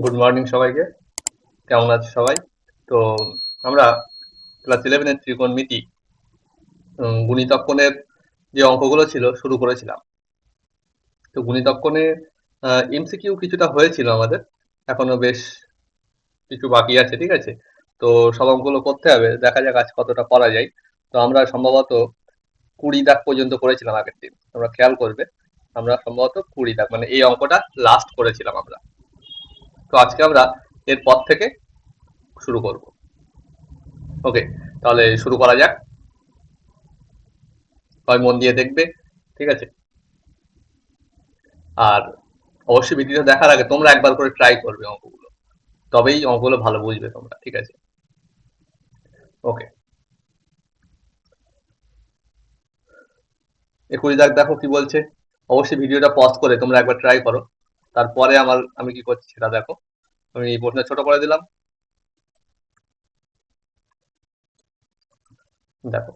Good morning সবাইকে। কেমন আছে সবাই? তো আমরা ক্লাস 11 এর ত্রিকোণমিতি গুণিতক কোণের যে অঙ্কগুলো ছিল শুরু করেছিলাম। তো গুণিতক কোণে এমসিকিউ কিছুটা হয়েছিল আমাদের, এখনো বেশ কিছু বাকি আছে, ঠিক আছে? তো সব অঙ্কগুলো করতে হবে, দেখা যাক আজ কতটা করা যায়। তো আমরা সম্ভবত 20 দাগ পর্যন্ত করেছিলাম আগের দিন, তোমরা খেয়াল করবে। আমরা সম্ভবত 20 দাগ মানে এই অঙ্কটা লাস্ট করেছিলাম আমরা। তো আজকে আমরা এর পর থেকে শুরু করব। ওকে, তাহলে শুরু করা যাক। সবাই মন দিয়ে দেখবে, ঠিক আছে? আর অবশ্যই ভিডিওটা দেখার আগে তোমরা একবার করে ট্রাই করবে অঙ্কগুলো, তবেই অঙ্কগুলো ভালো বুঝবে তোমরা, ঠিক আছে? ওকে, 21 দাগ দেখো কি বলছে। অবশ্যই ভিডিওটা পজ করে তোমরা একবার ট্রাই করো, তারপরে আমি কি করছি সেটা দেখো। আমি এই প্রশ্নটা ছোট করে দিলাম, দেখো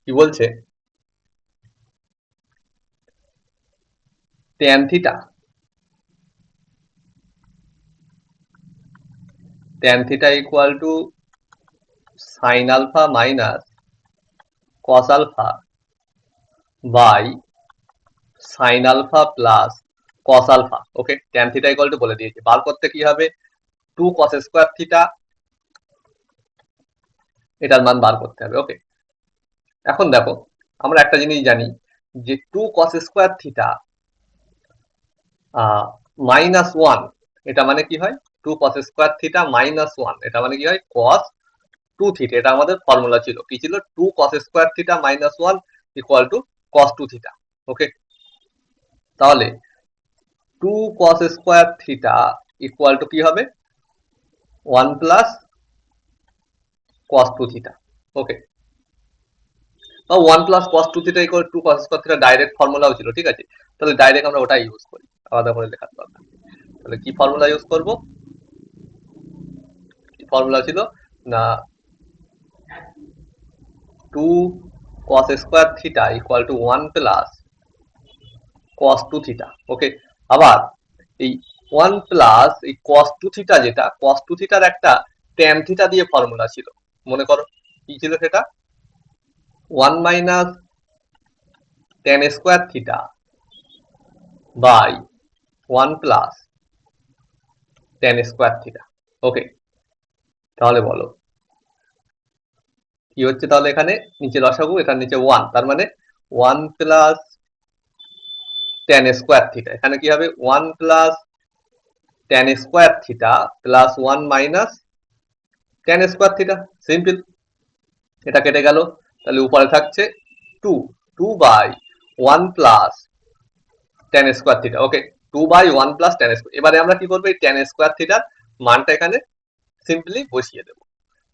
কি বলছে। tan theta equal to sine alpha minus cos alpha by sine alpha plus cos alpha. Okay, tan theta equal to বলে দিয়েছে, বার করতে কি হবে, 2 cos স্কয়ার থিটা, এটার মান বার করতে হবে। ওকে, এখন দেখো আমরা একটা জিনিস জানি যে 2 cos স্কয়ার থিটা মাইনাস 1, এটা মানে কি হয়, 2 cos স্কয়ার থিটা মাইনাস 1, এটা মানে কি হয় cos 2 থিটা। এটা আমাদের ফর্মুলা ছিল, কি ছিল, 2 cos square theta minus 1 equal to cos 2 theta. Okay, তাহলে 2 cos square theta equal to কি হবে, 1 প্লাস cos 2 থিটা। ওকে, বা 1 plus cos 2 theta equal to cos square theta direct ফর্মুলাও ছিল, ঠিক আছে? তাহলে ডাইরেক্ট আমরা ওটাই ইউজ করি, আলাদা করে লেখার দরকার নেই। তাহলে কি ফর্মুলা ইউজ করব, কি ফর্মুলা ছিল না, 2 cos square theta equal to 1 plus cos 2 theta. Okay, আবার এই 1 প্লাস এই cos 2 থিটা, যেটা cos 2 থিটার একটা tan থিটা দিয়ে ফর্মুলা ছিল, মনে করো কি ছিল সেটা, 1 minus tan square theta by 1 plus tan square theta. Okay, তাহলে বলো কি হচ্ছে, তাহলে এখানে নিচে লসাগু, এখানে নিচে 1, তার মানে 1 প্লাস tan স্কয়ার থিটা, এখানে কি হবে 1 plus tan square theta plus 1 minus tan square theta. Simple, এটা কেটে গেল, তাহলে উপরে থাকছে 2, 2 by 1 plus tan square theta. Okay, 2 by 1 plus tan square. এবারে আমরা কি করবো, এই tan স্কয়ার থিটার মানটা এখানে সিম্পলি বসিয়ে দেব।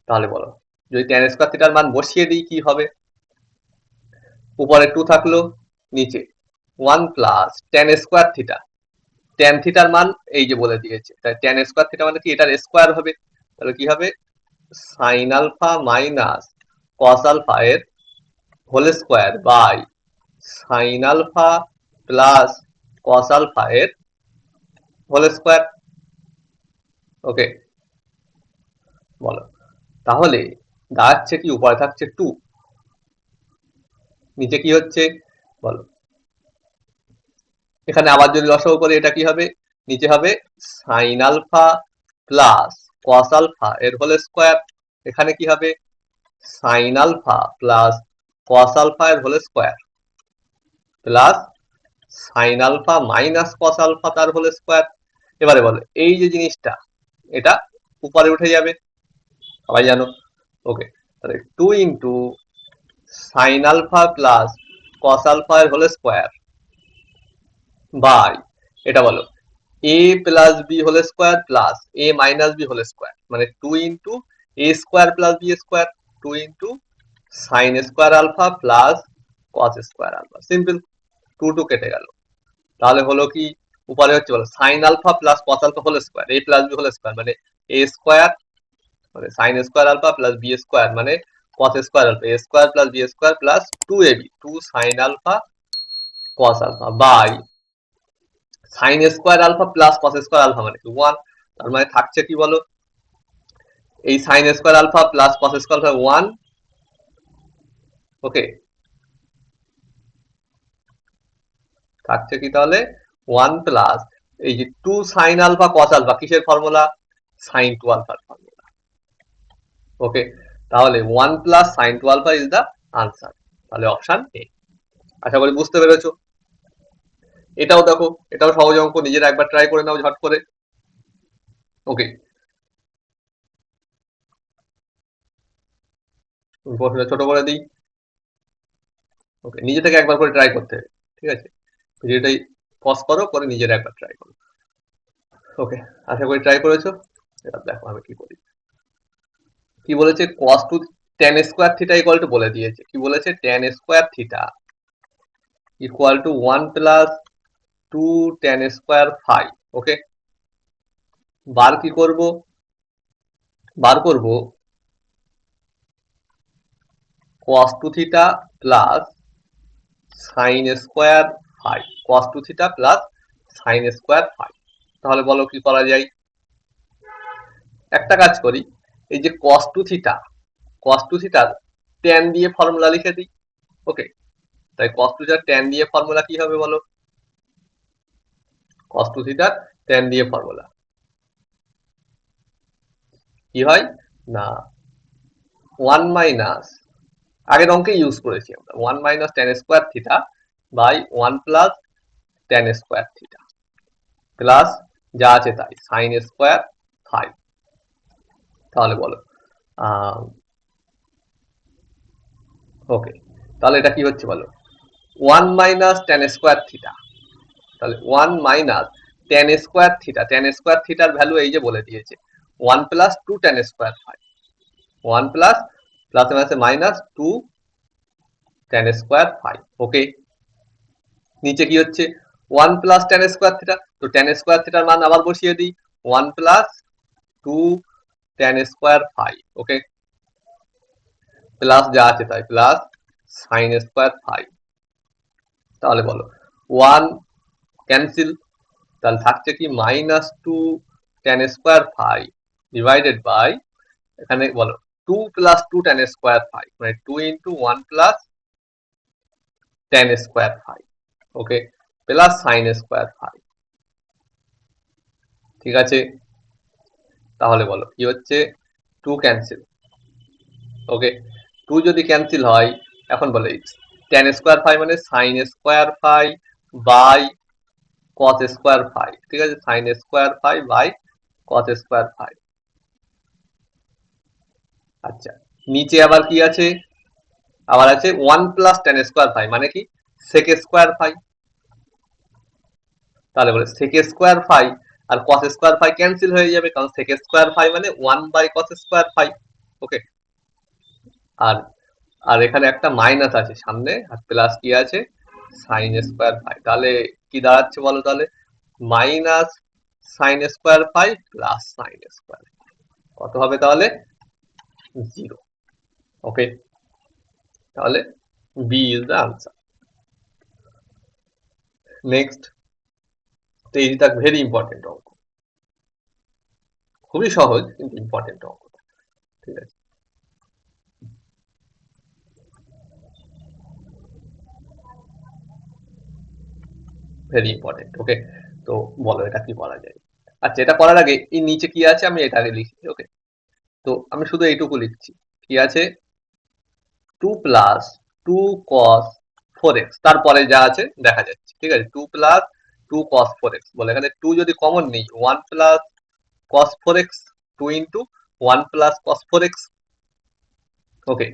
তাহলে বলো, যদি tan স্কয়ার থিটার মান বসিয়ে দিই কি হবে, উপরে 2 থাকলো, নিচে 1 plus tan square theta, tan থিটার মান এই যে বলে দিয়েছে, তাই tan স্কয়ার থিটা মানে কি, এটার স্কয়ার হবে। তাহলে কি হবে, sine alpha minus cos alpha এর whole square by sine alpha plus cos alpha এর হোল স্কয়ার। ওকে, বলো তাহলে দাঁড়াচ্ছে কি, উপরে থাকছে 2, নিচে কি হচ্ছে বলো, এখানে আবার যদি লসাগু করি এটা কি হবে, নিচে হবে sine alpha plus cos alpha এর হোল স্কয়ার, এখানে কি হবে sine alpha plus cos alpha এর whole square plus sine alpha minus cos alpha তার হোল স্কয়ার। এবারে বলো এই যে জিনিসটা, এটা উপরে উঠে যাবে, সবাই জানো। ওকে, তাহলে 2 into sine alpha plus cos alpha এর হোল স্কয়ার বাই, এটা বলো A plus B whole square plus A minus B whole square, মানে 2 into A square plus B square, 2 into sine square alpha plus cos square alpha. Simple, 2 2 কেটে গেল, তাহলে হলো কি, উপরে হচ্ছে বলো sine alpha plus cos alpha whole square, A plus B whole square মানে এ স্কয়ার, মানে sine square alpha plus B square মানে cos square alpha, A square plus B square plus 2ab, 2 sine alpha cos alpha by sine square alpha plus cos square alpha মানে কি 1, তার মানে থাকছে কি বলো, এই sine square alpha plus cos square alpha 1, okay, থাকছে কি তাহলে 1 প্লাস এই যে 2 সাইন আলফা কস আলফা কিসের ফর্মুলা, সাইন 2 আলফার ফর্মুলা, ওকে, তাহলে 1 plus sine 2 alpha is the answer, তাহলে অপশন এ। আশা করি বুঝতে পেরেছো। এটাও দেখো, এটাও সহজ অঙ্ক, নিজেরা একবার ট্রাই করে নাও ঝট করে, ওকে। প্রশ্নটা ছোট করে দিই, ওকে, নিজে থেকে একবার করে ট্রাই করতে হবে, ঠিক আছে, ভিডিওটাই পজ করো, করে নিজেরা একবার ট্রাই করো, ওকে, আশা করি ট্রাই করেছো। এবার দেখো আমি কি করি, কি বলেছে cos two tan square theta equal to বলে দিয়েছে, কি বলেছে tan square theta equal to 1 plus 2 tan square phi, okay, বার কি করব, বার করব cos two theta plus sine square phi, cos two theta plus sine square phi, তাহলে বলো কি করা যায়, একটা কাজ করি, এই যে cos two theta, cos two থিটার tan দিয়ে ফর্মুলা লিখে দিই, ওকে, তাই cos টু থিটার tan দিয়ে ফর্মুলা কি হবে বলো, cos টু থিটার tan দিয়ে ফর্মুলা কি হয় না 1 মাইনাস, আগের অঙ্কে ইউজ করেছি আমরা 1 minus tan square theta by 1 plus tan square theta plus যা আছে তাই sin স্কয়ার ফাই, তাহলে বলো ওকে, তাহলে এটা কি হচ্ছে বলো 1 মাইনাস tan স্কয়ার থিটা, তাহলে 1 minus tan square theta, tan square থিটার ভ্যালু এই যে বলে দিয়েছে 1 plus 2 tan square phi, 1 plus plus আছে minus 2 tan square phi, okay, নিচে কি হচ্ছে 1 প্লাস tan স্কয়ার থিটা, তো tan স্কয়ার থিটার মান আবার বসিয়ে দিই 1 plus 2 tan square phi, okay, plus যা আছে তাই প্লাস sin স্কয়ার ফাই, তাহলে বলো 1 ক্যান্সেল, তাহলে থাকছে কি minus 2 tan square phi divided by, এখানে বলো 2 প্লাস 2 tan স্কয়ার ফাই মানে 2 into 1 plus tan square phi, okay, plus sin square phi, ঠিক আছে, তাহলে বলো কি হচ্ছে 2 ক্যান্সেল, ওকে, 2 যদি ক্যান্সেল হয়, এখন বলো tan স্কয়ার ফাই মানে sin square phi by cos square phi, ঠিক আছে, sin square phi by cos square phi, আচ্ছা, নিচে আবার কি আছে, আবার আছে 1 প্লাস tan স্কয়ার ফাই মানে কি sec স্কয়ার ফাই, তাহলে বলে sec স্কয়ার ফাই আর cos স্কয়ার ফাই ক্যান্সেল হয়ে যাবে, কারণ sec স্কয়ার ফাই মানে 1 বাই cos স্কয়ার ফাই, ওকে, আর আর এখানে একটা মাইনাস আছে সামনে, আর প্লাস কি আছে sin স্কয়ার ফাই, তাহলে কি দাঁড়াচ্ছে বলো, তাহলে minus sin square phi plus sin square, কত হবে তাহলে 0, ওকে, তাহলে B is the answer. Next, তো এইটা ভেরি ইম্পর্টেন্ট অঙ্ক, খুবই সহজ কিন্তু ইম্পর্টেন্ট অঙ্ক, ঠিক আছে, ভেরি ইম্পর্টেন্ট, ওকে, তো বলো এটা কি করা যায়, আচ্ছা, এটা করার আগে এই নিচে কি আছে আমি এটা আগে লিখি, ওকে, তো আমি শুধু এইটুকু লিখছি, কি আছে 2 প্লাস 2 cos 4x, তারপরে যা আছে দেখা যাচ্ছে, ঠিক আছে, 2 প্লাস 2 cos 4x, বলে এখানে 2 যদি কমন নেই 1 plus cos 4x, 2 into 1 plus cos 4x, ওকে,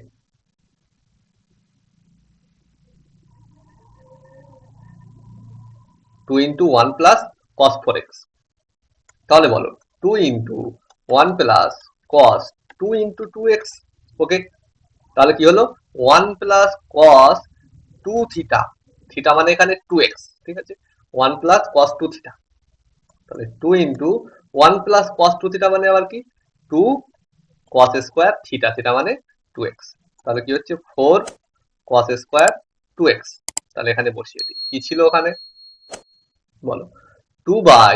2 ইন্টু 1 প্লাস cos 4x, তাহলে বলো 2 into 1 plus cos 2 into 2x, ওকে, তাহলে কি হলো 1 প্লাস cos 2 থিটা, থিটা মানে এখানে 2x, ঠিক আছে, 1 প্লাস cos 2 থিটা, তাহলে 2 ইন্টু 1 প্লাস cos 2 থিটা মানে আবার কি 2 cos স্কয়ার থিটা, থিটা মানে 2x, তাহলে কি হচ্ছে 4 cos স্কয়ার 2x, তাহলে এখানে বসিয়ে দিই, কি ছিল ওখানে বলো 2 by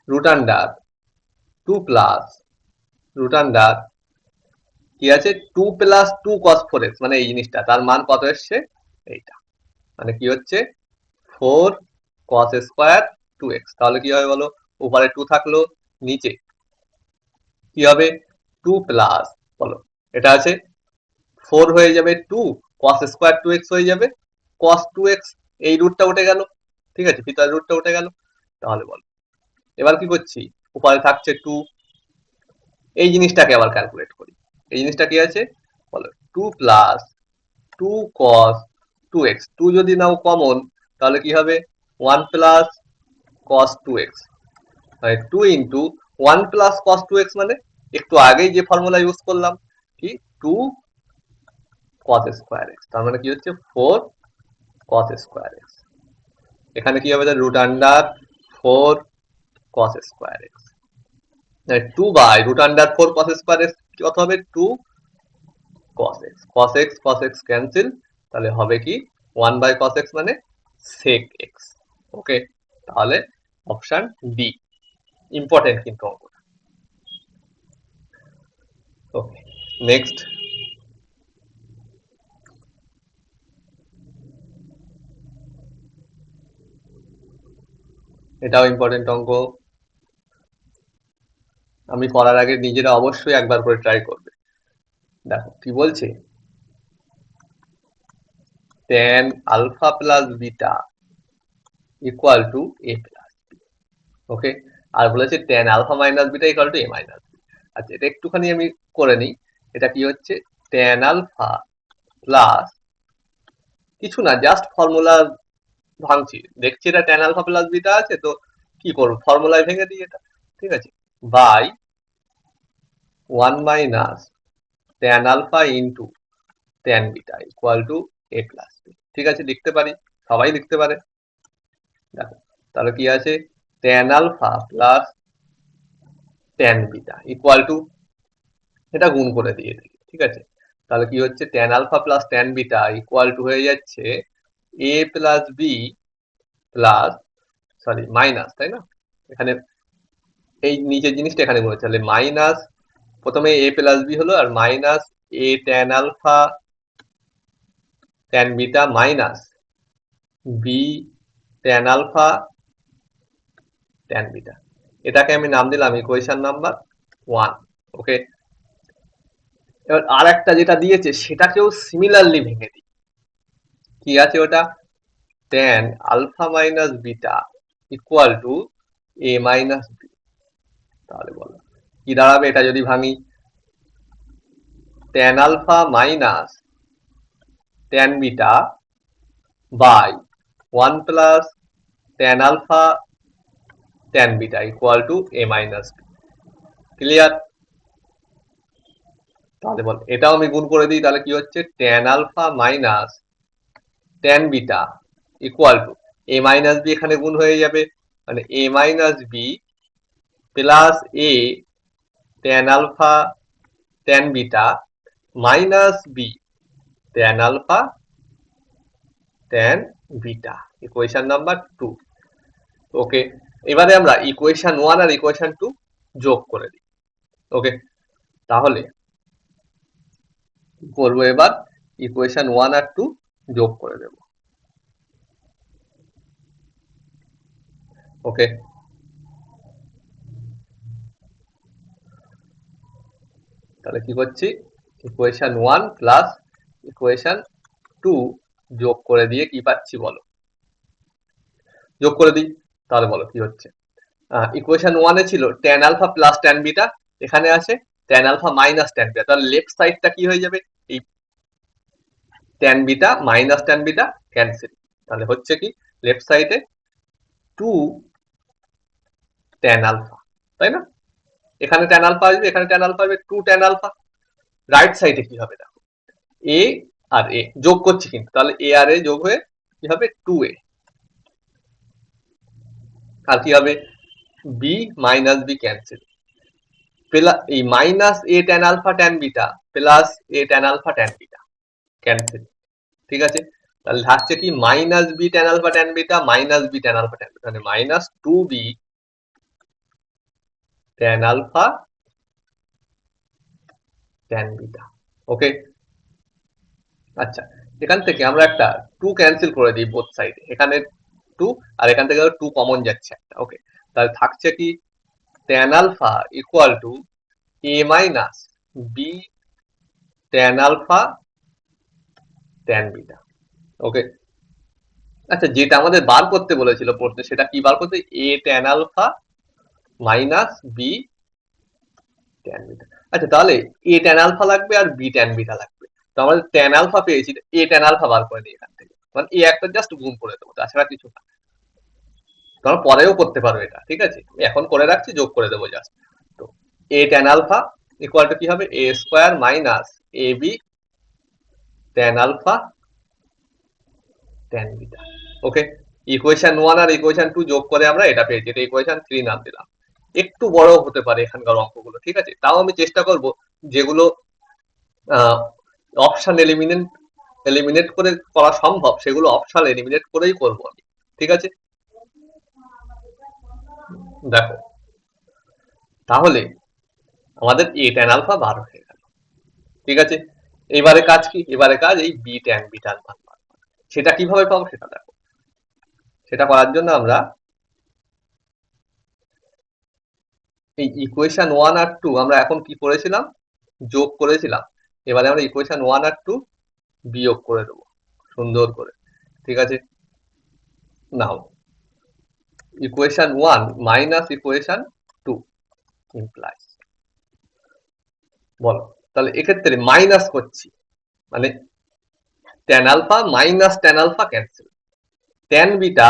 root under 2 plus root under কি আছে 2 প্লাস 2 cos 4x, মানে এই জিনিসটা তার মান কত এসছে এইটা, মানে কি হচ্ছে 4 cos স্কয়ার 2x। তাহলে কি হবে বলো, উপরে 2 থাকলো, নিচে কি হবে 2 প্লাস, বলো এটা আছে 4 হয়ে যাবে 2 cos স্কয়ার 2x হয়ে যাবে cos 2x, এই রুটটা উঠে গেল, ঠিক আছে, ভিতরের রুটটা উঠে গেল। তাহলে বলো এবার কি করছি, উপরে থাকছে 2, এই জিনিসটাকে আবার ক্যালকুলেট করি। এই জিনিসটা কি আছে বলো 2 প্লাস 2 cos 2x, 2 যদি নাও কমন তাহলে কি হবে 1 প্লাস cos 2x, মানে 2 ইন্টু 1 প্লাস cos 2x, মানে একটু আগেই যে ফর্মুলা ইউজ করলাম কি 2 cos স্কয়ার x, তার মানে কি হচ্ছে 4 cos স্কয়ার x। এখানে কি হবে root under 4 cos square x, 2 by root under 4 cos square x কত হবে 2 cos x, cos x cos x cancel, তাহলে হবে কি 1 বাই cos x মানে sec x। ওকে, তাহলে অপশন ডি ইম্পর্টেন্ট কিন্তু অঙ্কটা। ওকে, নেক্সট এটাও ইম্পর্টেন্ট অঙ্ক, আমি করার আগে নিজেরা অবশ্যই একবার করে ট্রাই করবে। দেখো কি বলছে, tan alpha plus beta equal to a plus b। Okay, আর বলেছে tan alpha minus beta equal to a minus b। আচ্ছা, এটা একটুখানি আমি করে নিই। এটা কি হচ্ছে tan আলফা প্লাস কিছু না, জাস্ট ফর্মুলা ভাঙছি, দেখছি এটা tan আলফা প্লাস বিটা আছে, তো কি করব ফর্মুলায় ভেঙে দিই এটা, ঠিক আছে, by 1 minus tan alpha into tan beta equal to a plus b। ঠিক আছে, লিখতে পারি, সবাই লিখতে পারে। দেখো তাহলে কি আছে tan alpha plus tan beta equal to, এটা গুণ করে দিয়ে দিই, ঠিক আছে, তাহলে কি হচ্ছে tan alpha plus tan beta equal to হয়ে যাচ্ছে a plus b plus, sorry minus, তাই না, এখানে এই নিচের জিনিসটা এখানে বলেছে, তাহলে মাইনাস প্রথমে a প্লাস b হলো, আর minus a tan alpha tan beta minus b tan alpha tan beta, এটাকে আমি নাম দিলাম ইকুয়েশন নাম্বার 1। ওকে, এবার আর একটা যেটা দিয়েছে সেটাকেও সিমিলারলি ভেঙে দিই। কি আছে ওটা, tan alpha minus beta equal to a minus b। তাহলে বলো কি দাঁড়াবে, এটা যদি ভাঙি tan alpha minus tan beta by 1 plus tan alpha tan beta equal to a minus b। Clear? তাহলে বল এটাও আমি গুণ করে দিই, তাহলে কি হচ্ছে tan alpha minus tan beta equal to a minus b, এখানে গুণ হয়ে যাবে, মানে a minus b plus a tan alpha tan beta minus b tan alpha tan beta, equation number 2। Okay, এবারে আমরা ইকুয়েশন 1 আর ইকুয়েশন 2 যোগ করে দিই। ওকে, তাহলে করবো এবার ইকুয়েশন 1 আর 2 যোগ করে দেব। ওকে, তাহলে কি করছি ইকুয়েশন 1 প্লাস ইকুয়েশন 2 যোগ করে দিয়ে কি পাচ্ছি বলো, যোগ করে দিই, তাহলে বলো কি হচ্ছে। ইকুয়েশন 1 এ ছিল tan alpha plus tan beta, এখানে আছে tan alpha minus tan beta, তাহলে লেফট সাইডটা কি হয়ে যাবে, এই tan beta minus tan beta cancel, তাহলে হচ্ছে কি লেফট সাইডে 2 tan আলফা, তাই না, এখানে tan আলফা আসবে, এখানে tan আলফা আসবে 2 tan আলফা। রাইট সাইডে কি হবে দেখো, a আর a যোগ করছি কিন্তু, তাহলে a আর a যোগ হয়ে কি হবে 2a, আর কি হবে b মাইনাস b ক্যান্সেল, এই minus a tan alpha tan beta plus a tan alpha tan beta cancel, ঠিক আছে, তাহলে থাকছে কি minus B tan alpha tan beta minus B tan alpha tan beta, মানে minus 2b tan alpha tan beta. Okay, আচ্ছা এখান থেকে আমরা একটা 2 ক্যান্সেল করে দিই বোথ সাইডে, এখানে 2 আর এখান থেকে 2 কমন যাচ্ছে একটা। ওকে, তাহলে থাকছে কি tan alpha equal to a minus B tan alpha tan beta. Okay, আচ্ছা যেটা আমাদের বার করতে বলেছিল প্রশ্নে সেটা কি বার করতে, a tan alpha minus B tan beta. আচ্ছা তাহলে a ট্যান আলফা লাগবে আর b ট্যান বিটা লাগবে, তো আমাদের ট্যান আলফা পেয়েছি, a ট্যান আলফা বার করে দিই এখান থেকে, মানে a একটা জাস্ট গুণ করে দেবো, তাছাড়া কিছু না। তোমরা পরেও করতে পারো এটা, ঠিক আছে, এখন করে রাখছি, যোগ করে দেবো জাস্ট। তো a tan alpha equal to কি হবে, a square minus ab tan alpha tan beta. Okay, equation 1 আর ইকুয়েশন 2 যোগ করে আমরা এটা পেয়েছি, এটা ইকুয়েশন 3 নাম দিলাম। একটু বড় হতে পারে এখানকার অঙ্কগুলো, ঠিক আছে, তাও আমি চেষ্টা করব যেগুলো অপশন এলিমিনেট করে করা সম্ভব সেগুলো অপশন এলিমিনেট করেই করবো আমি, ঠিক আছে। দেখো তাহলে আমাদের a tan আলফা বার হয়ে গেল, ঠিক আছে। এবারে কাজ কি, এবারে কাজ এই b tan বিটার মান বার করা। সেটা কিভাবে পাবো সেটা দেখো, সেটা করার জন্য আমরা এই ইকুয়েশন 1 আর 2 আমরা এখন কি করেছিলাম, যোগ করেছিলাম। এবারে আমরা ইকুয়েশন 1 আর 2 বিয়োগ করে দেবো সুন্দর করে, ঠিক আছে। Now equation 1 minus equation 2 implies, বলো তাহলে এক্ষেত্রে মাইনাস করছি, মানে tan alpha minus tan alpha cancel, tan beta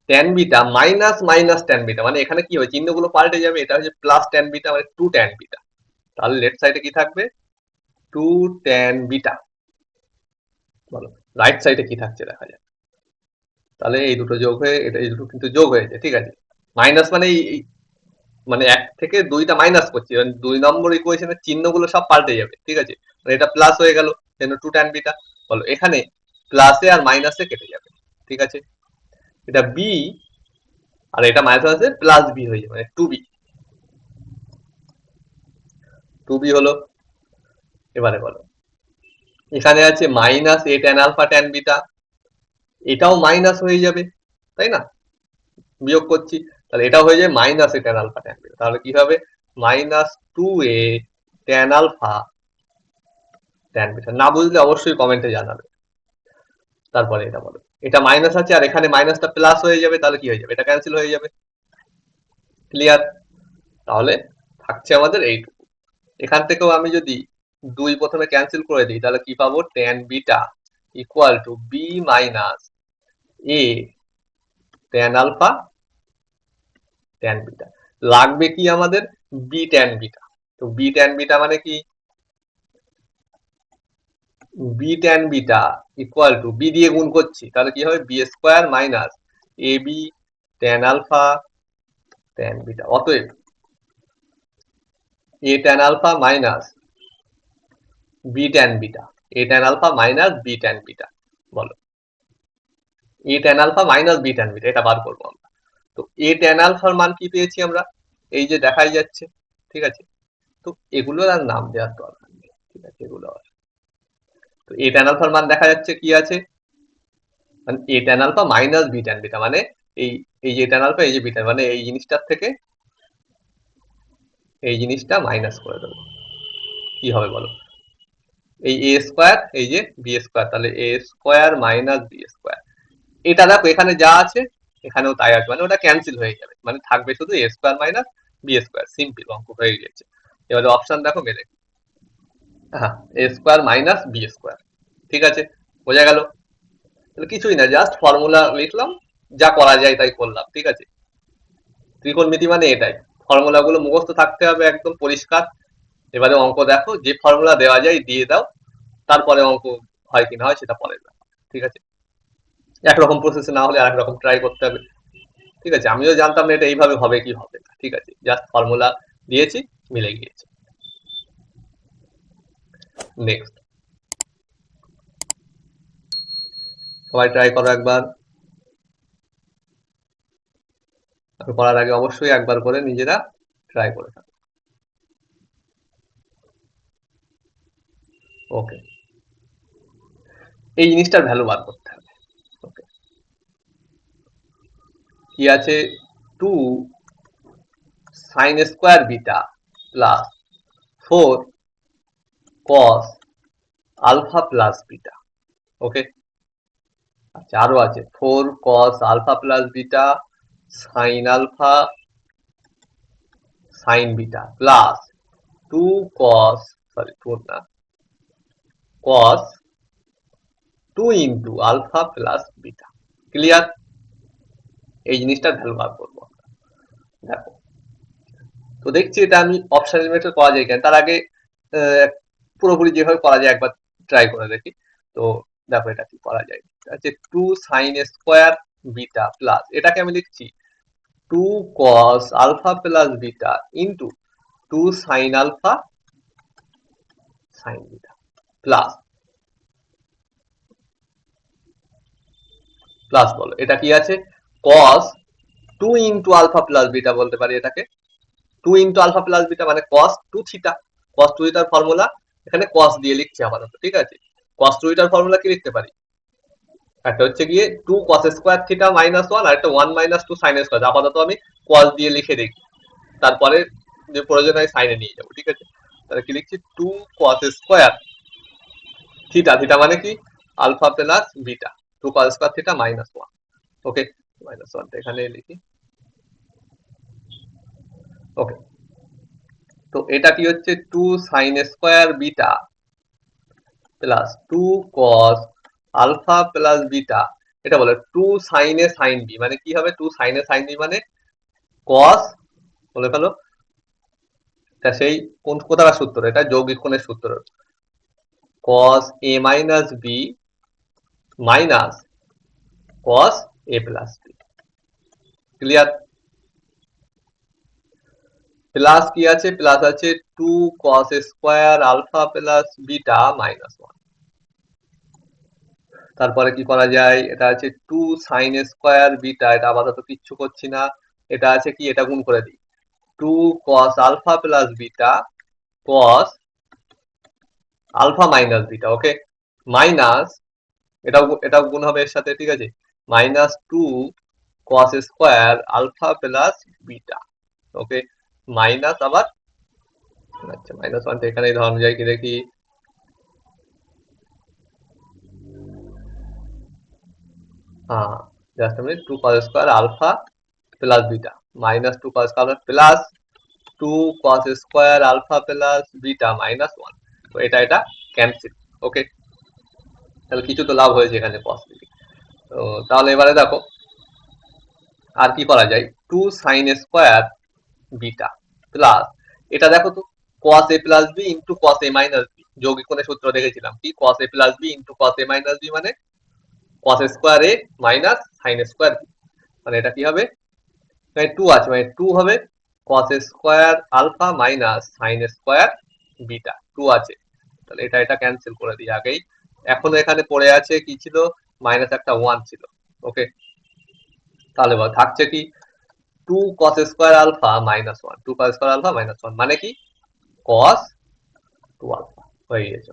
tan beta minus minus tan beta, মানে এখানে কি হবে চিহ্নগুলো পাল্টে যাবে, এটা হচ্ছে প্লাস ট্যান বিটা মানে 2 ট্যান বিটা। তাহলে লেফট সাইডে কি থাকবে 2 ট্যান বিটা, বলো রাইট সাইডে কি থাকছে দেখা যাক। তাহলে এই দুটো যোগ হয়ে এটা, এই দুটো কিন্তু যোগ হয়েছে, ঠিক আছে। মাইনাস মানে মানে 1 থেকে 2টা মাইনাস করছি, মানে 2 নম্বর ইকুয়েশনের চিহ্নগুলো সব পাল্টে যাবে, ঠিক আছে। মানে এটা প্লাস হয়ে গেল, যেন 2 ট্যান বিটা, বলো এখানে প্লাসে আর মাইনাসে কেটে যাবে, ঠিক আছে। এটা বি আর এটা মাইনাস আছে প্লাস বি হয়ে যাবে, মানে 2b, 2b হলো। এবারে বলো এখানে আছে minus a tan alpha tan beta, এটাও মাইনাস হয়ে যাবে, তাই না, বিয়োগ করছি, তাহলে এটা হয়ে যায় minus a tan alpha tan beta. তাহলে কি হবে minus 2a tan alpha tan beta. না বুঝলে অবশ্যই কমেন্টে জানাবে। তারপরে এটা বলো, এটা মাইনাস আছে আর এখানে মাইনাসটা প্লাস হয়ে যাবে, তাহলে কি হয়ে যাবে, এটা ক্যান্সেল হয়ে যাবে, ক্লিয়ার। তাহলে থাকছে আমাদের এইটুকু। এখান থেকেও আমি যদি 2 প্রথমে ক্যান্সেল করে দিই তাহলে কি পাবো, tan beta equal to b minus a tan alpha tan beta. লাগবে কি আমাদের b tan বিটা, তো b tan বিটা মানে কি, b tan beta equal to b দিয়ে গুণ করছি, তাহলে কি হবে b square minus ab tan alpha tan beta. অতএব a tan alpha minus b tan beta, a tan alpha minus b tan beta, বলো a tan alpha minus b tan beta, এটা বার করবো আমরা। তো a tan আলফার মান কি পেয়েছি আমরা, এই যে দেখাই যাচ্ছে, ঠিক আছে। তো এগুলোর আর নাম দেওয়ার দরকার নেই, ঠিক আছে, এগুলো আর, তো a tan আলফার মান দেখা যাচ্ছে কি আছে, মানে a tan alpha minus b tan beta, মানে এই এই যে tan আলফা এই যে বিটা, মানে এই জিনিসটার থেকে এই জিনিসটা মাইনাস করে দেবো, কি হবে বলো, এই a স্কোয়ার এই যে b স্কোয়ার, তাহলে a square minus b square. এটা দেখো এখানে যা আছে এখানেও তাই আছে, মানে ওটা ক্যান্সেল হয়ে যাবে, মানে থাকবে শুধু a square minus b square, simple অঙ্ক হয়ে গেছে। এবারে অপশন দেখো মেলে, হ্যাঁ a square minus b square, ঠিক আছে, বোঝা গেল। তাহলে কিছুই না, জাস্ট ফর্মুলা লিখলাম, যা করা যায় তাই করলাম, ঠিক আছে। ত্রিকোণমিতি মানে এটাই, ফর্মুলা গুলো মুখস্থ থাকতে হবে একদম পরিষ্কার। এবারে অঙ্ক দেখো, যে ফর্মুলা দেওয়া যায় দিয়ে দাও, তারপরে অঙ্ক হয় কি না হয় সেটা পরের ব্যাপার, ঠিক আছে। একরকম প্রসেসে না হলে আরেক রকম ট্রাই করতে হবে, ঠিক আছে। আমিও জানতাম না এটা এইভাবে হবে কি হবে না, ঠিক আছে, জাস্ট ফর্মুলা দিয়েছি, মিলে গিয়েছে। নেক্সট, সবাই ট্রাই করো একবার। করার আগে অবশ্যই একবার করে নিজেরা ট্রাই করে থাকো। ওকে, এই জিনিসটার ভ্যালু বার করতে হবে। ওকে, কি আছে, 2 sin square beta plus 4 cos alpha plus beta. Okay, আচ্ছা আরো আছে 4 cos alpha plus beta sin alpha sin beta plus 2 cos, sorry 2 না, cos 2 into alpha plus beta. Clear? এই জিনিসটা ভ্যালু বার করবো। দেখো, তো দেখছি এটা আমি অপশন এলিমেন্টে করা যায় কেন, তার আগে পুরোপুরি যেভাবে করা যায় একবার ট্রাই করে দেখি। তো দেখো এটা কি করা যায়, আছে 2 sin স্কোয়ার বিটা প্লাস, এটাকে আমি লিখছি 2 cos alpha plus beta into 2 sin alpha sin beta plus, plus বলো এটা কি আছে, cos 2 into alpha plus beta বলতে পারি এটাকে। 2 ইন্টু আলফা প্লাস বিটা মানে cos 2 থিটা। cos 2 থিটার ফর্মুলা এখানে cos দিয়ে লিখছি আপাতত, ঠিক আছে। cos 2 থিটার ফর্মুলা কি লিখতে পারি, একটা হচ্ছে গিয়ে 2 cos স্কয়ার থিটা মাইনাস 1 আর একটা 1 মাইনাস 2 sin স্কয়ার। আপাতত আমি cos দিয়ে লিখে দেখি, তারপরে যে প্রয়োজন হয় সাইনে নিয়ে যাবো, ঠিক আছে। তাহলে কি লিখছি, 2 cos স্কয়ার থিটা, থিটা মানে কি alpha plus beta, 2 cos square theta minus 1। Okay, minus 1 এখানে লিখি। ওকে, তো এটা কি হচ্ছে 2 sin square beta plus 2 cos alpha plus beta, এটা বলে 2 sin a sin b মানে কি হবে, 2 sin a sin b মানে cos, বলে ফেলো, এটা সেই কোন কোথাকার সূত্র, এটা যৌগিক কোণের সূত্র, cos a minus b minus cos a plus b। Clear? Plus কি আছে, প্লাস আছে 2 cos square alpha plus beta minus 1। তারপরে কি করা যায়, এটা আছে 2 sin স্কয়ার বিটা, এটা আপাতত কিচ্ছু করছি না। এটা আছে কি, এটা গুণ করে দিই, 2 cos alpha plus beta cos alpha minus beta. Okay, minus, এটাও গুণ হবে এর সাথে, ঠিক আছে, minus 2 cos square alpha plus beta. Okay, minus আবার, আচ্ছা মাইনাস 1 এখানে ধরানো যায় কি দেখি, হ্যাঁ জাস্ট আমি 2 cos square alpha plus beta minus 2 cos square plus 2 cos square alpha plus beta minus 1। তো এটা এটা ক্যান্সেল। ওকে, তাহলে কিছু তো লাভ হয়েছে এখানে cos থেকে। তো তাহলে এবারে দেখো আর কি করা যায়, 2 sin স্কয়ার বিটা প্লাস, এটা দেখো তো cos a plus b into cos a minus b, যৌগিক কোণের সূত্র দেখেছিলাম কি, cos a plus b into cos a minus b মানে cos square a minus sin square b, মানে এটা কি হবে, মানে 2 আছে মানে 2 হবে cos square alpha minus sin square beta, 2 আছে। তাহলে এটা এটা ক্যান্সেল করে দিই আগেই। এখন এখানে পড়ে আছে কি ছিল, মাইনাস একটা 1 ছিল। ওকে, তাহলে বল থাকছে কি 2 cos square alpha minus 1, 2 cos square alpha minus 1 মানে কি cos 2 আলফা হয়ে গেছে।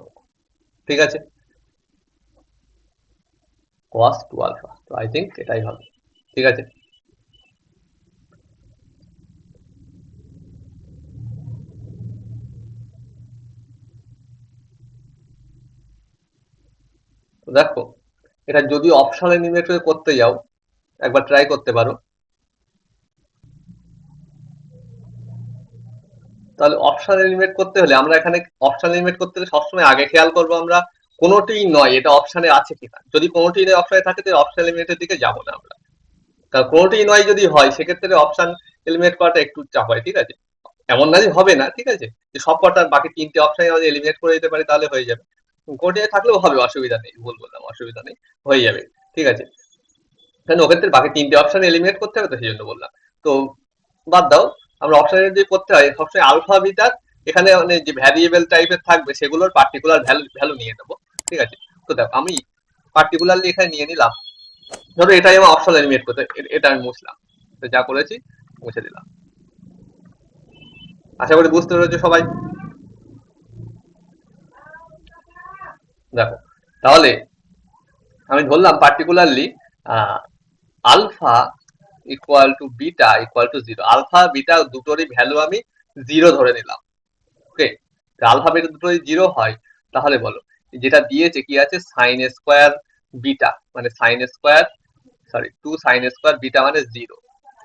ঠিক আছে, cos 2 আলফা, তো আই থিঙ্ক এটাই হবে। ঠিক আছে, তো দেখো এটা যদি অপশন এলিমিনেটর করতে যাও একবার ট্রাই করতে পারো। তাহলে অপশন এলিমিনেট করতে হলে আমরা এখানে অপশন এলিমিনেট করতে হলে সবসময় আগে খেয়াল করবো আমরা কোনোটিই নয় এটা অপশনে আছে কিনা, যদি কোনোটিই নয় অপশনে থাকে তাহলে অপশন এলিমিনেটের দিকে যাবো না আমরা। কারণ কোনোটিই নয় যদি হয় সেক্ষেত্রে অপশন এলিমিনেট করাটা একটু চাপ হয়। ঠিক আছে, এমন না যে হবে না, ঠিক আছে, যে সব কটার বাকি 3টে অপশন এলিমিনেট করে দিতে পারি তাহলে হয়ে যাবে, কোনোটি থাকলেও হবে, অসুবিধা নেই, ভুল বললাম, অসুবিধা নেই, হয়ে যাবে। ঠিক আছে, কারণ ওক্ষেত্রে বাকি 3টে অপশন এলিমিনেট করতে হবে, তো সেই জন্য বললাম। তো বাদ দাও, আমরা অপশন যদি করতে হয় সবসময় আলফা বিটার এখানে যে ভ্যারিয়েবল টাইপের থাকবে সেগুলোর পার্টিকুলার ভ্যালু ভ্যালু নিয়ে নেবো। ঠিক আছে, তো দেখো আমি পার্টিকুলারলি এখানে নিয়ে নিলাম, ধরো এটাই আমার অপশনাল এলিমিনেট করতে, এটা আমি মুছলাম, তো যা করেছি মুছে দিলাম। আশা করি বুঝতে পেরেছো সবাই। দেখো তাহলে আমি ধরলাম particularly alpha equal to beta equal to zero, alpha beta দুটোরই ভ্যালু আমি জিরো ধরে নিলাম। ওকে, আলফা বিটা দুটোরই জিরো হয়, তাহলে বলো যেটা দিয়েছে কি আছে, সাইন স্কোয়ার বিটা মানে sine square, sorry 2 sine square beta মানে zero,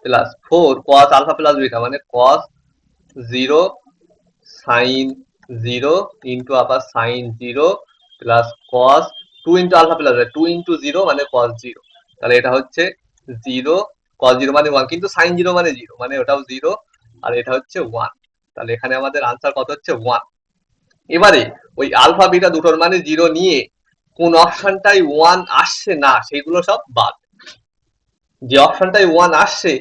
plus 4 cos alpha plus beta মানে cos zero sine zero into আবার sine zero plus cos 2 into alpha plus 2 into zero মানে কস জিরো, তাহলে এটা হচ্ছে zero, cos zero মানে one, কিন্তু sine zero মানে জিরো মানে ওটাও জিরো, আর এটা হচ্ছে ওয়ান, তাহলে এখানে আমাদের আনসার কত হচ্ছে ওয়ান। এবারে ওই আলফা বিটা দুটোর মানে জিরো নিয়ে কোন অপশনটাই ওয়ান আসছে না সেগুলো সব বাদ, যে অপশনটাই ওয়ান আসছে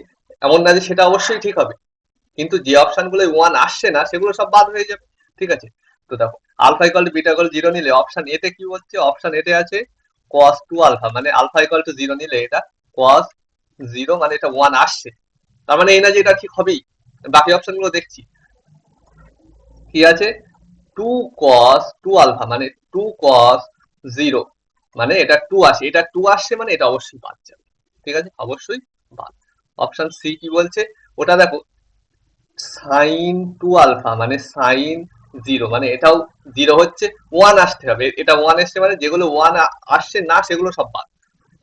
এমন না যে সেটা অবশ্যই ঠিক হবে, কিন্তু যে অপশন গুলো ওয়ান আসছে না সেগুলো সব বাদ হয়ে যাবে। ঠিক আছে, তো দেখো alpha equal to beta equal zero নিলে অপশন এতে কি হচ্ছে, অপশন এতে আছে cos 2 আলফা, মানে আলফা ইকুয়াল টু জিরো নিলে এটা cos জিরো মানে এটা ওয়ান আসছে, তার মানে এই না যে এটা ঠিক হবেই। বাকি অপশন গুলো দেখছি কি আছে, 2 cos 2 আলফা মানে 2 cos জিরো মানে এটা 2 আসে, এটা 2 আসছে মানে এটা অবশ্যই বাদ যাবে। ঠিক আছে, অবশ্যই বাদ। অপশন সি কি বলছে, ওটা দেখো সাইন 2 আলফা মানে সাইন জিরো মানে এটাও জিরো হচ্ছে, ওয়ান আসতে হবে, এটা ওয়ান আসছে মানে যেগুলো ওয়ান আসছে না সেগুলো সব বাদ।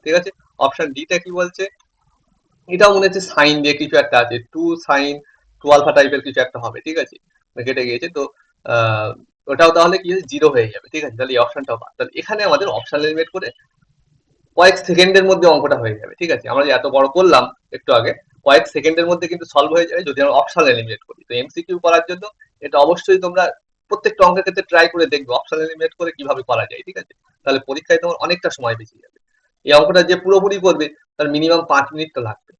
ঠিক আছে, অপশন ডিটা কি বলছে, এটাও মনে হচ্ছে সাইন দিয়ে কিছু একটা আছে, 2 সাইন 2 আলফা টাইপের কিছু একটা হবে। ঠিক আছে, কেটে গিয়েছে তো আহ, ওটাও তাহলে কি জিরো হয়ে যাবে। ঠিক আছে, তাহলে এই অপশনটাও বাদ, তাহলে এখানে আমাদের অপশন এলিমিনেট করে কয়েক সেকেন্ডের মধ্যে অঙ্কটা হয়ে যাবে। ঠিক আছে, আমরা যে এত বড় করলাম একটু আগে, কয়েক সেকেন্ডের মধ্যে কিন্তু সলভ হয়ে যাবে যদি আমরা অপশন এলিমিনেট করি। তো এমসিকিউ করার জন্য এটা অবশ্যই তোমরা প্রত্যেকটা অঙ্কের ক্ষেত্রে ট্রাই করে দেখবে অপশন এলিমিনেট করে কিভাবে করা যায়। ঠিক আছে, তাহলে পরীক্ষায় তোমার অনেকটা সময় বেঁচে যাবে। এই অঙ্কটা যে পুরোপুরি করবে তার মিনিমাম 5 মিনিট তো লাগবে,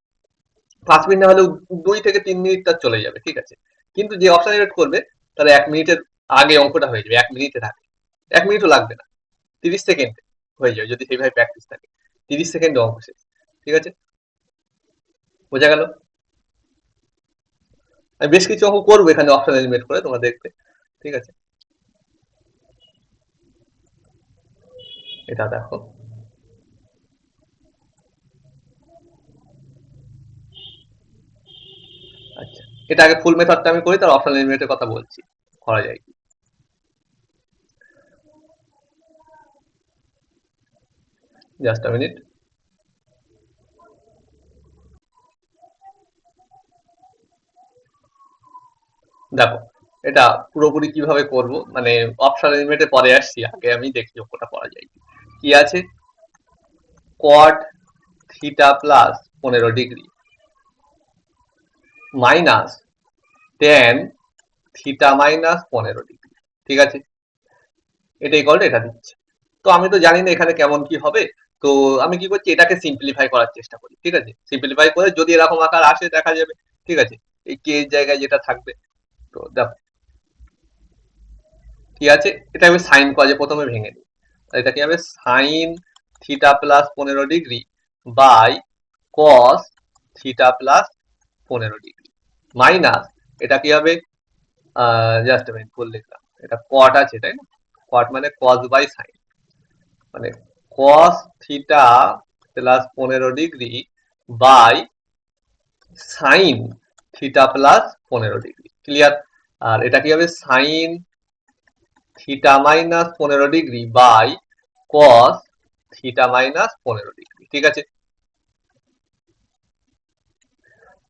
5 মিনিট না হলেও 2 থেকে 3 মিনিট তার চলে যাবে। ঠিক আছে, কিন্তু যে অপশন এলিমিনেট করবে তার 1 মিনিটের আগে অঙ্কটা হয়ে যাবে, 1 মিনিটের আগে, 1 মিনিটও লাগবে না, 30 সেকেন্ডে হয়ে যাবে যদি সেইভাবে প্র্যাকটিস থাকে, 30 সেকেন্ডে অঙ্ক শেষ। ঠিক আছে, বোঝা গেল। আমি বেশ কিছু অঙ্ক করবো এখানে অপশন এলিমিনেট করে তোমরা দেখবে। ঠিক আছে, এটা দেখো, আচ্ছা এটা আগে ফুল মেথডটা আমি করি, তার অপশন এলিমিনেটের কথা বলছি করা যায় কি। Just a minute. দেখো এটা পুরোপুরি কিভাবে করব, মানে অপশন এলিমিনেটে পরে আসছি, আগে আমি দেখি অঙ্কটা করা যায় কি। কি আছে, কট theta plus 15 degree minus tan theta minus 15 degree. ঠিক আছে, এটা ইকুয়াল টু এটা দিচ্ছে, তো আমি তো জানি না এখানে কেমন কি হবে, তো আমি কি করছি এটাকে সিম্পলিফাই করার চেষ্টা করি। ঠিক আছে, সিম্পলিফাই করে যদি এরকম আকার আসে দেখা যাবে। ঠিক আছে, এই কে এর জায়গায় যেটা থাকবে, তো দেখো কি আছে, এটা আমি সাইন কজে প্রথমে ভেঙে নিই, এটা কি হবে sine theta plus 15 degree by cos theta plus 15 degree minus এটা কি হবে, জাস্ট আমি ভুল লিখলাম, এটা কট আছে তাই না, কট মানে কস বাই সাইন মানে cos theta plus 15 degree by sine theta plus 15 degree. Clear, আর এটা কি হবে sine theta minus 15 degree by cos theta minus 15 degree. ঠিক আছে,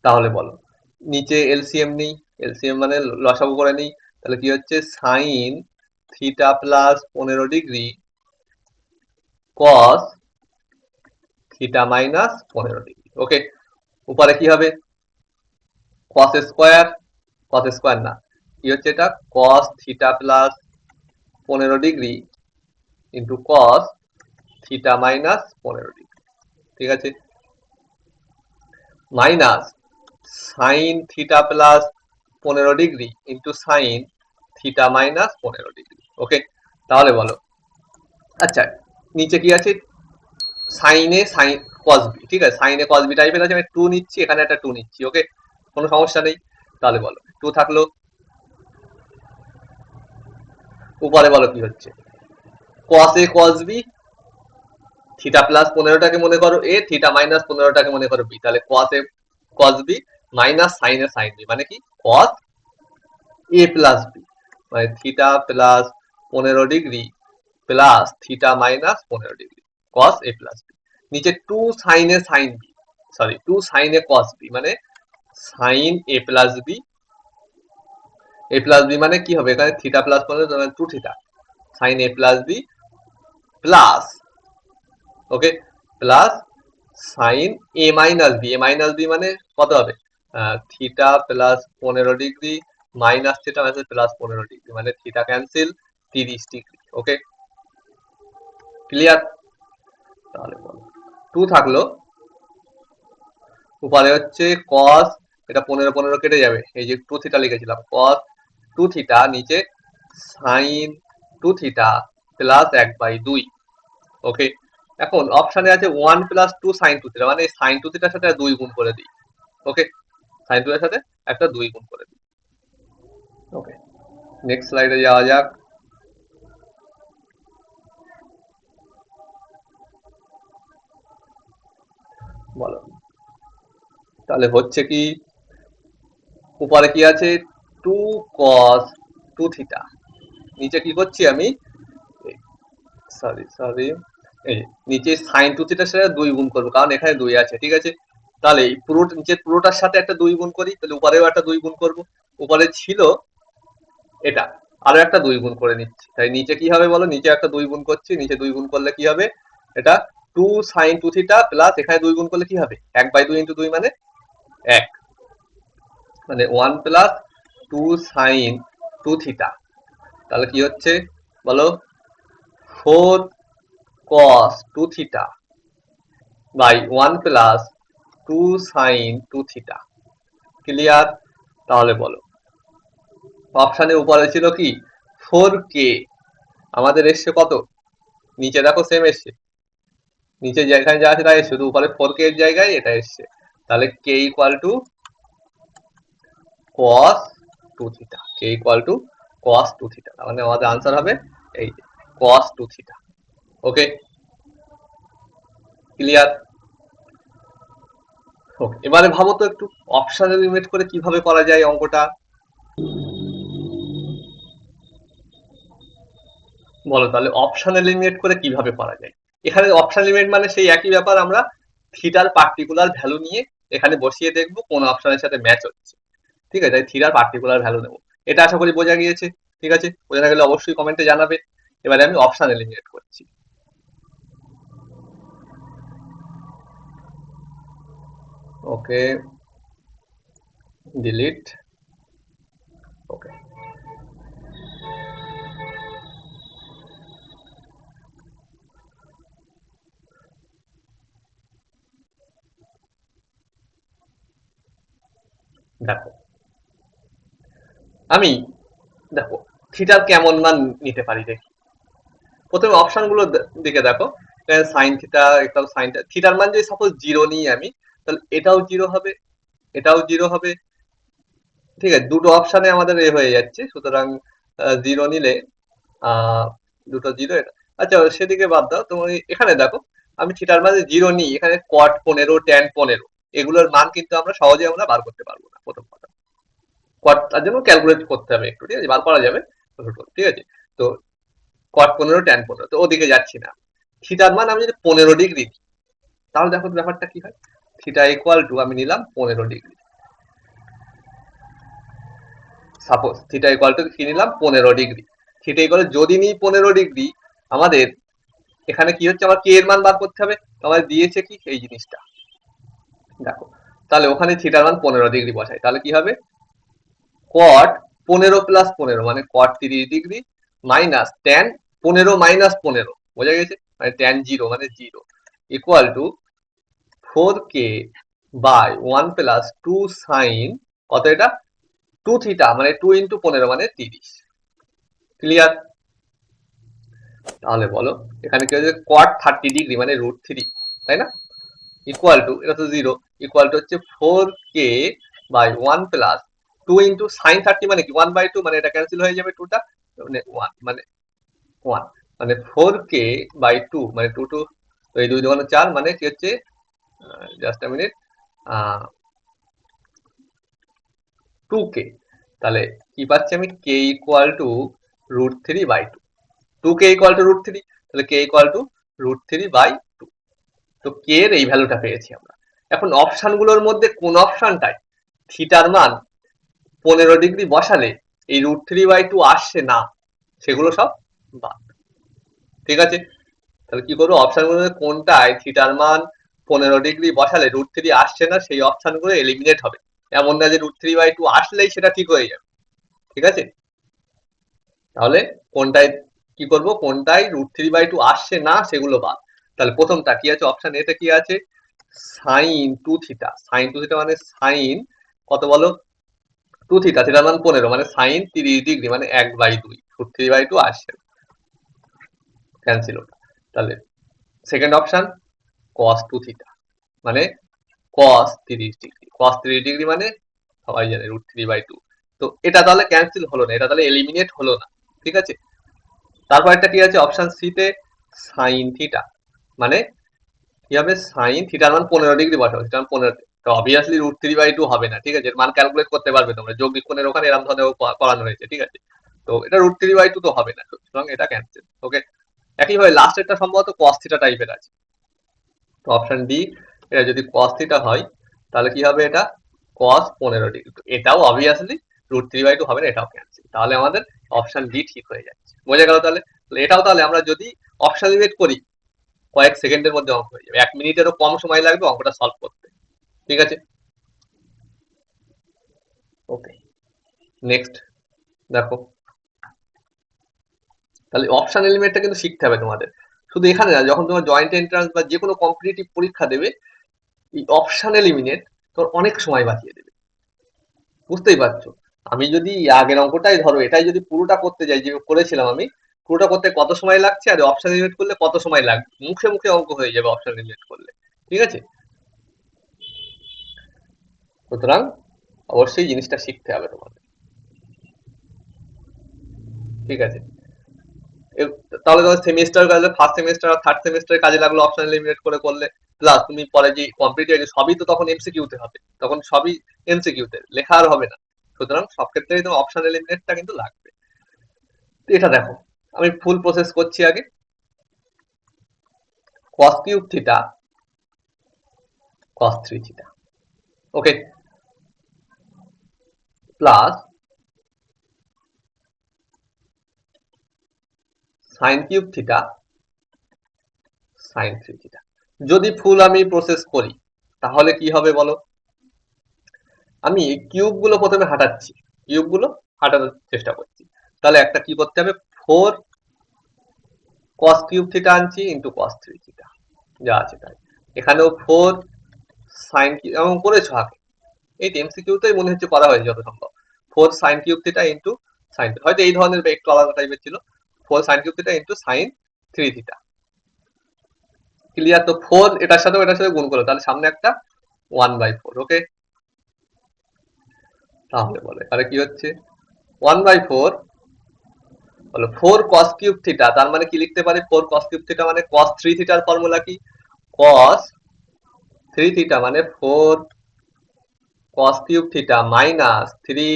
তাহলে বলো নিচে এলসিএম নেই, এলসিএম মানে লসাগু করে নেই, তাহলে কি হচ্ছে sine theta plus 15 degree cos theta minus 15 degree. Okay, উপরে কি হবে কস স্কোয়ার, কস স্কোয়ার না, কি হচ্ছে এটা cos theta plus 15 degree into cos theta minus 15 degree. ঠিক আছে, minus sine theta plus 15 degree into sine theta minus 15 degree. Okay, তাহলে বলো আচ্ছা নিচে কি আছে সাইনে সাইন কস বি, ঠিক আছে, সাইনে কস বি টাইপের আছে, আমি 2 নিচ্ছি, এখানে একটা 2 নিচ্ছি, ওকে, কোনো সমস্যা নেই। তাহলে বলো 2 থাকলো, উপরে বলো কি হচ্ছে, কস A cos B, theta plus 15টাকে মনে করো এ, থিটা মাইনাস 15টাকে মনে করো বি, তাহলে cos A cos B minus sine A sine B, মানে কি কস এ প্লাস বি, মানে theta plus 15 degree plus theta minus 15 degree cos A plus B, নিচে 2 sine A sine B, sorry 2 sine A cos B, মানে sine A plus B, A plus B মানে কি হবে, এখানে theta plus 15 2 theta sine A plus B plus, okay, plus sign A minus B, A minus B মানে কত হবে, theta plus 15 degree minus theta minus plus 15 degree, মানে theta cancel 30 degree, ওকে, clear. তাহলে বলো 2 থাকলো, উপরে হচ্ছে কস, এটা 15 কেটে যাবে, এই যে 2 থিটা লিখেছিলাম, কস 2 থিটা, নিচে সাইন 2 থিটা প্লাস 1/2, ওকে। এখন অপশনে আছে 1 প্লাস 2 সাইন 2 থিটা, মানে সাইন 2 থিটার সাথে 2 গুণ করে দিই, ওকে, সাইন 2 এর সাথে একটা 2 গুণ করে দিই, ওকে। নেক্সট স্লাইডে যাওয়া যাক, বলো তাহলে হচ্ছে কি, উপরে কি আছে 2 cos 2 থিটা, নিচে কি করছি আমি, সরি সরি, এই যে, নিচে সাইন 2 থিটার সাথে 2 গুণ করবো, কারণ এখানে 2 আছে, ঠিক আছে, তাহলে এই পুরো নিচের পুরোটার সাথে একটা 2 গুণ করি, তাহলে উপরেও একটা 2 গুণ করব, উপরে ছিল এটা, আরো একটা 2 গুণ করে নিচ্ছি, তাই নিচে কি হবে বলো, নিচে একটা 2 গুণ করছি, নিচে 2 গুণ করলে কি হবে, এটা 2 সাইন 2 থিটা প্লাস এখানে 2 গুণ করলে কি হবে, 1/2 ইন্টু 2 মানে 1, মানে 1 প্লাস 2 সাইন 2 থিটা, তাহলে কি হচ্ছে বলো, 4 cos 2 theta by 1 plus 2 sine 2 theta, clear. তাহলে বলো অপশানে উপরে ছিল কি 4k, আমাদের এসছে কত, নিচে দেখো সেম এসছে, নিচে যেখানে যা আছে তাই এসছে, শুধু উপরে 4k এর জায়গায় এটা এসছে, তাহলে k equal to cos 2 theta, k equal to cos 2 theta, মানে আমাদের আনসার হবে এই যে cos 2 থিটা, ওকে, ক্লিয়ার। ওকে, এবারে ভাবো তো একটু অপশন এলিমিনেট করে কিভাবে করা যায় অঙ্কটা, বলো তাহলে অপশন এলিমিনেট করে কিভাবে করা যায়। এখানে অপশন এলিমিনেট মানে সেই একই ব্যাপার, আমরা থিটার পার্টিকুলার ভ্যালু নিয়ে এখানে বসিয়ে দেখবো কোন অপশনের সাথে ম্যাচ হচ্ছে, ঠিক আছে, তাই থিটার পার্টিকুলার ভ্যালু নেবো, এটা আশা করি বোঝা গিয়েছে, ঠিক আছে, বোঝা না গেলে অবশ্যই কমেন্টে জানাবে। এবারে আমি অপশন এলিমিনেট করছি, ওকে, ডিলিট, ওকে, দেখো আমি, দেখো থিটার কেমন মান নিতে পারি দেখি, প্রথমে অপশন গুলো দিকে দেখো, সাইন থিটা, এটাও সাইন থিটার মান যদি সাপোজ 0 নিই আমি, তাহলে এটাও 0 হবে, এটাও 0 হবে, ঠিক আছে, দুটো অপশনে আমাদের এ হয়ে যাচ্ছে, সুতরাং 0 নিলে আহ দুটো 0, এটা আচ্ছা সেদিকে বাদ দাও, তুমি এখানে দেখো আমি থিটার মান 0 নিই, এখানে কট 15 ট্যান 15 এগুলোর মান কিন্তু আমরা সহজে আমরা বার করতে পারবো না, প্রথম কথা, কট তার জন্য ক্যালকুলেট করতে হবে একটু, ঠিক আছে, বার করা যাবে, ঠিক আছে, তো কট 15 ট্যান 15, তো ওদিকে যাচ্ছি না, থিটার মান আমি যদি 15 ডিগ্রি দিই, তাহলে দেখো ব্যাপারটা কি হয়, থিটা ইকুয়াল টু আমি নিলাম 15 degree, suppose theta equal to কি নিলাম 15 ডিগ্রি, থিটা ইকুয়াল যদি নিই 15 ডিগ্রি, আমাদের এখানে কি হচ্ছে, আমার কে এর মান বার করতে হবে, আমাদের দিয়েছে কি এই জিনিসটা, দেখো, তাহলে ওখানে থিটার মান 15 ডিগ্রি বসাই, তাহলে কি হবে, কট 15 প্লাস 15 মানে cot 30 degree minus tan 15 minus 15, বোঝা গেছে, মানে ট্যান 0 মানে 0 equal to 4k by 1 plus 2 sine কত, এটা 2 থিটা মানে 2 ইন্টু 15 মানে 30, ক্লিয়ার। তাহলে বলো এখানে কি হচ্ছে, কট 30 ডিগ্রি মানে √3, তাই না? ইকুয়াল টু, এটা তো 0, ইকুয়াল টু হচ্ছে 4k by 1 plus 2 into sign 30 মানে কি 1/2, মানে এটা ক্যান্সেল হয়ে যাবে 2টা, মানে 1 মানে 1 মানে 4k বাই 2 মানে 2 2, তো এই 2 2 4 মানে কি হচ্ছে, জাস্ট আ মিনিট, 2k। তাহলে কি পাচ্ছি আমি, k equal to √3/2, 2k equal to √3, তাহলে k ইকুয়াল টু √3/2। তো k এর এই ভ্যালুটা পেয়েছি আমরা। এখন অপশন গুলোর মধ্যে কোন অপশনটায় থিটার মান 15 ডিগ্রি বসালে এই √3/2 আসছে না, সেগুলো সব বাদ। ঠিক আছে, তাহলে কি করবো, অপশন গুলোর মধ্যে কোনটায় থিটার মান 15 ডিগ্রি বসালে √3 আসছে না, সেই অপশন গুলো এলিমিনেট হবে। এমন না যে √3/2 আসলেই সেটা ঠিক হয়ে যাবে। ঠিক আছে, তাহলে কোনটায় কি করব, কোনটায় √3/2 আসছে না সেগুলো বাদ। তাহলে প্রথমটা কি আছে, অপশন এতে কি আছে, সাইন 2 থিটা। সাইন 2 থিটা মানে সাইন কত বলো, 2 থিটা, থিটার মান 15 মানে সাইন 30 ডিগ্রি মানে 1/2, √3/2 আসছে, ক্যান্সেল ওটা। তাহলে সেকেন্ড অপশন cos 2 থিটা মানে cos 30 ডিগ্রি, cos 30 ডিগ্রি মানে সবাই জানে √3/2। তো এটা তাহলে ক্যান্সেল হলো না, এটা তাহলে এলিমিনেট হলো না। ঠিক আছে, তারপর একটা কি আছে, অপশন সি তে সাইন থিটা মানে কি হবে, সাইন থিটার মান 15 ডিগ্রি বসাবো, থিটার মান 15, তো অবভিয়াসলি √3/2 হবে না। ঠিক আছে, এর মান ক্যালকুলেট করতে পারবে তোমরা, যৌগিক কোণের ওখানে এরকম ধরনের করানো হয়েছে। ঠিক আছে, তো এটা √3/2 তো হবে না, সুতরাং এটা ক্যান্সেল। ওকে, একইভাবে লাস্টেরটা সম্ভবত cos থিটা টাইপের আছে, তো অপশন ডি, এটা যদি cos থিটা হয় তাহলে কি হবে, এটা cos 15 ডিগ্রি, তো এটাও অবভিয়াসলি √3/2 হবে না, এটাও ক্যান্সেল। তাহলে আমাদের অপশন ডি ঠিক হয়ে যাচ্ছে। বোঝা গেল? তাহলে এটাও, তাহলে আমরা যদি অপশন এলিমিনেট করি কয়েক সেকেন্ডের মধ্যে অঙ্ক হয়ে যাবে, 1 মিনিটেরও কম সময় লাগবে অঙ্কটা সলভ করতে। ঠিক আছে, ওকে, নেক্সট দেখো, তাহলে অপশন এলিমেন্টটা কিন্তু শিখতে হবে তোমাদের। শুধু এখানে না, যখন তোমার জয়েন্ট এন্ট্রান্স বা যে কোনো কম্পিটিটিভ পরীক্ষা দেবে, এই অপশন এলিমিনেট তোর অনেক সময় বাঁচিয়ে দেবে। বুঝতেই পারছো, আমি যদি আগের অঙ্কটাই ধরো, এটাই যদি পুরোটা করতে যাই যে করেছিলাম আমি, পুরোটা করতে কত সময় লাগছে, আর অপশন এলিমিনেট করলে কত সময় লাগবে, মুখে মুখে অঙ্ক হয়ে যাবে অপশন এলিমিনেট করলে। ঠিক আছে, সুতরাং অবশ্যই জিনিসটা শিখতে হবে তোমাদের। ঠিক আছে, তাহলে তোমার সেমিস্টার কাজে, ফার্স্ট সেমিস্টার আর থার্ড সেমিস্টারের কাজে লাগলো অপশন এলিমিনেট করে করলে, প্লাস তুমি পরে যে কম্পিটিটিভ সবই তো তখন এমসিকিউ তে হবে, তখন সবই এমসিকিউ তে, লেখা আর হবে না। সুতরাং সব ক্ষেত্রেই তোমার অপশন এলিমিনেটটা কিন্তু লাগবে। তো এটা দেখো, আমি ফুল প্রসেস করছি আগে। cos cube theta cos 3 theta, okay, plus sine cube theta sine 3 theta. যদি ফুল আমি প্রসেস করি তাহলে কি হবে বলো, আমি কিউব গুলো প্রথমে হাঁটাচ্ছি, কিউব গুলো হাঁটানোর চেষ্টা করছি। তাহলে একটা কি করতে হবে, 4 cos কিউব থিটা আনছি ইন্টু cos 3 থিটা, যা আছে তাই। এখানেও 4 সাইন, এমন করেছো আগে, এই এমসিকিউ তেই মনে হচ্ছে করা হয়েছে যত সম্ভব। 4 sine cube theta into sign, হয়তো এই ধরনের একটু আলাদা টাইপের ছিল, 4 sine cube theta into sign 3 theta. Clear? তো 4 এটার সাথে গুণ করো, তাহলে সামনে একটা 1/4। ওকে, তাহলে বলে তাহলে কি হচ্ছে, 1/4 হলো 4 cos কিউব থিটা, তার মানে কি লিখতে পারি, 4 cos কিউব থিটা মানে cos 3 থিটার ফর্মুলা কি, cos 3 থিটা মানে 4 cos cube theta minus 3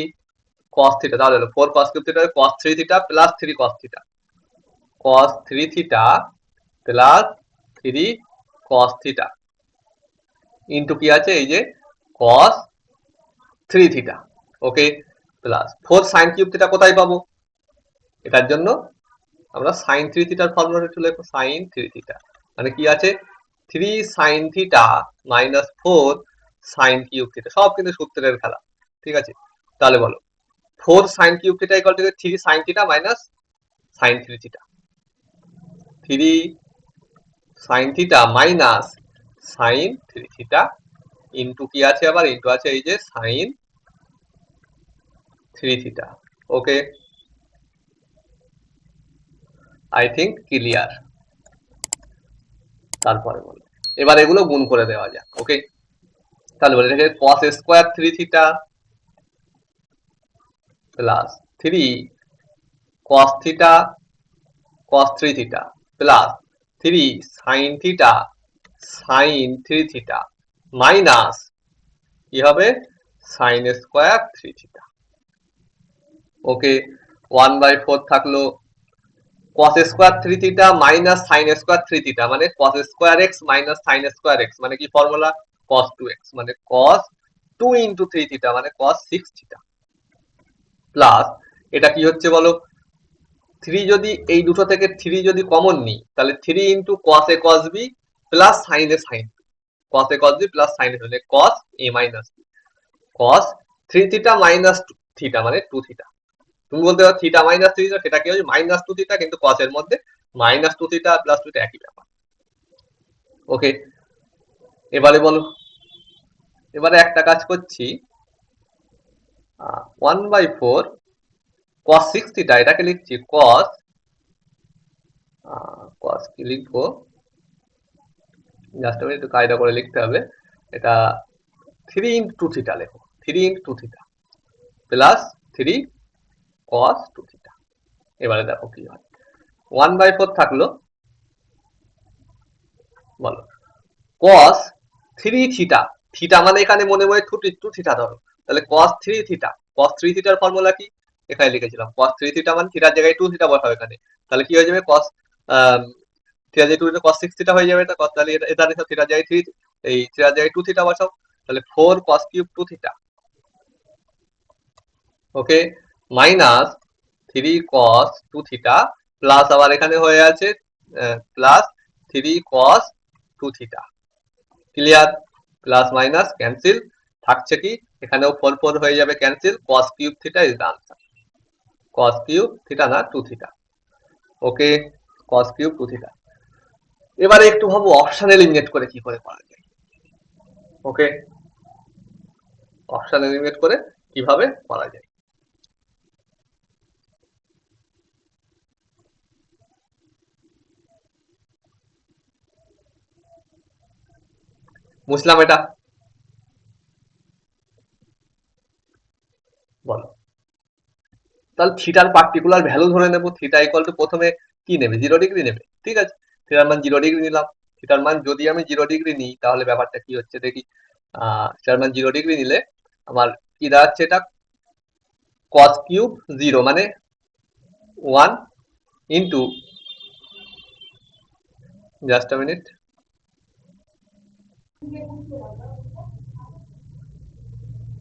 cos theta, তাহলে হলো 4 cos cube theta cos 3 theta plus 3 cos theta, cos 3 theta plus 3 cos theta into কি আছে, এই যে cos 3 theta. Okay, plus 4 sin cube theta কোথায় পাবো, এটার জন্য আমরা sin 3 থিটার ফর্মুলাটা চলে আসবো, sin 3 থিটা মানে কি আছে, 3 sin theta minus 4 sin cube theta, সব কিন্তু সূত্রের খেলা। ঠিক আছে, তাহলে বলো 4 sin cube theta equal two 3 sin theta minus sin 3 theta, 3 sin theta minus sin 3 theta into কি আছে, আবার ইন্টু আছে এই যে sin 3 theta. Okay, I think clear. তারপরে বলো, এবার এগুলো গুণ করে দেওয়া যাক। ওকে, তাহলে বলে রেখে cos square 3 theta plus 3 cos theta cos 3 theta plus 3 sin theta sin 3 theta minus কি হবে sin স্কোয়ার 3 থিটা। ওকে, 1/4 থাকলো cos square 3 theta minus sin square 3 theta মানে cos square x minus sin square x মানে কি formula cos 2x মানে cos 2 into 3 theta মানে cos 6 theta plus এটা কি হচ্ছে বলো 3 যদি এই দুটো থেকে 3 যদি কমন নিই তাহলে 3 into cos a cos b plus sin a sin b cos a cos b plus sin a মানে cos a minus b cos 3 theta minus theta মানে 2 থিটা। তুমি বলতে পারো থিটা মাইনাস 3 থিটা সেটা কি হবে মাইনাস 2 থিটা কিন্তু cos এর মধ্যে মাইনাস 2 থিটা প্লাস 2 থিটা একই ব্যাপার। ওকে, এবারে বলো, এবারে একটা কাজ করছি 1/4 cos 6 থিটা এটাকে লিখছি cos cos কি লিখবো জাস্ট আমি একটু কায়দা করে লিখতে হবে এটা 3 ইন্টু 2 থিটা লেখো 3 into 2 theta plus 3 cos 2 theta. এবারে দেখো কি হয় 1/4 থাকলো বলো cos 3 থিটা থিটা মানে এখানে মনে মনে 2 থিটা ধরো তাহলে cos 3 থিটা cos 3 থিটার ফর্মুলা কি এখানে লিখেছিলাম cos 3 থিটা মানে থিটার জায়গায় 2 থিটা বসাও এখানে তাহলে কি হয়ে যাবে cos থিটা জায়গায় 2 cos 6 থিটা হয়ে যাবে এটা তাহলে এটা নিতে থিটার জায়গায় 3 এই থিটার জায়গায় 2 থিটা বসাও তাহলে 4 cos cube 2 theta. Okay, minus 3 cos 2 theta plus আবার এখানে হয়ে আছে plus 3 cos 2 theta. Clear, plus minus cancel থাকছে কি এখানেও 4 4 হয়ে যাবে cancel cos cube theta is the answer cos cube theta না 2 থিটা। ওকে, cos কিউব 2 থিটা। এবারে একটু ভাবো অপশন এলিমিনেট করে কি করে করা যায়। ওকে, অপশন এলিমিনেট করে কিভাবে করা যায় বুঝলাম এটা বলো তাহলে থিটার পার্টিকুলার ভ্যালু ধরে নেব থিটা ইকুয়াল টু প্রথমে কি নেবে 0 ডিগ্রি নেবে ঠিক আছে থিটার মান 0 ডিগ্রি নিলাম থিটার মান যদি আমি 0 ডিগ্রি নিই তাহলে ব্যাপারটা কি হচ্ছে দেখি থিটার মান 0 ডিগ্রি নিলে আমার কি দাঁড়াচ্ছে এটা cos কিউব 0 মানে 1 ইনটু জাস্ট আ মিনিট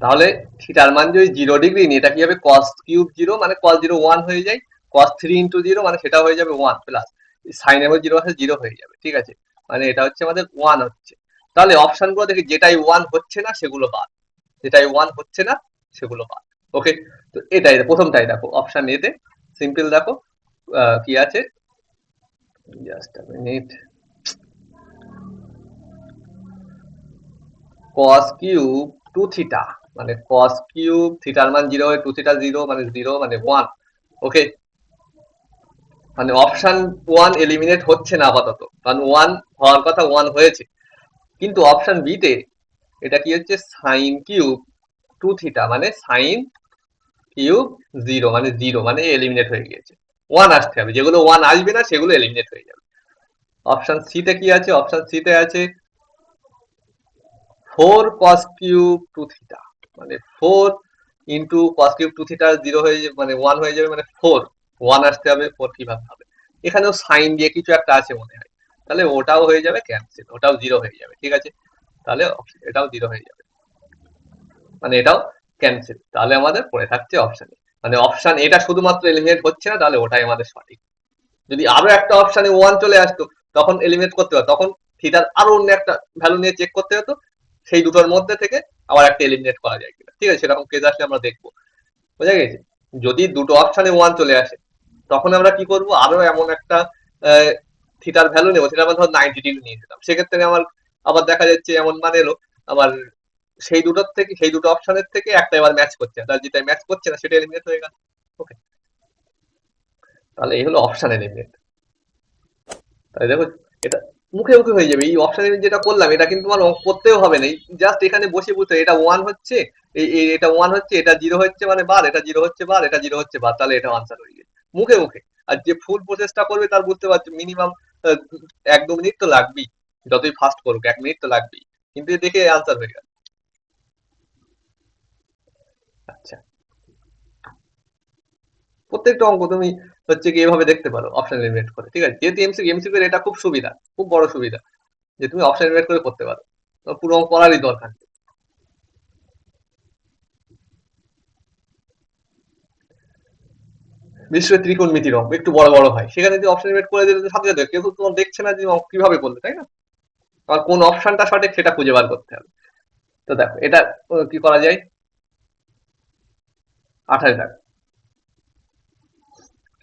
তাহলে থিটার মান যদি 0 ডিগ্রি নিই এটা কি হবে cos কিউব 0 মানে cos 0 1 হয়ে যায় cos 3 ইনটু 0 মানে সেটা হয়ে যাবে 1 প্লাস sin এর 0 আছে 0 হয়ে যাবে ঠিক আছে মানে এটা হচ্ছে আমাদের 1 হচ্ছে তাহলে অপশন গুলো দেখি যেটাই 1 হচ্ছে না সেগুলো বাদ যেটাই 1 হচ্ছে না সেগুলো বাদ। ওকে, তো এটাই প্রথমটাই দেখো অপশন এ তে সিম্পল দেখো কি আছে just a minute cos cube 2 theta মানে cos কিউব থিটার মান 0 হয় 2 থিটা 0 মানে 0 মানে 1। ওকে, মানে অপশন 1 এলিমিনেট হচ্ছে না আপাতত কারণ 1 হওয়ার কথা 1 হয়েছে কিন্তু অপশন বি তে এটা কি হচ্ছে sin কিউব 2 থিটা মানে sin কিউব 0 মানে 0 মানে এলিমিনেট হয়ে গিয়েছে 1 আসতে হবে যেগুলো 1 আসবে না সেগুলো এলিমিনেট হয়ে যাবে। অপশন সি তে কি আছে অপশন সি তে আছে 4 cos কিউব 2 থিটা মানে 4 ইনটু cos কিউব 2 থিটা 0 হয়ে যাবে মানে 1 হয়ে যাবে মানে 4 1 আসতে হবে 4 কিভাবে হবে এখানেও সাইন দিয়ে কিছু একটা আছে মনে হয় তাহলে ওটাও হয়ে যাবে ক্যান্সেল ওটাও 0 হয়ে যাবে ঠিক আছে তাহলে এটাও 0 হয়ে যাবে মানে এটাও ক্যান্সেল তাহলে আমাদের পড়ে থাকছে অপশন এ মানে অপশন এটা শুধুমাত্র এলিমিনেট হচ্ছে না তাহলে ওটাই আমাদের সঠিক। যদি আরো একটা অপশনে 1 চলে আসতো তখন এলিমিনেট করতে হতো তখন থিটার আরো অন্য একটা ভ্যালু নিয়ে চেক করতে হতো সেই দুটোর মধ্যে থেকে আবার একটা এলিমিনেট করা যায় কিনা ঠিক আছে সেরকম কেস আসলে আমরা দেখবো বোঝা গেছে। যদি দুটো অপশনে 1 চলে আসে তখন আমরা কি করব আরো এমন একটা থিটার ভ্যালু নেবো থিটার মান ধর 90 ডিগ্রি নিয়ে নিলাম সেক্ষেত্রে আমার আবার দেখা যাচ্ছে এমন মান এলো আবার সেই দুটোর থেকে সেই দুটো অপশনের থেকে একটা এবার ম্যাচ করছে না তার যেটা ম্যাচ করছে না সেটা এলিমিনেট হয়ে গেল। ওকে, তাহলে এই হলো অপশন এলিমিনেট তাহলে দেখো এটা মুখে মুখে হয়ে যাবে। এই অপশন যেটা করলাম এটা কিন্তু তোমার করতেও হবে না, জাস্ট এখানে বসে বুঝতে এটা ওয়ান হচ্ছে, এটা ওয়ান হচ্ছে, এটা জিরো হচ্ছে মানে বার, এটা জিরো হচ্ছে বার, এটা জিরো হচ্ছে বার, তাহলে এটা আনসার হয়ে গেছে মুখে মুখে। আর যে ফুল প্রসেসটা করবে তার বুঝতে পারছো মিনিমাম 1-2 মিনিট তো লাগবেই, যতই ফাস্ট করুক 1 মিনিট তো লাগবেই, কিন্তু দেখে আনসার হয়ে গেল। আচ্ছা, প্রত্যেকটা অঙ্ক তুমি হচ্ছে কি এভাবে দেখতে পারো অপশন এলিমিনেট করে, ঠিক আছে? যেহেতু এমসিকিউ এর এটা খুব সুবিধা, খুব বড় সুবিধা যে তুমি অপশন এলিমিনেট করে করতে পারো, পুরো অঙ্ক করারই দরকার নেই। বিশেষ করে ত্রিকোণমিতির অঙ্ক একটু বড় বড় হয়, সেখানে যদি অপশন এলিমিনেট করে দিলে সাথে সাথে কেউ তো তোমার দেখছে না যে অঙ্ক কিভাবে করলে, তাই না? আর কোন অপশনটা সঠিক সেটা খুঁজে বার করতে হবে। তো দেখো এটা কি করা যায়, 28 টাকা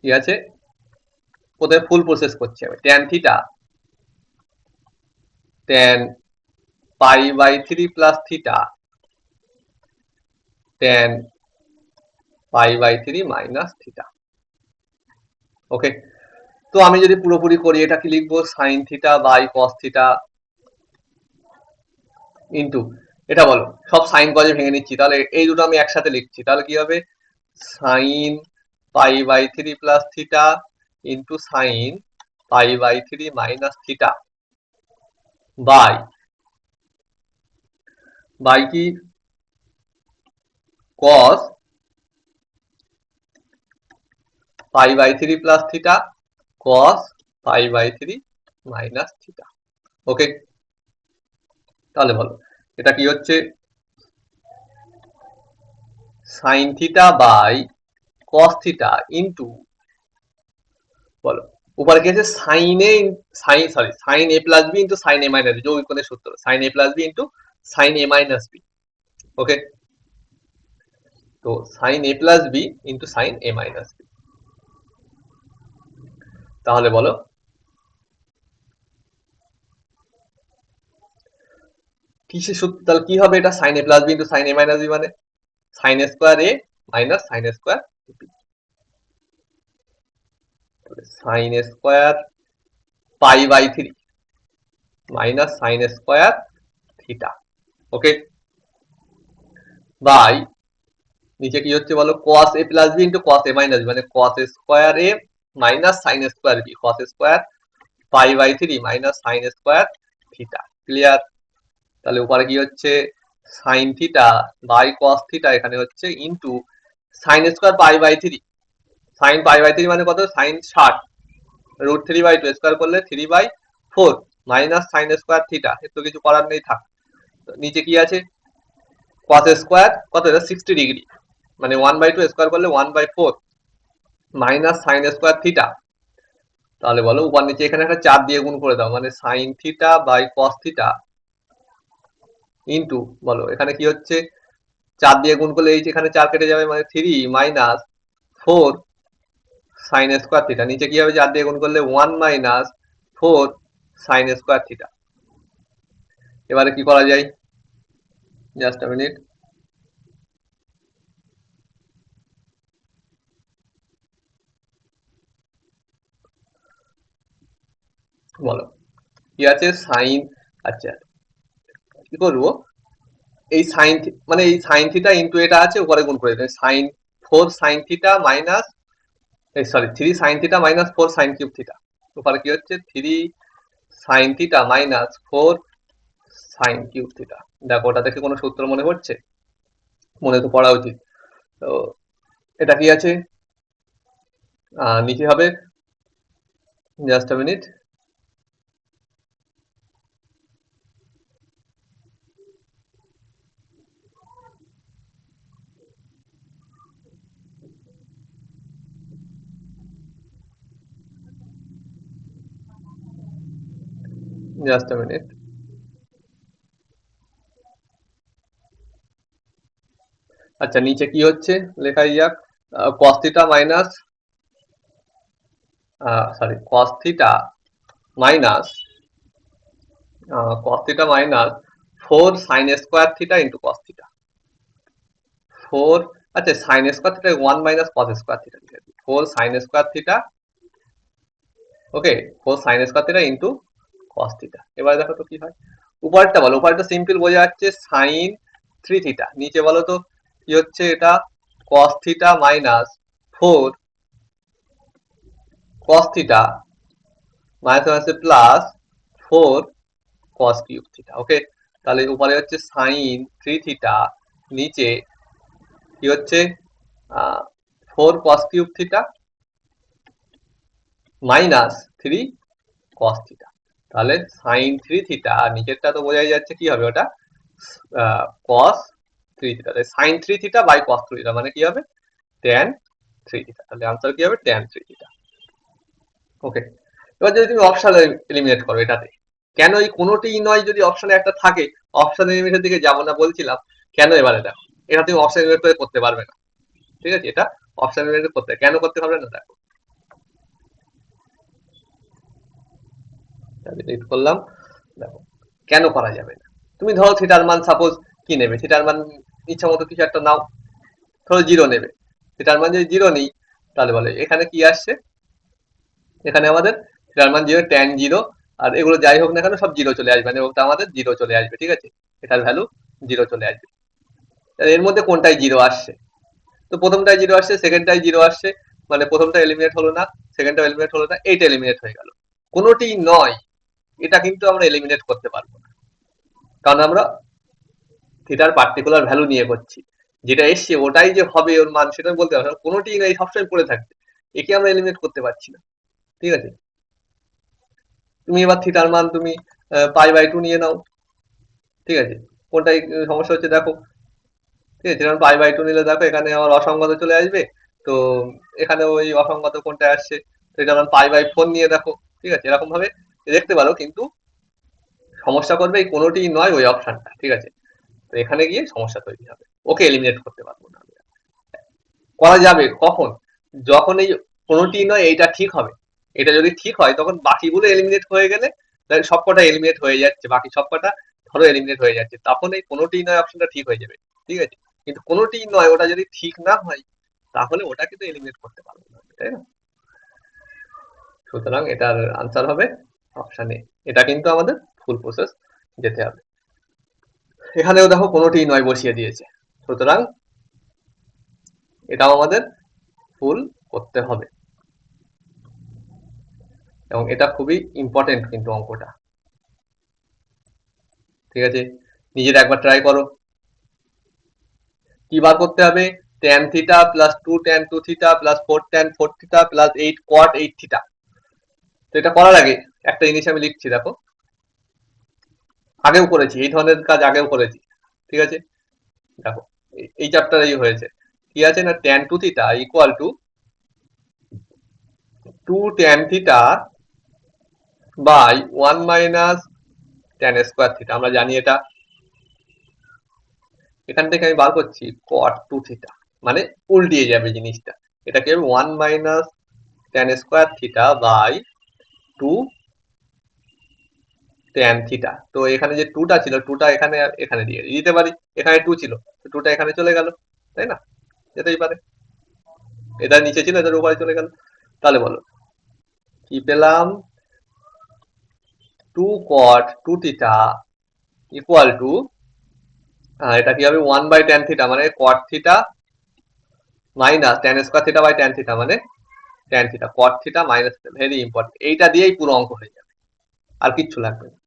কি আছে, প্রথমে ফুল প্রসেস করছি আমি, tan theta tan π/3 plus theta tan π/3 minus theta. Okay, তো আমি যদি পুরোপুরি করি এটা কি লিখবো, sine theta by cos theta into, এটা বলো সব সাইন কজে ভেঙে নিচ্ছি, তাহলে এই দুটো আমি একসাথে লিখছি, তাহলে কি হবে, sine π/3 plus theta into sine π/3 minus theta by by কি cos π/3 plus theta cos π/3 minus theta. Okay, তাহলে বলো এটা কি হচ্ছে, sine theta by cos theta into, বলো উপরে কি আছে, sine A plus B into sine A minus B, যৌগিক কোণের সূত্র sine A plus B into sine A minus B. Okay, তো sine A plus B into sine A minus B, তাহলে বলো কিসের সূত্র, তাহলে কি হবে এটা, sine A plus B into sine A minus B মানে sine square A minus sine square B, sine square π/3 minus sine square theta. Okay, by নিচে কি হচ্ছে বলো, cos a plus B into cos a minus B মানে cos square A minus sine square B, cos square π/3 minus sine square theta. Clear? তাহলে উপরে কি হচ্ছে, sine theta by cos theta এখানে হচ্ছে ইন্টু সাইন স্কোয়ার π/3, সাইন π/3 মানে কত, sign 60, √3/2 square করলে 3/4 মাইনাস সাইন স্কোয়ার থিটা, এর তো কিছু করার নেই, থাক। নিচে কি আছে, cos স্কোয়ার কত, এটা 60 ডিগ্রি মানে 1/2 স্কোয়ার করলে 1/4 মাইনাস সাইন স্কোয়ার থিটা। তাহলে বলো উপর নিচে এখানে একটা 4 দিয়ে গুণ করে দাও, মানে sine theta by cos theta into, বলো এখানে কি হচ্ছে, 4 দিয়ে গুণ করলে এই এখানে 4 কেটে যাবে মানে 3 মাইনাস 4 সাইন স্কোয়ার থিটা, নিচে কি হবে, 4 দিয়ে গুণ করলে 1 মাইনাস 4 সাইন স্কোয়ার থিটা। এবারে কি করা যায়, জাস্ট আ মিনিট, বলো কি আছে, সাইন, আচ্ছা কি করবো, এই সাইন মানে এই সাইন থিটা ইন্টু এটা আছে উপরে গুণ করে দেবে, sine 4 sine theta minus, sorry 3 sine theta minus 4 sine cube theta, উপরে কি হচ্ছে 3 sine theta minus 4 sine cube theta. দেখো ওটা দেখে কোনো সূত্র মনে পড়ছে, মনে তো পড়া উচিত। তো এটা কি আছে, নিচে হবে, just a minute, just a minute, আচ্ছা নিচে কি হচ্ছে লেখাই যাক, cos theta minus, sorry cos theta minus cos theta minus 4 sine square theta into cos theta, 4, আচ্ছা sine square theta 1 minus cos square theta, 4 sine square theta, okay 4 sine square theta into cos theta. এবারে দেখো তো কি হয়, উপরেরটা বলো, উপরেরটা simple বোঝা যাচ্ছে sin 3 থিটা, নিচে বলো তো কি হচ্ছে, এটা cos theta minus 4 cos theta minus মাইনাসে plus 4 cos cube theta. Okay, তাহলে উপরে হচ্ছে sin 3 থিটা, নিচে কি হচ্ছে 4 cos cube theta minus 3 cos theta. তাহলে sin 3 থিটা আর নিচেরটা তো বোঝাই যাচ্ছে কি হবে, ওটা cos 3 থিটা। তাহলে sin 3 theta by cos 3 theta মানে কি হবে, tan 3 থিটা। তাহলে आंसर কি হবে, tan 3 থিটা। ওকে, এবার যদি তুমি অপশন এলিমিনেট করো এটাতে, কেন এই কোনোটিই নয় যদি অপশনে একটা থাকে, অপশন এলিমিনেটের দিকে যাবো না বলছিলাম কেন, এবারে দেখো এটা তুমি অপশন এলিমিনেট করে করতে পারবে না। ঠিক আছে, এটা অপশন এলিমিনেট করতে, কেন করতে পারবে না দেখো, ডিলিট করলাম। দেখো কেন করা যাবে না, তুমি ধরো থিটার মান সাপোজ কি নেবে, থিটার মান ইচ্ছা মতো কিছু একটা নাও, ধরো 0 নেবে। থিটার মান যদি 0 নিই, তাহলে বলে এখানে কি আসছে, এখানে আমাদের থিটার মান 0, tan 0 আর এগুলো যাই হোক না কেন সব 0 চলে আসবে, মানে ওটা আমাদের 0 চলে আসবে। ঠিক আছে, এটার ভ্যালু 0 চলে আসবে। এর মধ্যে কোনটাই 0 আসছে, তো প্রথমটাই 0 আসছে, সেকেন্ডটাই 0 আসছে, মানে প্রথমটা এলিমিনেট হলো না, সেকেন্ডটা এলিমিনেট হলো না, এইটা এলিমিনেট হয়ে গেল। কোনোটি নয়, এটা কিন্তু আমরা এলিমিনেট করতে পারবো না, কারণ আমরা থিটার পার্টিকুলার ভ্যালু নিয়ে করছি, যেটা এসছে ওটাই যে হবে ওর মান সেটা বলতে পারবো না, কোনোটি নাই সবসময় পড়ে থাকবে, একে আমরা এলিমিনেট করতে পারছি না। ঠিক আছে, তুমি এবার থিটার মান তুমি π/2 নিয়ে নাও। ঠিক আছে, কোনটাই সমস্যা হচ্ছে দেখো। ঠিক আছে, যেমন π/2 নিলে দেখো এখানে আমার অসংগত চলে আসবে, তো এখানে ওই অসংগত কোনটা আসছে, তো এটা π/4 নিয়ে দেখো। ঠিক আছে, এরকম ভাবে দেখতে পারো, কিন্তু সমস্যা করবে এই কোনোটি নয় ওই অপশনটা। ঠিক আছে, তো এখানে গিয়ে সমস্যা তৈরি হবে, ওকে এলিমিনেট করতে পারবো না। করা যাবে কখন, যখন এই কোনোটি নয় এইটা ঠিক হবে, এটা যদি ঠিক হয় তখন বাকিগুলো এলিমিনেট হয়ে গেলে সবকটা এলিমিনেট হয়ে যাচ্ছে, বাকি সবকটা ধরো এলিমিনেট হয়ে যাচ্ছে, তখন এই কোনোটি নয় অপশনটা ঠিক হয়ে যাবে। ঠিক আছে, কিন্তু কোনোটি নয় ওটা যদি ঠিক না হয়, তাহলে ওটা কিন্তু এলিমিনেট করতে পারবো না, তাই না? সুতরাং এটার আনসার হবে অপশন এ, এটা কিন্তু আমাদের ফুল প্রসেস যেতে হবে। এখানেও দেখো কোনোটি নয় বসিয়ে দিয়েছে, সুতরাং এটাও আমাদের ফুল করতে হবে, এবং এটা খুবই ইম্পর্টেন্ট কিন্তু অঙ্কটা। ঠিক আছে, নিজেরা একবার ট্রাই করো। কি বার করতে হবে, tan theta plus 2 tan 2 theta plus 4 tan 4 theta plus 8 cot 8 theta. তো এটা করার আগে একটা জিনিস আমি লিখছি, দেখো আগেও করেছি এই ধরনের কাজ, আগেও করেছি। ঠিক আছে, দেখো এই চ্যাপ্টারেই হয়েছে, কি আছে না, tan 2 theta equal to 2 tan theta by 1 minus tan square theta. আমরা জানি এটা, এখান থেকে আমি বার করছি cot 2 থিটা, মানে উল্টিয়ে যাবে জিনিসটা, এটাকে 1 minus tan square theta by 2 tan theta. তো এখানে যে 2টা ছিল, 2টা এখানে এখানে দিয়ে দিতে পারি, এখানে 2 ছিল, 2টা এখানে চলে গেল, তাই না? যেতেই পারে, এটা নিচে ছিল এটার উপরে চলে গেল। তাহলে বলো কি পেলাম, 2 cot 2 থিটা ইকুয়াল টু, এটা কি হবে 1 বাই tan থিটা, মানে cot theta minus tan square theta by tan theta, মানে tan theta cot theta minus, very important, এইটা দিয়েই পুরো অঙ্ক হয়ে যাবে, আর কিচ্ছু লাগবে না,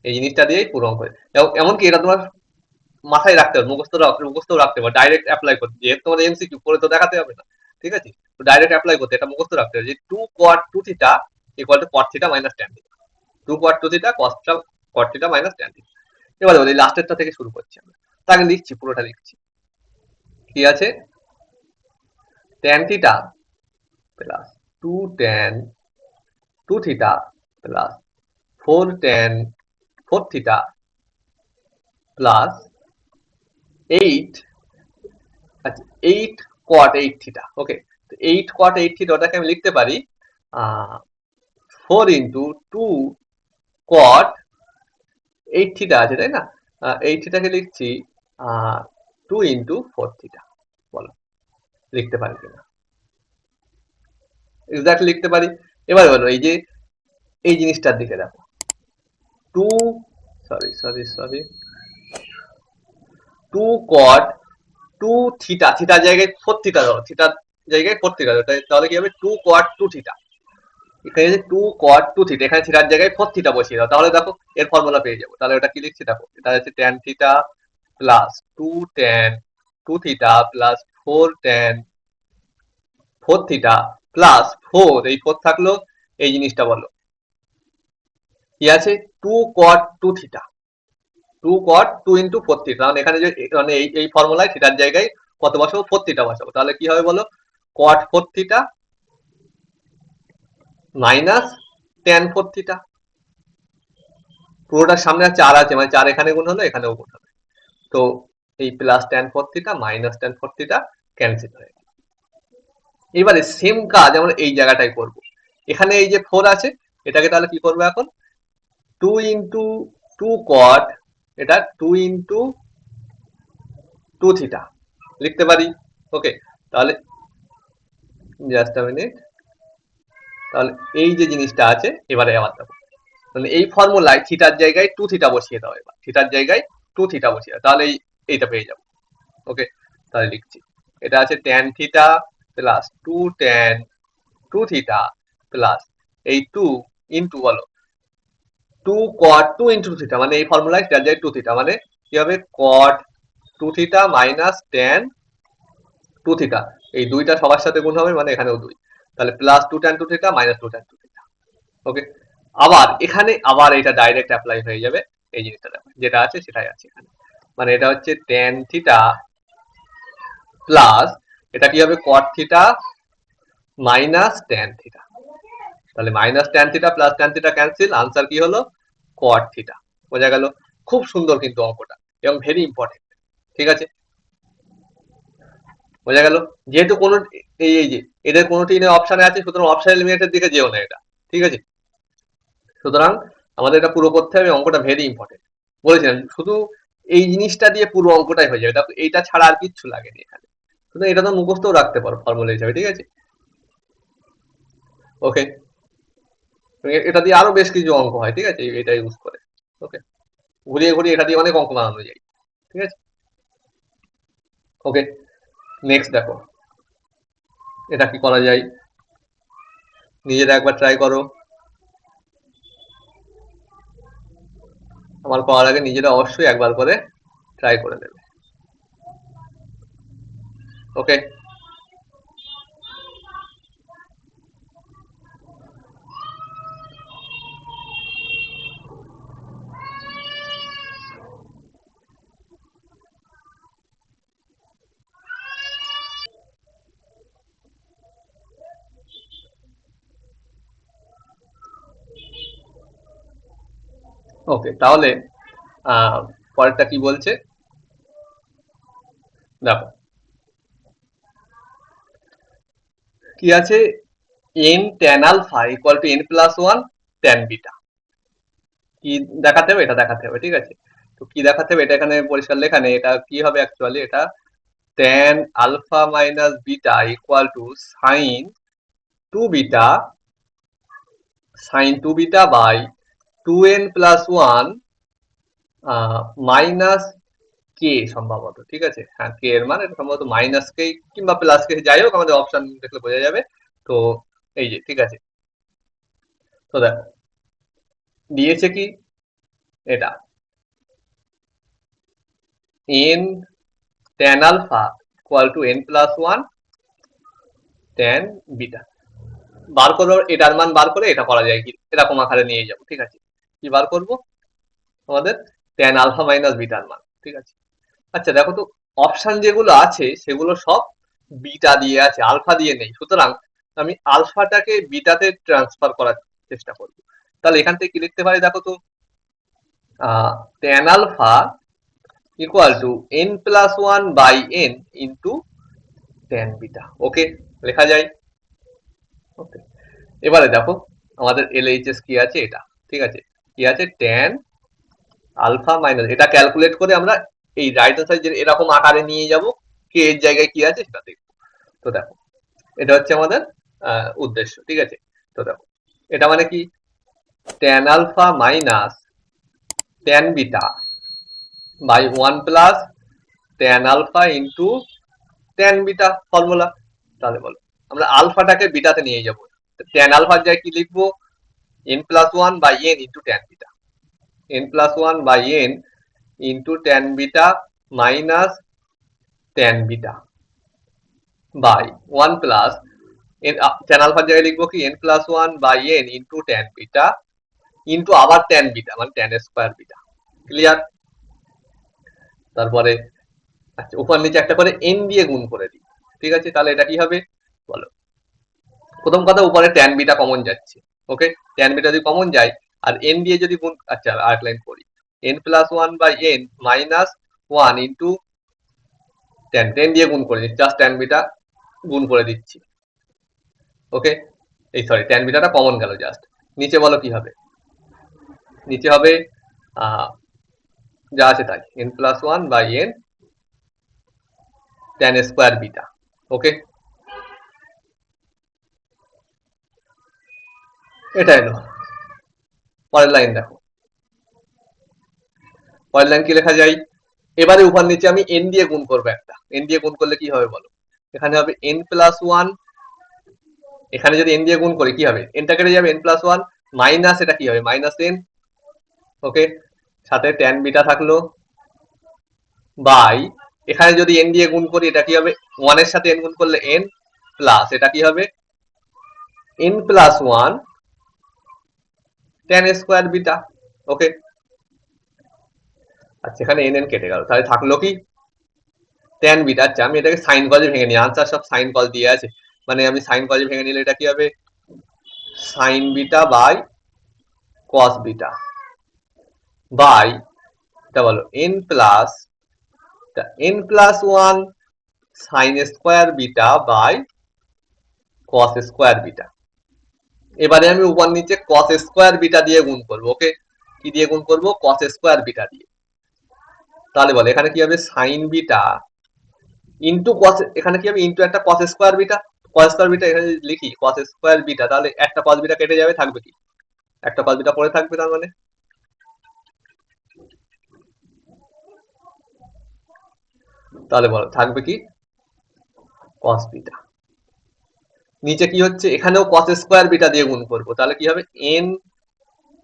এই জিনিসটা দিয়েই পুরো অঙ্ক হয়ে যাবে। এমনকি এটা তোমার মাথায় রাখতে হবে, মুখস্থ রাখতে হবে, ডাইরেক্ট অ্যাপ্লাই করতে, যেহেতু তোমাদের এমসিকিউ করে তো দেখাতে হবে না। ঠিক আছে, তো ডাইরেক্ট অ্যাপ্লাই করতে এটা মুখস্থ রাখতে হবে যে 2 cot 2 theta equal two cot theta minus tan theta, 2 cot 2 theta cot theta minus tan theta. এবারে বলি লাস্টেরটা থেকে শুরু করছি আমরা, তাকে লিখছি, পুরোটা লিখছি। কি আছে, tan theta plus 2 tan 2 theta plus 4 tan 4 theta plus 8, আচ্ছা 8 cot 8 থিটা। ওকে, তো 8 cot 8 থিটা ওটাকে আমি লিখতে পারি 4 ইন্টু 2 cot 8 থিটা আছে, তাই না? 8 থিটাকে লিখছি 2 ইন্টু 4 থিটা। বলো লিখতে পারি কিনা, এক্স্যাক্টলি লিখতে পারি। এবার বলো এই যে এই জিনিসটার দিকে দেখো, টু সরি 2 cot 2 থিটা, থিটার জায়গায় 4 থিটা ধরো, থিটার জায়গায় 4 থিটা ধরো, তাহলে কি হবে 2 cot 2 থিটা। এখানে যে 2 cot 2 থিটা, এখানে থিটার জায়গায় 4 থিটা বসিয়ে দাও, তাহলে দেখো এর ফর্মুলা পেয়ে যাবো। তাহলে ওটা কি লিখছি দেখো, এটা হচ্ছে tan theta plus 2 tan 2 theta plus 4 tan 4 theta plus 4, এই 4 থাকলো, এই জিনিসটা বলো কি আছে 2 cot 2 theta, 2 cot 2 into 4 theta, কারণ এখানে যে মানে এই ফর্মুলায় থিটার জায়গায় কত বসাবো 4 থিটা বসাবো, তাহলে কি হবে বলো cot 4 theta minus tan 4 theta. পুরোটার সামনে 4 আছে, মানে 4 এখানে গুণ হলো, এখানেও গুণ হবে, তো এই plus tan 4 theta minus tan 4 theta cancel হয়ে গেল। এবারে সেম কাজ আমরা এই জায়গাটায় করব। এখানে এই যে 4 আছে, এটাকে তাহলে কি করবো এখন 2 ইন্টু 2 cot, এটা 2 ইন্টু 2 থিটা লিখতে পারি। ওকে, তাহলে জাস্ট আ মিনিট, তাহলে এই যে জিনিসটা আছে এবারে আবার দেখো, মানে এই ফর্মুলায় থিটার জায়গায় 2 থিটা বসিয়ে দাও, এবার থিটার জায়গায় 2 থিটা বসিয়ে দাও, তাহলে এইটা পেয়ে যাবো। ওকে, তাহলে লিখছি, এটা আছে tan theta plus 2 tan 2 theta plus এই 2 ইন্টু বলো 2 cot 2 ইন্টু থিটা, মানে এই ফর্মুলায় থিটার জায়গায় 2 থিটা, মানে কি হবে cot 2 theta minus tan 2 theta, এই দুইটা সবার সাথে গুণ হবে, মানে এখানেও 2, তাহলে plus 2 tan 2 theta minus 2 tan 2 theta. Okay, আবার এখানে আবার এটা ডাইরেক্ট অ্যাপ্লাই হয়ে যাবে, এই জিনিসটা দেখো যেটা আছে সেটাই আছে এখানে, মানে এটা হচ্ছে tan থিটা প্লাস এটা কি হবে cot theta minus tan theta, তাহলে minus tan theta plus tan theta cancel, answer কি হলো cot থিটা। বোঝা গেল? খুব সুন্দর কিন্তু অঙ্কটা, এবং ভেরি ইম্পর্টেন্ট। ঠিক আছে, বোঝা গেল? যেহেতু কোনো এই যে এদের কোনোটি অপশনে আছে, সুতরাং অপশন এলিমিনেটের দিকে যেও না এটা। ঠিক আছে, সুতরাং আমাদের এটা পুরো করতে হবে, অঙ্কটা ভেরি ইম্পর্টেন্ট। বলেছিলাম শুধু এই জিনিসটা দিয়ে পুরো অঙ্কটাই হয়ে যাবে, দেখো এইটা ছাড়া আর কিচ্ছু লাগেনি এখানে, শুধু এটা তো মুখস্থও রাখতে পারো ফর্মুলা হিসাবে। ঠিক আছে, ওকে, এটা দিয়ে আরো বেশ কিছু অঙ্ক হয়। ঠিক আছে, এটা ইউজ করে। ওকে, ঘুরিয়ে ঘুরিয়ে এটা দিয়ে অনেক অঙ্ক বানানো যায়। ঠিক আছে, ওকে, নেক্সট দেখো এটা কি করা যায়, নিজেরা একবার ট্রাই করো। আমার করার আগে নিজেরা অবশ্যই একবার করে ট্রাই করে নেবে। ওকে, ওকে, তাহলে পরেরটা কি বলছে দেখো, কি আছে n tan alpha equal to n plus 1 tan beta, কি দেখাতে হবে, এটা দেখাতে হবে। ঠিক আছে, তো কি দেখাতে হবে এটা এখানে পরিষ্কার লেখা নেই, এটা কি হবে অ্যাকচুয়ালি, এটা tan alpha minus beta equal to sin 2 beta by 2n plus 1 minus কে সম্ভবত। ঠিক আছে, হ্যাঁ কে এর মান এটা সম্ভবত মাইনাস কে কিংবা প্লাস কে, যাই হোক আমাদের অপশন দেখলে বোঝা যাবে। তো এই যে ঠিক আছে, তো দেখো দিয়েছে কি এটা n tan alpha equal to n plus 1 tan beta, বার করবো এটার মান, বার করে এটা করা যায় কি এরকম আকারে নিয়ে যাবো। ঠিক আছে, কি বার করবো আমাদের tan alpha মাইনাস বিটার মান। ঠিক আছে, আচ্ছা দেখো তো অপশন যেগুলো আছে সেগুলো সব বিটা দিয়ে আছে, আলফা দিয়ে নেই, সুতরাং আমি আলফাটাকে বিটাতে ট্রান্সফার করার চেষ্টা করব। তাহলে এখান থেকে কি লিখতে পারি দেখো তো, tan alpha equal to n plus 1 by n into tan beta। ওকে, লেখা যায়। ওকে, এবারে দেখো আমাদের LHS কি আছে এটা। ঠিক আছে, কি আছে tan আলফা মাইনাস, এটা ক্যালকুলেট করে আমরা এই রাইট হ্যান্ড সাইড এরকম আকারে নিয়ে যাব, কে এর জায়গায় কি আছে সেটা দেখবো। তো দেখো এটা হচ্ছে আমাদের উদ্দেশ্য। ঠিক আছে, তো দেখো এটা মানে কি tan alpha minus tan beta by 1 plus tan alpha into tan beta formula. তাহলে বলো আমরা আলফাটাকে বিটাতে নিয়ে যাবো, tan আলফার জায়গায় কি লিখবো, n plus 1 by n into tan beta, n plus 1 by n into tan beta minus tan beta by 1 plus tan আলফার জায়গায় লিখবো কি n plus 1 by n into tan beta into আবার tan বিটা মানে tan স্কয়ার বিটা। ক্লিয়ার? তারপরে আচ্ছা উপর নিচে একটা করে n দিয়ে গুণ করে দিই, ঠিক আছে? তাহলে এটা কি হবে বলো, প্রথম কথা উপরে tan বিটা কমন যাচ্ছে, ওকে, tan বিটা যদি কমন যায় আর n দিয়ে যদি গুণ, আচ্ছা আরেক লাইন করি, n plus 1 by n minus 1 into tan দিয়ে গুণ করে দিচ্ছি, জাস্ট tan বিটা গুণ করে দিচ্ছি, ওকে, এই সরি tan বিটাটা কমন গেল জাস্ট। নিচে বলো কি হবে, নিচে হবে যা আছে তাই n plus 1 by n tan square beta, okay, এটা এলো। পরের লাইন দেখো, পরের লাইন কি লেখা যায়, এবারে উপর নিচে আমি n দিয়ে গুণ করবো, একটা n দিয়ে গুণ করলে কি হবে বলো, এখানে হবে n প্লাস 1, এখানে যদি n দিয়ে গুণ করি কি হবে, nটা কেটে যাবে, n প্লাস 1 মাইনাস এটা কি হবে মাইনাস n, ওকে, সাথে tan বিটা থাকলো বাই এখানে যদি n দিয়ে গুণ করি এটা কি হবে, 1 এর সাথে n গুণ করলে n প্লাস এটা কি হবে n plus 1 tan square beta, okay. আচ্ছা এখানে n কেটে গেল, তাহলে থাকলো কি tan বিটা। আচ্ছা আমি এটাকে সাইন কজে ভেঙে নিই, আনসার সব সাইন কজ দিয়ে আছে, মানে আমি সাইন কজে ভেঙে নিলে এটা কি হবে sine beta by cos beta by এটা বলো n plus 1 sine square beta by cos square beta. এবারে আমি উপর নিচে কস স্কয়ার বিটা দিয়ে গুণ করবো, ওকে, কি দিয়ে গুণ করবো, কস স্কয়ার বিটা দিয়ে। তাহলে বলে এখানে কি হবে সাইন বিটা ইন্টু কস, এখানে কি হবে ইন্টু একটা কস স্কয়ার বিটা, কস স্কয়ার বিটা এখানে লিখি কস স্কয়ার বিটা, তাহলে একটা কস বিটা কেটে যাবে, থাকবে কি একটা কস বিটা পড়ে থাকবে, তার মানে তাহলে বলো থাকবে কি কস বিটা। নিচে কি হচ্ছে এখানেও কস স্কয়ার বিটা দিয়ে গুণ করবো, তাহলে কি হবে n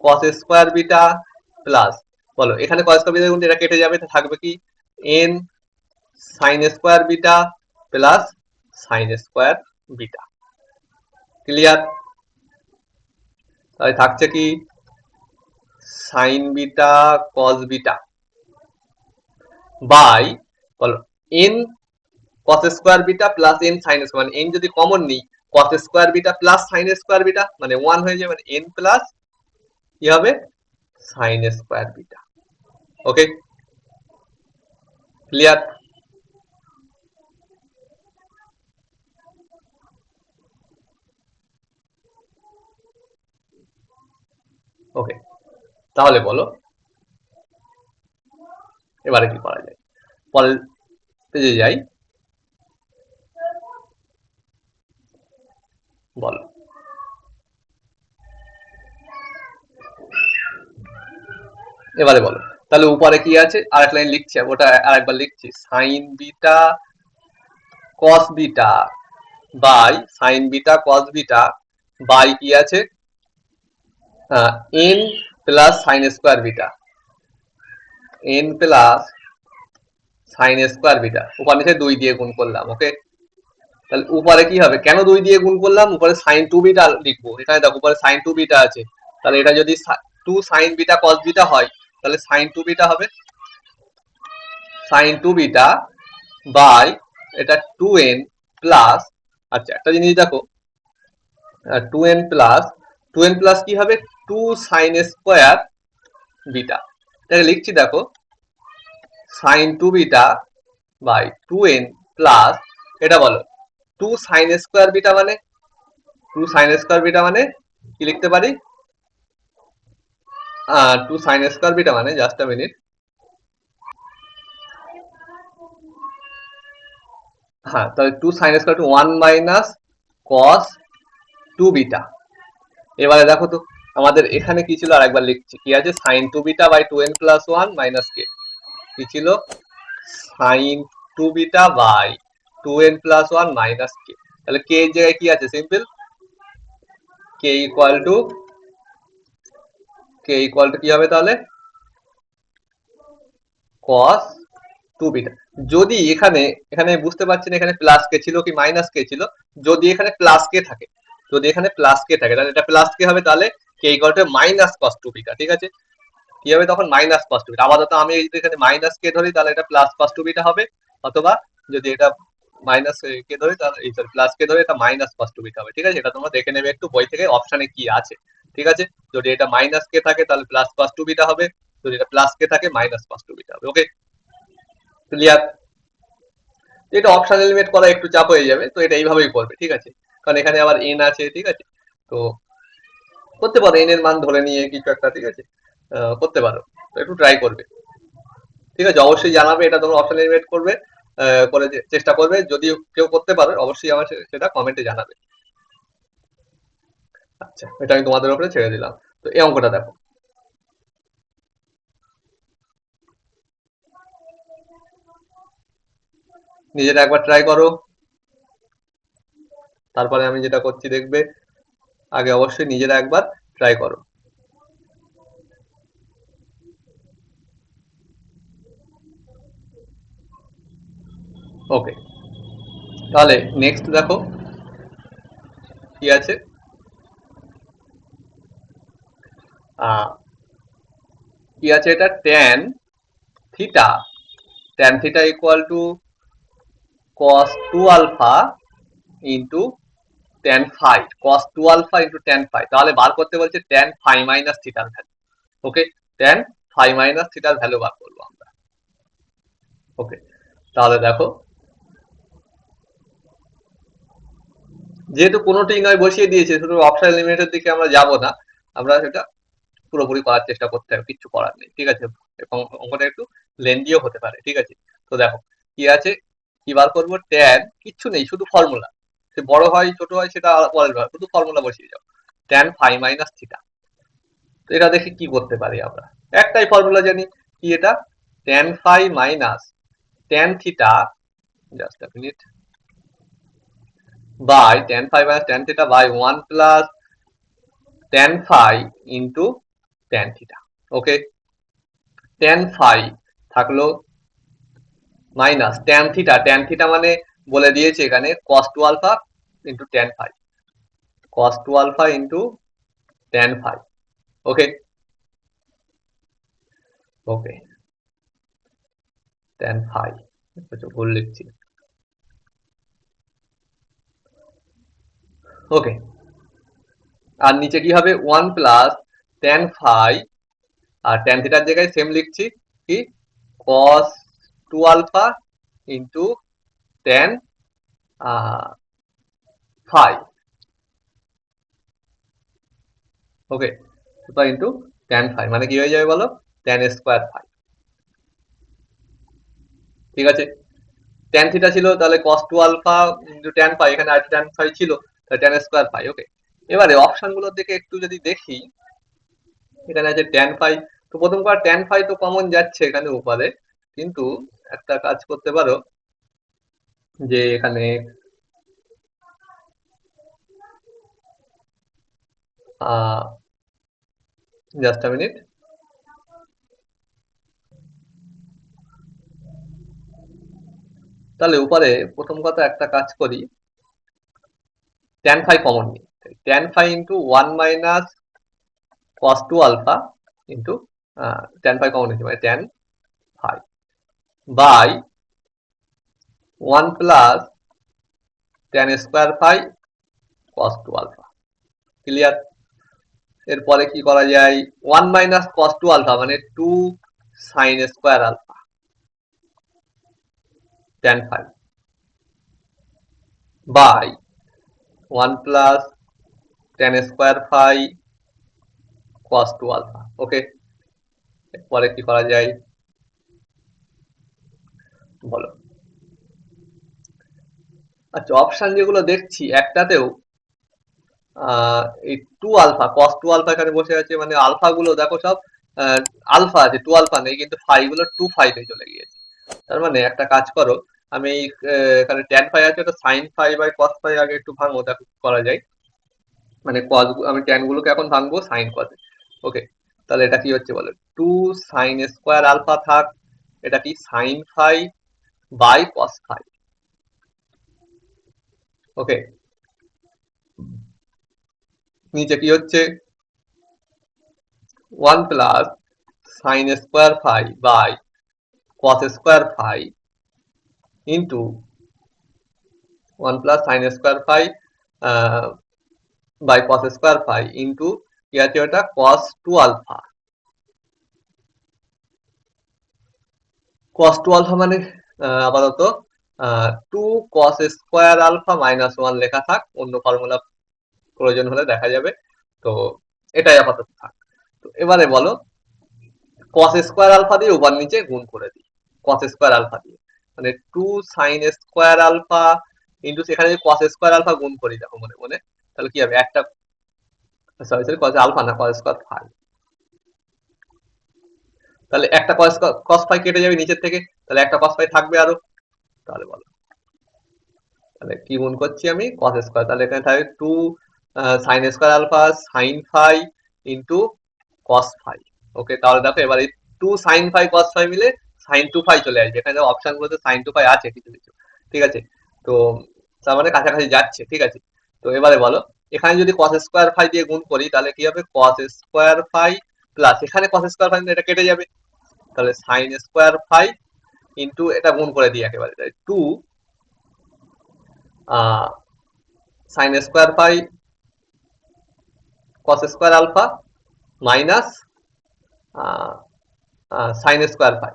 cos square beta plus বলো এখানে কস স্কয়ার বিটা গুণ এটা কেটে যাবে, থাকবে কি n sine square beta plus sine square beta. Clear? তাহলে থাকছে কি sine beta cos beta by বলো n cos square beta plus n sine square, মানে n যদি কমন নিই cos square beta plus sine square beta মানে 1 হয়ে যাবে, মানে n প্লাস কি হবে sine square beta, okay. Clear? Okay, তাহলে বলো এবারে কি করা যায়, পরের পেজে যাই, বলো এবারে বলো তাহলে উপরে কি আছে, আরেক লাইন লিখছি, ওটা আরেকবার লিখছি, sine beta cos beta by sine beta cos beta by কি আছে n plus sine square beta, n plus sine square beta, উপর নিচে 2 দিয়ে গুণ করলাম, ওকে। তাহলে উপরে কি হবে, কেন 2 দিয়ে গুণ করলাম, উপরে সাইন 2 বিটা লিখবো, এখানে দেখো উপরে সাইন 2 বিটা আছে, তাহলে এটা যদি 2 সাইন বিটা কস বিটা হয় তাহলে সাইন 2 বিটা হবে সাইন 2 বিটা বাই এটা 2n প্লাস, আচ্ছা একটা জিনিস দেখো 2n প্লাস কি হবে 2 সাইন স্কয়ার বিটা, এটাকে লিখছি দেখো sign 2 beta by 2n plus এটা বলো 2 সাইন স্কয়ার বিটা মানে 2 সাইন স্কয়ার বিটা মানে কি লিখতে পারি 2 সাইন স্কয়ার বিটা মানে জাস্ট আ মিনিট, হ্যাঁ তাহলে 2 sine square to 1 minus cos 2 beta. এবারে দেখো তো আমাদের এখানে কি ছিল আর একবার লিখছি, কি আছে, sine two beta by 2n plus 1 minus K, কি ছিল, sine two beta by 2n plus 1 minus K. তাহলে কে এর জায়গায় কি আছে, সিম্পল, কে ইকুয়াল টু কি হবে তাহলে, cos 2 বিটা। যদি এখানে এখানে বুঝতে পারছি না এখানে প্লাস কে ছিল কি মাইনাস কে ছিল, যদি এখানে প্লাস কে থাকে, তাহলে এটা প্লাস কে হবে, তাহলে K equal to minus cos 2 বিটা, ঠিক আছে। কি হবে তখন, মাইনাস cos 2 বিটা। আপাতত আমি যদি এখানে মাইনাস কে ধরি তাহলে এটা প্লাস cos 2 বিটা হবে, অথবা যদি এটা মাইনাস কে ধরি তাহলে এই সরি প্লাস কে ধরে এটা মাইনাস cos 2 বিটা হবে, ঠিক আছে। এটা তোমরা দেখে নেবে একটু বই থেকে অপশনে কি আছে, ঠিক আছে। যদি এটা মাইনাস কে থাকে তাহলে প্লাস cos 2 বিটা হবে, যদি এটা প্লাস কে থাকে মাইনাস cos 2 বিটা হবে। ওকে, ক্লিয়ার। এটা অপশন এলিমেন্ট করা একটু চাপ হয়ে যাবে, তো এটা এইভাবেই করবে, ঠিক আছে। কারণ এখানে আবার এন আছে, ঠিক আছে। তো করতে পারো এন এর মান ধরে নিয়ে কিছু একটা, ঠিক আছে, করতে পারো, তো একটু ট্রাই করবে, ঠিক আছে। অবশ্যই জানাবে এটা তোমরা অপশন এলিমেন্ট করবে, করে চেষ্টা করবে, যদি কেউ করতে পারো অবশ্যই আমার সেটা কমেন্টে জানাবে। আচ্ছা, এটা আমি তোমাদের উপরে ছেড়ে দিলাম। তো এই অঙ্কটা দেখো, নিজেরা একবার ট্রাই করো, তারপরে আমি যেটা করছি দেখবে। আগে অবশ্যই নিজেরা একবার ট্রাই করো। ওকে, তাহলে নেক্সট দেখো কি আছে। কি আছে এটা, theta tan theta equal to cos 2 alpha into tan phi, cos 2 alpha into tan phi. তাহলে বার করতে বলছে ট্যান ফাই মাইনাস থিটার value. Okay, tan phi minus থিটার ভ্যালু বার করবো আমরা। ওকে, তাহলে দেখো, যেহেতু কোনোটাই নয় বসিয়ে দিয়েছে, শুধু অপশন লিমিটের দিকে আমরা যাব না, আমরা সেটা পুরোপুরি করার চেষ্টা করতে হবে, কিচ্ছু করার নেই, ঠিক আছে। এবং অঙ্কটা একটু লেন্দিও হতে পারে, ঠিক আছে। তো দেখো কি আছে, কি বার করবো, ট্যান কিচ্ছু নেই, শুধু ফর্মুলা, সে বড় হয় ছোট হয় সেটা পরের ব্যাপার, শুধু ফর্মুলা বসিয়ে যাও, ট্যান ফাই মাইনাস থিটা। তো এটা দেখে কি করতে পারি আমরা, একটাই ফর্মুলা জানি, কি এটা, tan phi minus tan theta, just a minute, by tan phi minus tan theta by 1 plus tan phi into tan theta. Okay, tan phi থাকলো মাইনাস ট্যান থিটা মানে বলে দিয়েছে এখানে cos 2 alpha into tan phi, cos 2 alpha into tan phi. Okay, okay, tan phi, ভুল লিখছি। Okay, আর নিচে কি হবে, 1 প্লাস ট্যান ফাই, আর ট্যান থিটার জায়গায় সেম লিখছি, কি, cos 2 alpha into tan phi. Okay, into tan phi মানে কি হয়ে যাবে বলো, ট্যান স্কোয়ার ফাই, ঠিক আছে। ট্যান থিটা ছিল তাহলে cos 2 alpha into tan phi, এখানে আর ট্যান ফাই ছিল তাহলে ট্যান স্কয়ার ফাই। ওকে, এবারে অপশন গুলোর দিকে একটু যদি দেখি, এখানে আছে ট্যান ফাই, তো প্রথম বার ট্যান ফাই তো কমন যাচ্ছে এখানে উপরে, কিন্তু একটা কাজ করতে পারো, যে এখানে জাস্ট আ মিনিট, তাহলে উপরে প্রথম কথা একটা কাজ করি, ট্যান ফাই কমন নিই, tan phi into 1 minus cos 2 alpha into tan phi common নিচ্ছি মানে tan phi by 1 plus tan square phi cos 2 alpha. Clear. এরপরে কি করা যায়, 1 মাইনাস cos 2 আলফা মানে 2 sin square alpha tan phi by 1 plus tan square phi cos 2 alpha. Okay, এরপরে কি করা যায় বলো। আচ্ছা, অপশন যেগুলো দেখছি একটাতেও এই two alpha cos two alpha এখানে বসে আছে, মানে আলফা গুলো দেখো সব আলফা আছে, টু আলফা নেই, কিন্তু ফাই গুলো টু ফাইতে চলে গিয়েছে। তার মানে একটা কাজ করো, আমি এই এখানে ট্যান ফাই আছে, ওটা sine phi by cos phi আগে একটু ভাঙবো, দেখো কি করা যায়। মানে কস আমি ট্যান গুলোকে এখন ভাঙবো সাইন কসে। ওকে, তাহলে এটা কি হচ্ছে বলো, টু সাইন স্কোয়ার আলফা থাক, এটা কি sine phi by cos phi. Okay, নিচে কি হচ্ছে, one plus sine square phi by cos square phi into one plus sine square phi by cos square phi into কি আছে ওটা cos two alpha. Cos two alpha মানে আপাতত two cos square alpha minus one লেখা থাক, অন্য formula প্রয়োজন হলে দেখা যাবে। তো এটাই আপাতত থাক। তো এবারে বলো, কস স্কোয়ার আলফা দিয়ে উপর নিচে গুণ করে দিই, কস স্কোয়ার আলফা দিয়ে, মানে two sine square alpha into সেখানে যদি কস স্কোয়ার আলফা গুণ করি দেখো মনে মনে, তাহলে কি হবে, একটা সরি সরি কস আলফা না কস স্কোয়ার ফাই, তাহলে একটা কস ফাই কেটে যাবে নিচের থেকে, তাহলে একটা কস ফাই থাকবে আরো। তাহলে বলো, তাহলে কি গুণ করছি আমি, কস স্কোয়ার, তাহলে এখানে থাকবে two sine square alpha sine phi into cos phi. Okay, তাহলে দেখো এবার এই two sine phi cos phi মিলে সাইন টু ফাই চলে আসবে, এখানে অপশন গুলোতে সাইন টু ফাই আছে কিছু কিছু, ঠিক আছে। তো তার মানে কাছাকাছি যাচ্ছে, ঠিক আছে। তো এবারে বলো, এখানে যদি কস স্কোয়ার ফাই দিয়ে গুণ করি তাহলে কি হবে, কস স্কোয়ার ফাই প্লাস এখানে কস স্কোয়ার ফাই এটা কেটে যাবে, তাহলে সাইন স্কোয়ার ফাই ইন্টু এটা গুণ করে দিই একেবারে, two sine square phi cos square alpha minus sine square phi.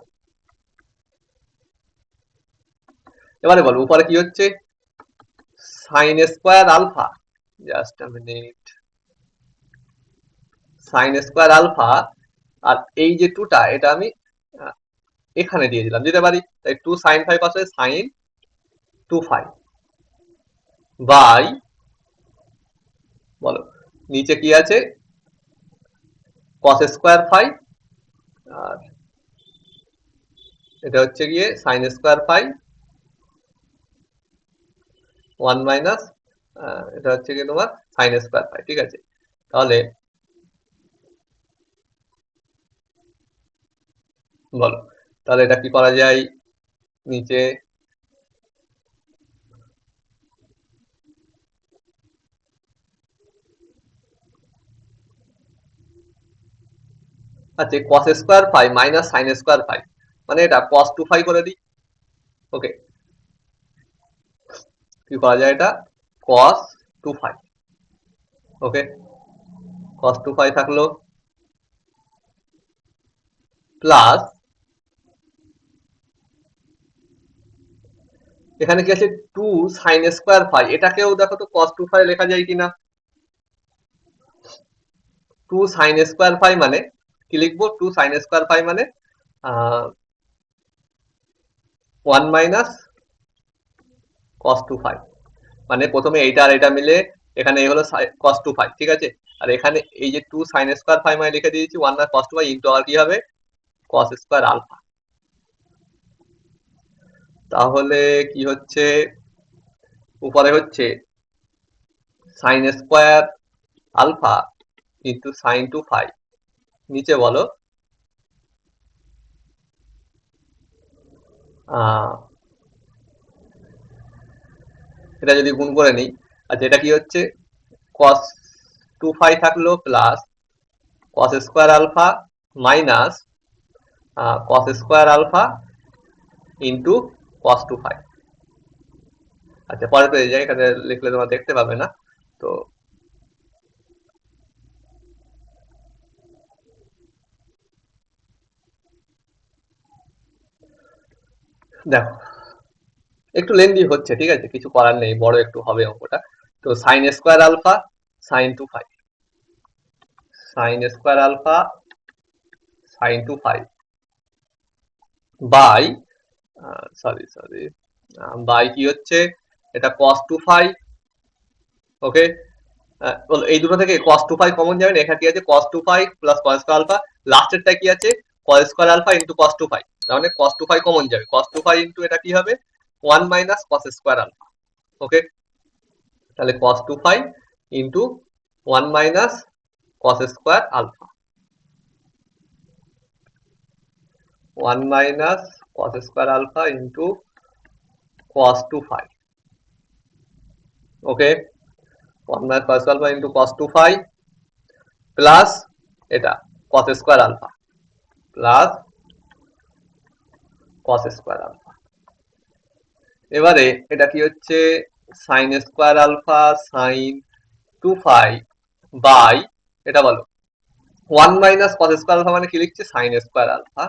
এবারে বলো উপরে কি হচ্ছে, sine square alpha, just a minute, sine square alpha, আর এই যে টুটা এটা আমি এখানে দিয়ে দিলাম, দিতে পারি, তাই two sine phi cos sine two phi by, বলো নিচে কি আছে, কস স্কোয়ার ফাই, আর এটা হচ্ছে গিয়ে sine square phi one minus এটা হচ্ছে গিয়ে তোমার সাইন স্কোয়ার ফাই, ঠিক আছে। তাহলে বলো, তাহলে এটা কি করা যায়, নিচে আচ্ছা cos square phi minus sine square phi, মানে এটা কস টু ফাই করে দিই। ওকে, কি করা যায় এটা, কস টু ফাই। ওকে, কস টু ফাই থাকলো প্লাস এখানে কি আছে টু সাইন স্কোয়ার ফাই, এটাকেও দেখো তো কস টু ফাই লেখা যায় কিনা, টু সাইন স্কোয়ার ফাই মানে কি লিখবো, টু সাইন স্কোয়ার ফাই মানে one minus cos two phi, মানে প্রথমে এইটা আর এটা মিলে এখানে এই হলো কস টু ফাই, ঠিক আছে। আর এখানে এই যে টু সাইন স্কোয়ার ফাই মানে লিখে দিয়েছি one minus cos two phi into আর কি হবে কস স্কোয়ার আলফা। তাহলে কি হচ্ছে, উপরে হচ্ছে sine square alpha into sine two phi, নিচে বলো এটা যদি গুণ করে নিই, আচ্ছা এটা কি হচ্ছে, কস টু ফাই থাকলো plus cos square alpha minus cos square alpha into cos two phi. আচ্ছা পরে পেয়ে যাই, এখানে লিখলে তোমরা দেখতে পাবে না। তো দেখো একটু লেন্দি হচ্ছে, ঠিক আছে, কিছু করার নেই, বড় একটু হবে অঙ্কটা। তো sine square alpha sine two phi, sine square alpha sine two phi by, sorry sorry, by কি হচ্ছে, এটা কস টু ফাই, ওকে, বলো এই দুটো থেকে cos 2 phi কমন যাবে না, এখানে কি আছে cos 2 phi plus cos square alpha, লাস্টেরটা কি আছে cos square alpha into cos 2 phi, তার মানে cos 2 phi কমন যাবে, cos 2 phi ইনটু এটা কি হবে 1 minus cos square alpha. Okay, তাহলে cos 2 phi into 1 minus cos square alpha, 1 minus cos square alpha into cos 2 phi। Okay, 1 minus cos alpha into cos 2 phi plus এটা cos square alpha plus cos square alpha. এবারে এটা কি হচ্ছে sin square alpha sin 2 phi by এটা বলো 1 minus cos square alpha মানে কি লিখছে sin স্কয়ার আলফা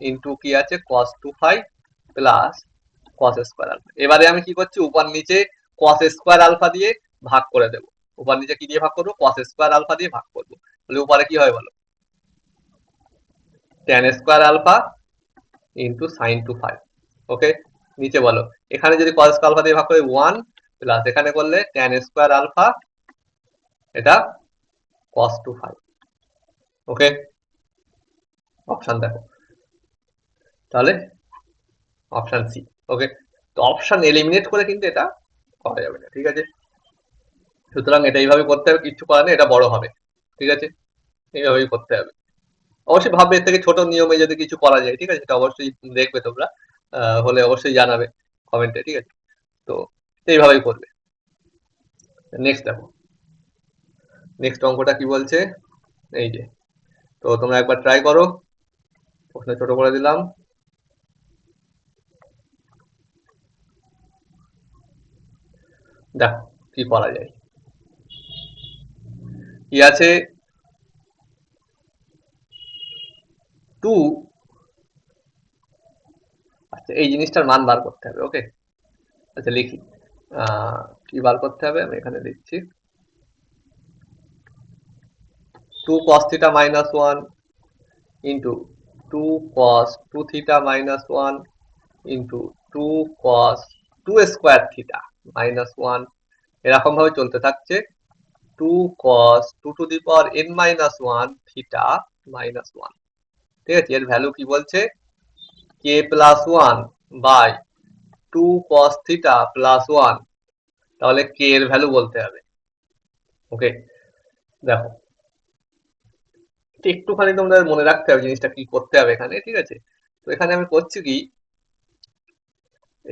ইনটু কি আছে cos 2 phi plus cos square alpha. এবারে আমি কি করছি উপর নিচে cos স্কয়ার আলফা দিয়ে ভাগ করে দেব, উপর নিচে কি দিয়ে ভাগ করব cos স্কয়ার আলফা দিয়ে ভাগ করব, তাহলে উপরে কি হয় বলো tan square alpha into sin 2 phi। Okay, নিচে বলো এখানে যদি cos স্কয়ার আলফা দিয়ে ভাগ করি 1 প্লাস এখানে করলে tan স্কয়ার আলফা এটা cos 2 phi। ওকে, অপশন দেখো তাহলে অপশন সি। ওকে, তো অপশন এলিমিনেট করে কিন্তু এটা করা যাবে না, ঠিক আছে, সুতরাং এটা এইভাবে করতে হবে, কিচ্ছু করার নেই, এটা বড় হবে, ঠিক আছে, এইভাবেই করতে হবে। অবশ্যই ভাববে এর থেকে ছোট নিয়মে যদি কিছু করা যায়, ঠিক আছে, সেটা অবশ্যই দেখবে তোমরা, হলে অবশ্যই জানাবে কমেন্টে, ঠিক আছে, তো এইভাবেই করবে। নেক্সট দেখো, নেক্সট অঙ্কটা কি বলছে, এই যে, তো তোমরা একবার ট্রাই করো, প্রশ্ন ছোট করে দিলাম। দেখো কি করা যায়, কি আছে 2, আচ্ছা এই জিনিসটার মান বার করতে হবে। ওকে, আচ্ছা লিখি, কি বার করতে হবে আমি এখানে লিখছি 2 cos theta minus 1 into 2 cos 2 theta minus 1 into 2 cos 2 square theta minus 1, এরকম ভাবে চলতে থাকছে 2 cos 2 to the power n minus 1 theta minus 1, ঠিক আছে, এর ভ্যালু কি বলছে k plus 1 by 2 cos theta plus 1, তাহলে k এর ভ্যালু বলতে হবে। ওকে, দেখো একটুখানি তোমাদের মনে রাখতে হবে জিনিসটা কি করতে হবে এখানে, ঠিক আছে, তো এখানে আমি করছি কি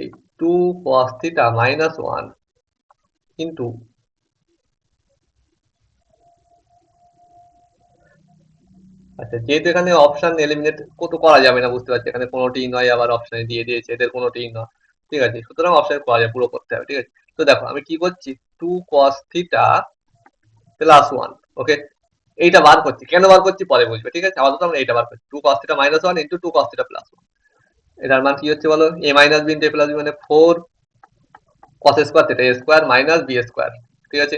এই 2 cos theta minus 1 কিন্তু আচ্ছা যেহেতু এখানে অপশন এলিমিনেট কত করা যাবে না, বুঝতে পারছি এখানে কোনোটিই নয়, আবার অপশনে দিয়ে দিয়েছে এদের কোনোটিই নয়, ঠিক আছে, সুতরাং অপশন করা যায়, পুরো করতে হবে, ঠিক আছে। তো দেখো আমি কি করছি 2 cos theta প্লাস 1, ওকে, এইটা বার করছি, কেন বার করছি পরে বুঝবে, ঠিক আছে, আপাতত আমরা এইটা বার করছি 2 cos theta minus 1 into 2 cos theta plus 1, এটার মান কি হচ্ছে বলো a minus b into a plus b মানে 4 cos square theta a square minus b square, ঠিক আছে,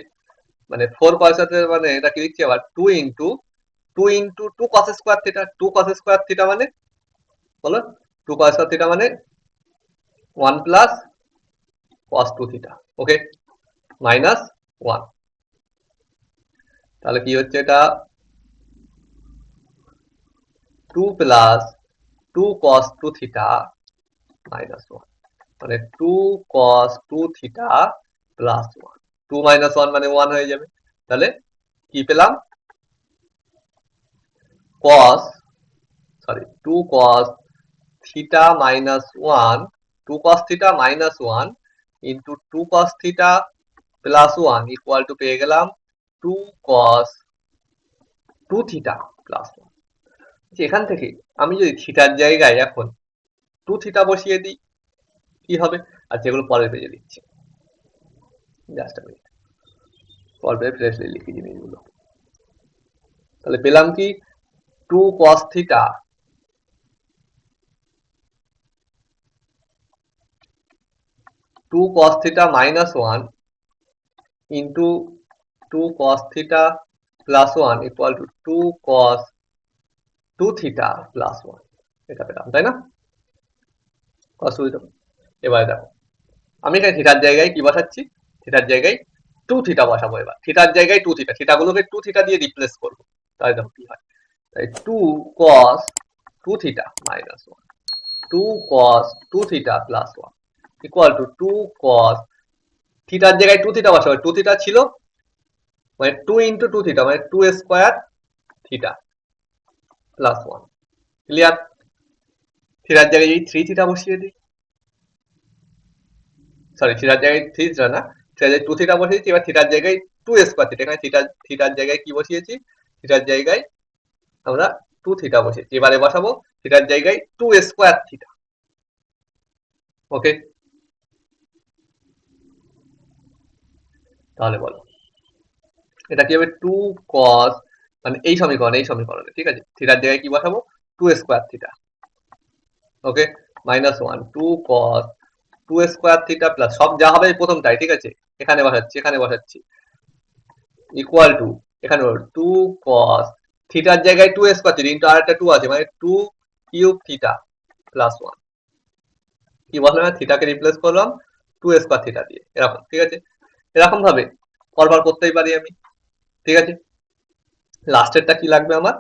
মানে 4 cos মানে এটা কি লিখছি আবার 2 into 2 cos square theta, 2 cos square theta মানে বলো 2 cos স্কয়ার থিটা মানে 1 plus cos 2 theta, okay, minus 1, তাহলে কি হচ্ছে এটা 2 প্লাস 2 cos 2 থিটা মাইনাস 1, মানে 2 cos 2 থিটা প্লাস 1, 2 মাইনাস 1 মানে 1 হয়ে যাবে, তাহলে কি পেলাম cos, sorry 2 cos theta minus 1, 2 cos theta minus 1 into 2 cos theta plus 1 equal to পেয়ে গেলাম 2 cos 2 theta plus 1। এখান থেকে আমি যদি থিটার জায়গায় এখন 2 থিটা বসিয়ে দিই কি হবে, আর যেগুলো পরের পেজে লিখছি, জাস্ট আমি পরের পেজে ফ্রেশলি লিখি জিনিসগুলো, তাহলে পেলাম কি 2 cos theta 2 cos theta minus 1 into 2 cos theta plus 1 equal to 2 cos 2 theta plus 1, এটা পেলাম তাই না, অসুবিধা। এবারে দেখো আমি এখানে থিটার জায়গায় কি বসাচ্ছি, থিটার জায়গায় টু থিটা বসাবো। এবার থিটার জায়গায় টু থিটা, থিটাগুলোকে টু থিটা দিয়ে রিপ্লেস করবো। তাই দেখো কি হয়, তাই two cos two theta minus one, two cos two theta plus one equal to two cos, থিটার জায়গায় টু থিটা বসাবো, টু থিটা ছিল মানে টু ইন্টু টু থিটা মানে two square theta plus one. Clear? থিটার জায়গায় এই থ্রি থিটা বসিয়ে দিই, সরি থিটার জায়গায় থ্রি থিটা না, থিটার জায়গায় টু থিটা বসিয়েছি। এবার থিটার জায়গায় টু স্কোয়ার থিটা, এখানে থিটার জায়গায় কি বসিয়েছি, থিটার জায়গায় আমরা টু থিটা বসিয়েছি। এবারে বসাবো থিটার জায়গায় টু স্কোয়ার থিটা। ওকে, তাহলে বলো এটা কি হবে, টু কস মানে এই সমীকরণে ঠিক আছে, থিটার জায়গায় কি বসাবো, two square theta. Okay, minus one two cos two square theta plus, সব যা হবে প্রথমটাই ঠিক আছে, এখানে বসাচ্ছি ইকুয়াল টু, এখানে টু কস, থিটার জায়গায় টু স্কোয়ার থিটা ইন্টু আর একটা টু আছে মানে two cube theta plus one. কি বললাম, থিটাকে রিপ্লেস করলাম টু স্কোয়ার থিটা দিয়ে, এরকম ঠিক আছে। এরকম ভাবে করবার করতেই পারি আমি, ঠিক আছে। লাস্টেরটা কি লাগবে আমার,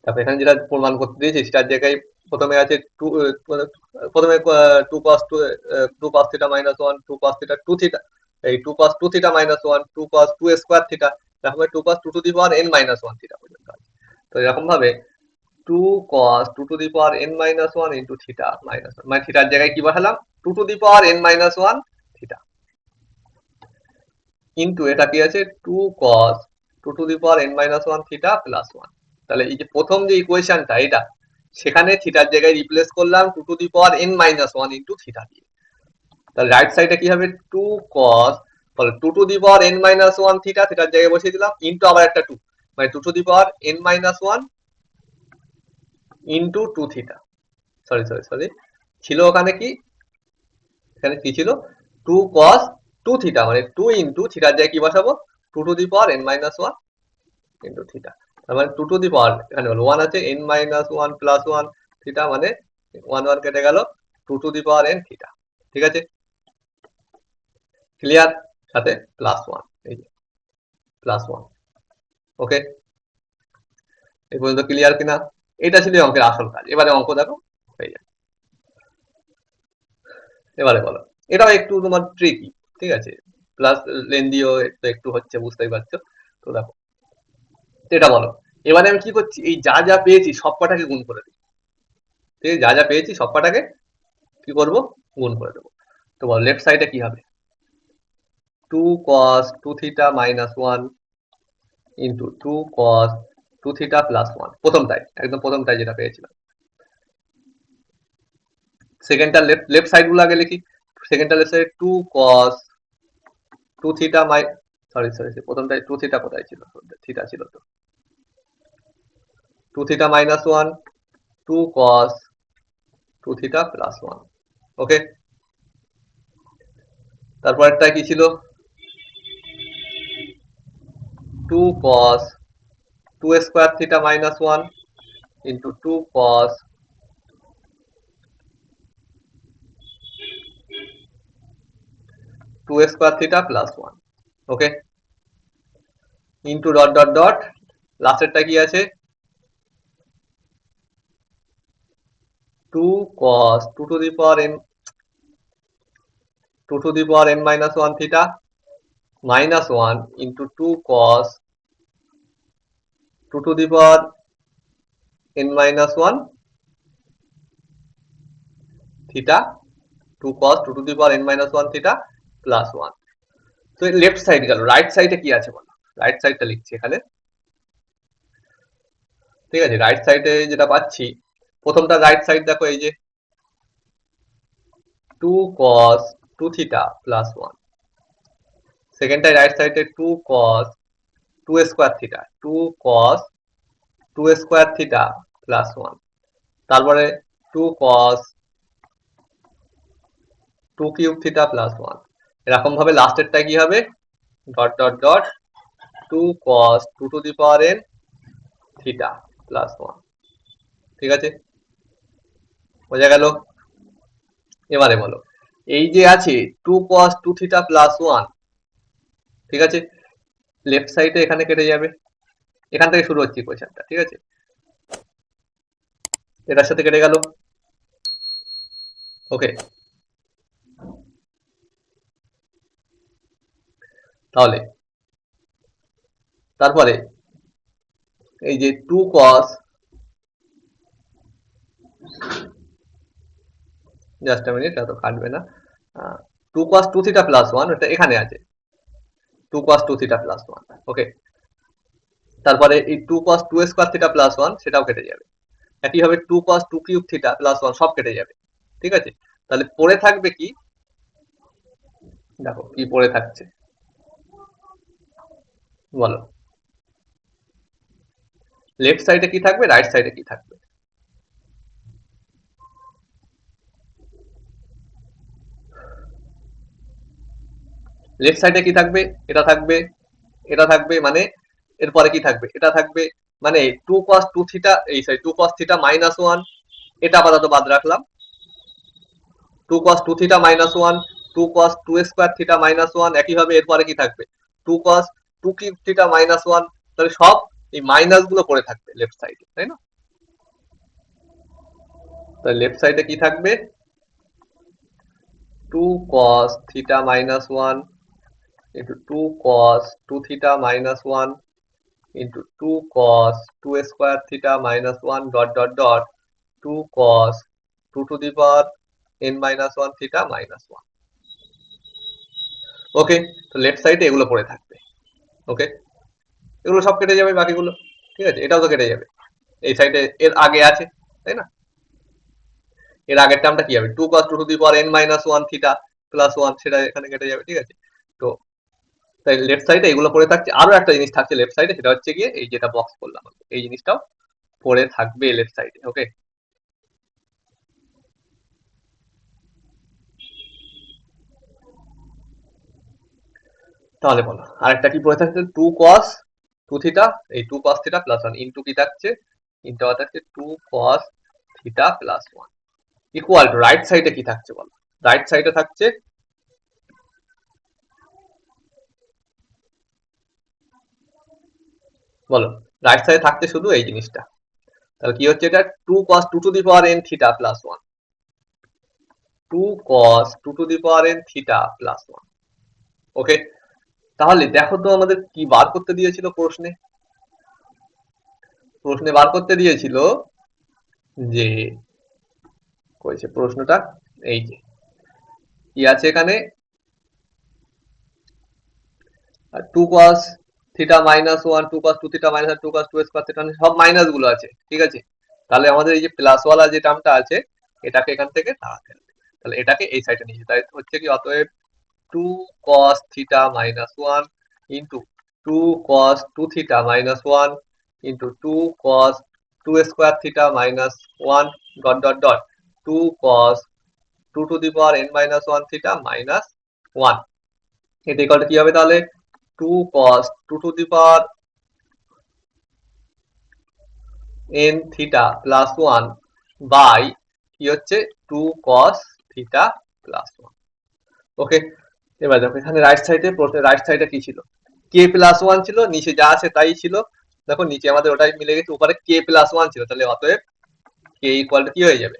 তারপর এখানে যেটা প্রমাণ করতে দিয়েছি সেটার জায়গায় প্রথমে আছে টু, প্রথমে two cos theta minus one, two cos theta two theta, এই two cos two theta minus one, two cos two square theta, এরকম two cos two to the power n minus one theta পর্যন্ত আছে। তো এরকম ভাবে two cos two to the power n minus one into theta minus one, মানে থিটার জায়গায় কি বসালাম, two to the power n minus one theta into এটা কি আছে, two cos two to the power n minus one theta plus one. তাহলে এই যে প্রথম যে ইকুয়েশনটা এটা, সেখানে থিটার জায়গায় রিপ্লেস করলাম two to the power n minus one into theta দিয়ে। তাহলে রাইট সাইডে কি হবে, two cos two to the power n minus one theta, থিটার জায়গায় বসিয়ে দিলাম ইন্টু আবার একটা টু, মানে two to the power n minus one into two theta, sorry ছিল ওখানে কি, এখানে কি ছিল, টু কস টু থিটা মানে টু ইন্টু থিটার জায়গায় কি বসাবো, two to the power n minus one into theta. তার মানে টু টু দি পাওয়ার এখানে হলো ওয়ান আছে, n minus one plus one theta মানে ওয়ান ওয়ান কেটে গেল, two to the power n theta. ঠিক আছে, ক্লিয়ার? সাথে প্লাস ওয়ান, এই যে প্লাস ওয়ান। ওকে, এই পর্যন্ত ক্লিয়ার কিনা? এটা ছিল অঙ্কের আসল কাজ। এবারে অঙ্ক দেখো হয়ে যায়। এবারে বলো, এটাও একটু তোমার ট্রিকি, ঠিক আছে, প্লাস লেন্দিও একটু হচ্ছে, বুঝতেই পারছো। তো দেখো এটা বলো, এবারে আমি কি করছি, এই যা যা পেয়েছি সব কটাকে গুণ করে দিই। ঠিক আছে, যা যা পেয়েছি সব কটাকে কি করবো, গুণ করে দেবো। তো বলো লেফট সাইডে কি হবে, two cos two theta minus one into two cos two theta plus one, প্রথমটাই একদম প্রথমটাই যেটা পেয়েছিলাম। সেকেন্ডটা লেফট সাইড গুলো আগে লিখি, সেকেন্ডটা লেফট সাইডে two cos two theta sorry প্রথমটাই টু থিটা কোথায় ছিল, থিটা ছিল তো, two theta minus one, two cos two theta plus one. Okay, তারপরটা কি ছিল, two cos two square theta minus one into two cos two square theta plus one. Okay, into dot dot dot, লাস্টেরটা কি আছে, two cos two to the power n minus one theta minus one into two cos two to the power n minus one theta, two cos two to the power n minus one theta plus one. তো left side গেল, right সাইডে কি আছে বলো, right সাইডটা লিখছি এখানে। ঠিক আছে, রাইট সাইডে যেটা পাচ্ছি, প্রথমটা রাইট সাইড দেখো, এই যে two cos two theta plus one, সেকেন্ডটা রাইট সাইডে two cos two square theta, two cos two square theta plus one, তারপরে two cos two cube theta plus one. এরকম ভাবে লাস্টেরটা কি হবে, dot dot dot two cos two to the power n theta plus one. ঠিক আছে, বোঝা গেল? এবারে বলো, এই যে আছে two cos two theta plus one, ঠিক আছে, লেফট সাইডে এখানে কেটে যাবে, এখান থেকে শুরু হচ্ছে ইকুয়েশনটা, ঠিক আছে, এটার সাথে কেটে গেল। ওকে, তাহলে তারপরে এই যে 2 cos, জাস্ট মিনিট, এত কাটবে না, 2 cos 2 থিটা প্লাস 1 এটা এখানে আছে, 2 cos 2 থিটা প্লাস 1। ওকে, তারপরে এই 2 cos 2 স্কোয়ার থিটা প্লাস 1 সেটাও কেটে যাবে, একইভাবে 2 cos 2 কিউব থিটা প্লাস 1 সব কেটে যাবে, ঠিক আছে। তাহলে পড়ে থাকবে কি, দেখো কি পড়ে থাকছে বলো, লেফট সাইডে কি থাকবে, রাইট সাইডে কি থাকবে? লেফট সাইডে কি থাকবে, এটা থাকবে, এটা থাকবে, মানে এরপরে কি থাকবে, এটা থাকবে, মানে 2 cos 2 থিটা, এই সরি 2 cos থিটা মাইনাস 1, এটা আপাতত বাদ রাখলাম, 2 cos 2 theta minus 1, 2 cos 2 square theta minus 1, একইভাবে এরপরে কি থাকবে, 2 cos 2 কিউব থিটা মাইনাস 1, তাহলে সব এই মাইনাস গুলো পড়ে থাকবে লেফট সাইডে, তাই না? তাহলে লেফট সাইডে কি থাকবে, 2 cos theta minus 1 into 2 cos 2 theta minus 1 into 2 cos 2 square theta minus 1 dot dot dot 2 cos 2 to the power n minus 1 theta minus 1। ওকে, তো লেফট সাইডে এগুলো পড়ে থাকবে। ওকে, এগুলো সব কেটে যাবে বাকিগুলো, ঠিক আছে, এটাও তো কেটে যাবে, এই সাইডে এর আগে আছে, তাই না? এর আগের টার্মটা কি হবে, 2 cos 2 to the power n minus 1 theta plus 1, সেটা এখানে কেটে যাবে, ঠিক আছে। তো তাই লেফট সাইডে এগুলো পড়ে থাকছে, আরো একটা জিনিস থাকছে লেফট সাইডে, সেটা হচ্ছে গিয়ে এই যেটা বক্স করলাম, এই জিনিসটাও পড়ে থাকবে লেফট সাইডে। ওকে, তাহলে বলো আরেকটা কি পড়ে থাকছে, 2 cos 2 থিটা, এই 2 cos থিটা প্লাস 1 ইন্টু কি থাকছে, ইন্টু থাকছে 2 cos theta plus 1 equal two right সাইডে কি থাকছে বলো, রাইট সাইডে থাকছে, বলো, রাইট সাইডে থাকছে শুধু এই জিনিসটা, তাহলে কি হচ্ছে, এটা 2 cos 2 to the power n theta plus 1, 2 cos 2 to the power n theta plus 1। ওকে, তাহলে দেখো তো আমাদের কি বার করতে দিয়েছিল প্রশ্নে, প্রশ্নে বার করতে দিয়েছিল যে, কইছে প্রশ্নটা, এই যে কি আছে এখানে, 2 cos theta minus 1, 2 cos 2 theta minus 2 cos 2 square theta, সব মাইনাস গুলো আছে, ঠিক আছে। তাহলে আমাদের এই যে প্লাস ওয়ালা যে টার্মটা আছে, এটাকে এখান থেকে তাড়াতে হবে, তাহলে এটাকে এই সাইডে নিয়ে যেতে, তাই হচ্ছে কি, অতএব 2 cos theta minus 1 into 2 cos 2 theta minus 1 into 2 cos 2 square theta minus 1 dot dot dot 2 cos 2 two the power n minus 1 theta minus 1, এটা ইকুয়াল টু কি হবে তাহলে, 2 cos 2 to the power n theta plus 1 by কি হচ্ছে 2 cos theta plus 1। ওকে, এবার দেখো এখানে right সাইডে, রাইট সাইডে কি ছিল, কে প্লাস 1 ছিল, নিচে যা আছে তাই ছিল, দেখো নিচে আমাদের ওটাই মিলে গেছে, উপরে কে প্লাস 1 ছিল, তাহলে অতএব কে ইকুয়াল টু কি হয়ে যাবে,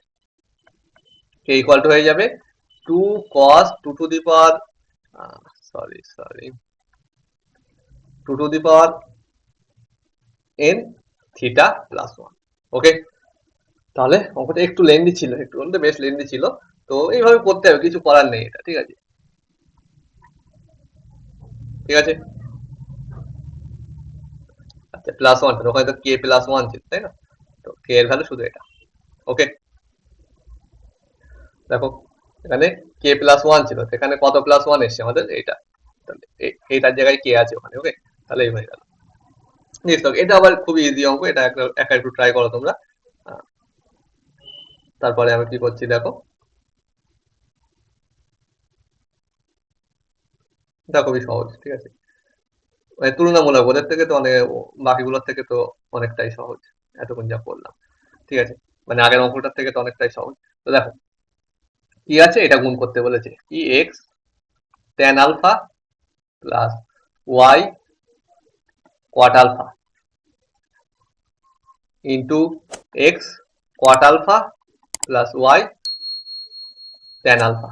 কে ইকুয়াল টু হয়ে যাবে 2 cos 2 to the power, sorry 2 to the power n theta plus 1। ওকে, তাহলে অঙ্কটা একটু লেন্দি ছিল, একটু বলতে বেশ লেন্দি ছিল, তো এইভাবে করতে হবে, কিছু করার নেই এটা, ঠিক আছে, ঠিক আছে। আচ্ছা প্লাস 1, ওখানে তো কে প্লাস 1 ছিল, তাই না, তো কে এর ভ্যালু শুধু এটা। ওকে, দেখো এখানে কে প্লাস 1 ছিল, সেখানে কত প্লাস 1 এসছে আমাদের এইটা, তাহলে এইটার জায়গায় কে আছে ওখানে। ওকে, তাহলে এই হয়ে গেল। নেক্সট এটা আবার খুবই ইজি অঙ্ক, এটা একা একটু ট্রাই করো তোমরা। আহ, তারপরে আমি কি করছি দেখো, এটা খুবই সহজ, ঠিক আছে, মানে তুলনামূলক ওদের থেকে তো অনেক, বাকিগুলোর থেকে তো অনেকটাই সহজ, এতক্ষণ যা করলাম, ঠিক আছে, মানে আগের অঙ্কটার থেকে তো অনেকটাই সহজ। তো দেখো কি আছে, এটা গুণ করতে বলেছে, কি x tan alpha plus y cot alpha into x cot alpha plus y tan alpha.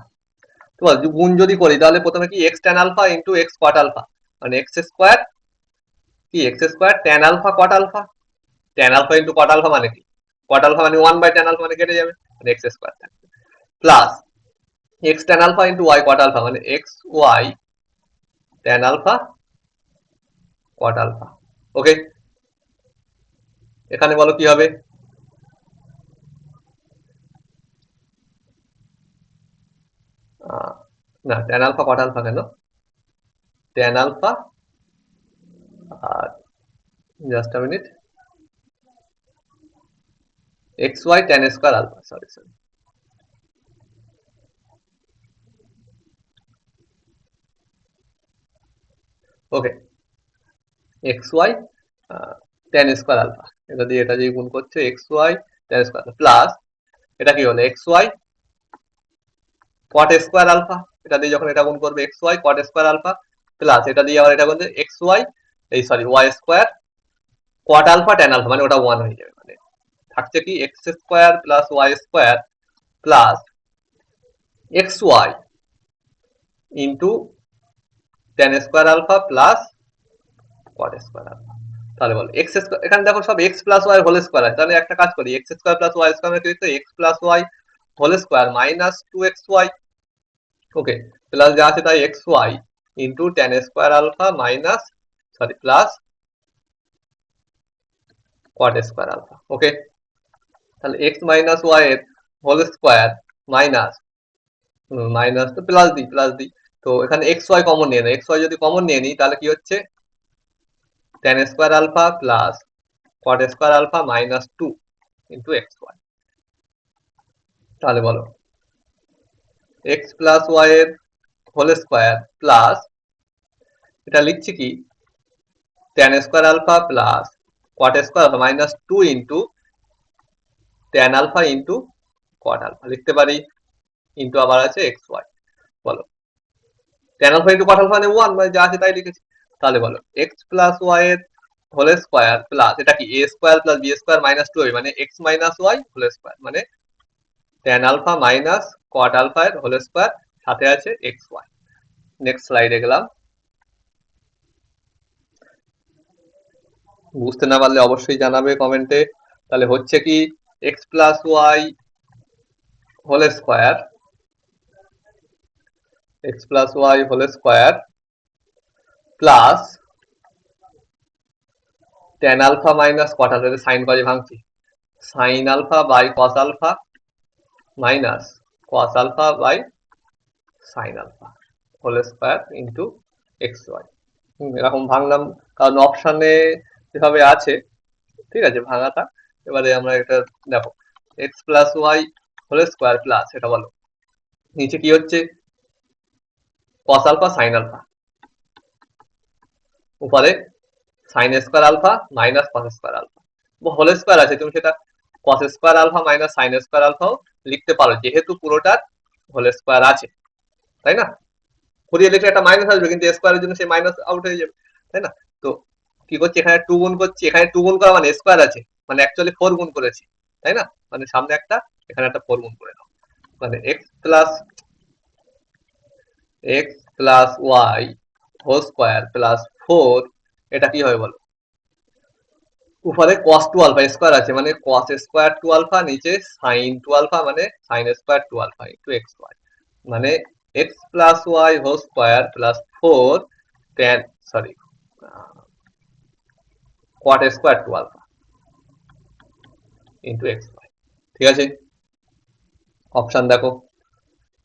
তো গুণ যদি করি তাহলে প্রথমে কি x tan alpha into x cot alpha মানে এক্স স্কোয়ার কি x square tan alpha cot alpha, tan alpha into cot alpha মানে কি কোয়াট আলফা মানে 1/tan আলফা মানে কেটে যাবে মানে এক্স স্কোয়ার থাকবে plus X tan alpha into Y cot alpha মানে X Y tan alpha cot alpha. Okay, এখানে বলো কি হবে, না ট্যান আলফা কোয়াট আলফা কেন, ট্যান আলফা আর just a minute X Y tan square alpha, sorry sorry okay X Y tan square alpha, এটা দিয়ে এটা দিয়ে গুণ করছে X Y tan square plus এটা কি হলো X Y cot square alpha, এটা দিয়ে যখন এটা গুণ করবে x Y cot square alpha plus এটা দিয়ে আবার এটা করবে এক্স ওয়াই এই sorry y square cot alpha tan alpha মানে ওটা 1 হয়ে যাবে মানে থাকছে কি x square plus Y square plus x Y into tan square alpha plus cot square alpha. তাহলে বলো এক্স স্কোয়ার, এখানে দেখো সব x plus Y whole square আছে, তাহলে একটা কাজ করি x square plus Y square মানে কি X plus Y whole square minus 2xy okay plus যা আছে তাই X Y into tan square alpha minus sorry plus cot square alpha. Okay, তাহলে এক্স মাইনাস ওয়াই এর হোল স্কোয়ার মাইনাস মাইনাস তো plus the তো এখানে x Y common নিয়ে নেই, এক্স ওয়াই যদি কমন নিয়ে নিই তাহলে কি হচ্ছে tan square alpha plus cot square alpha minus 2 into x y. তাহলে বলো এক্স প্লাস ওয়াই এর হোল স্কোয়ার প্লাস এটা লিখছি কি tan square alpha plus cot square alpha minus 2 into tan alpha into cot alpha লিখতে পারি into আবার আছে এক্স ওয়াই। বলো tan alpha into cot alpha মানে 1 মানে যা আছে তাই লিখেছি। তাহলে বলো এক্স প্লাস ওয়াই এর হোল স্কোয়ার প্লাস এটা কি A square plus B square minus 2 মানে X minus Y whole square মানে tan alpha minus cot alpha এর হোল স্কোয়ার সাথে আছে এক্স ওয়াই। নেক্সট স্লাইডে গেলাম, বুঝতে না পারলে অবশ্যই জানাবে কমেন্টে। তাহলে হচ্ছে কি X plus Y whole square X plus Y whole square plus tan alpha minus cot alpha, sine কজে ভাঙছি sine alpha by cos alpha minus cos alpha by sine alpha whole square into x Y. এরকম ভাঙলাম কারণ অপশনে যেভাবে আছে ঠিক আছে ভাঙাটা। এবারে আমরা এটা দেখো X plus Y whole square plus এটা বলো নিচে কি হচ্ছে কস আলফা সাইন আলফা উপরে sine square alpha minus cos square alpha whole square আছে তুমি সেটা cos square alpha minus sine square আলফাও লিখতে পারো যেহেতু পুরোটার হোল স্কোয়ার আছে তাই না। ঘুরিয়ে লিখলে একটা মাইনাস আসবে কিন্তু স্কোয়ারের জন্য সেই মাইনাস আউট হয়ে যাবে তাই না। তো কি করছি এখানে 2 গুণ করছি, এখানে 2 গুণ করা মানে স্কোয়ার আছে মানে অ্যাকচুয়ালি 4 গুণ করেছি তাই না, মানে সামনে একটা এখানে একটা 4 গুণ করে দাও মানে x plus Y whole square plus 4 এটা কি হবে বলো উপরে cos 2 আলফা স্কোয়ার আছে মানে cos স্কোয়ার 2 আলফা নিচে sin 2 আলফা মানে sin square 2 alpha into X Y মানে x plus Y whole square plus 4 tan sorry cot square 2 alpha into X Y. ঠিক আছে, অপশন দেখো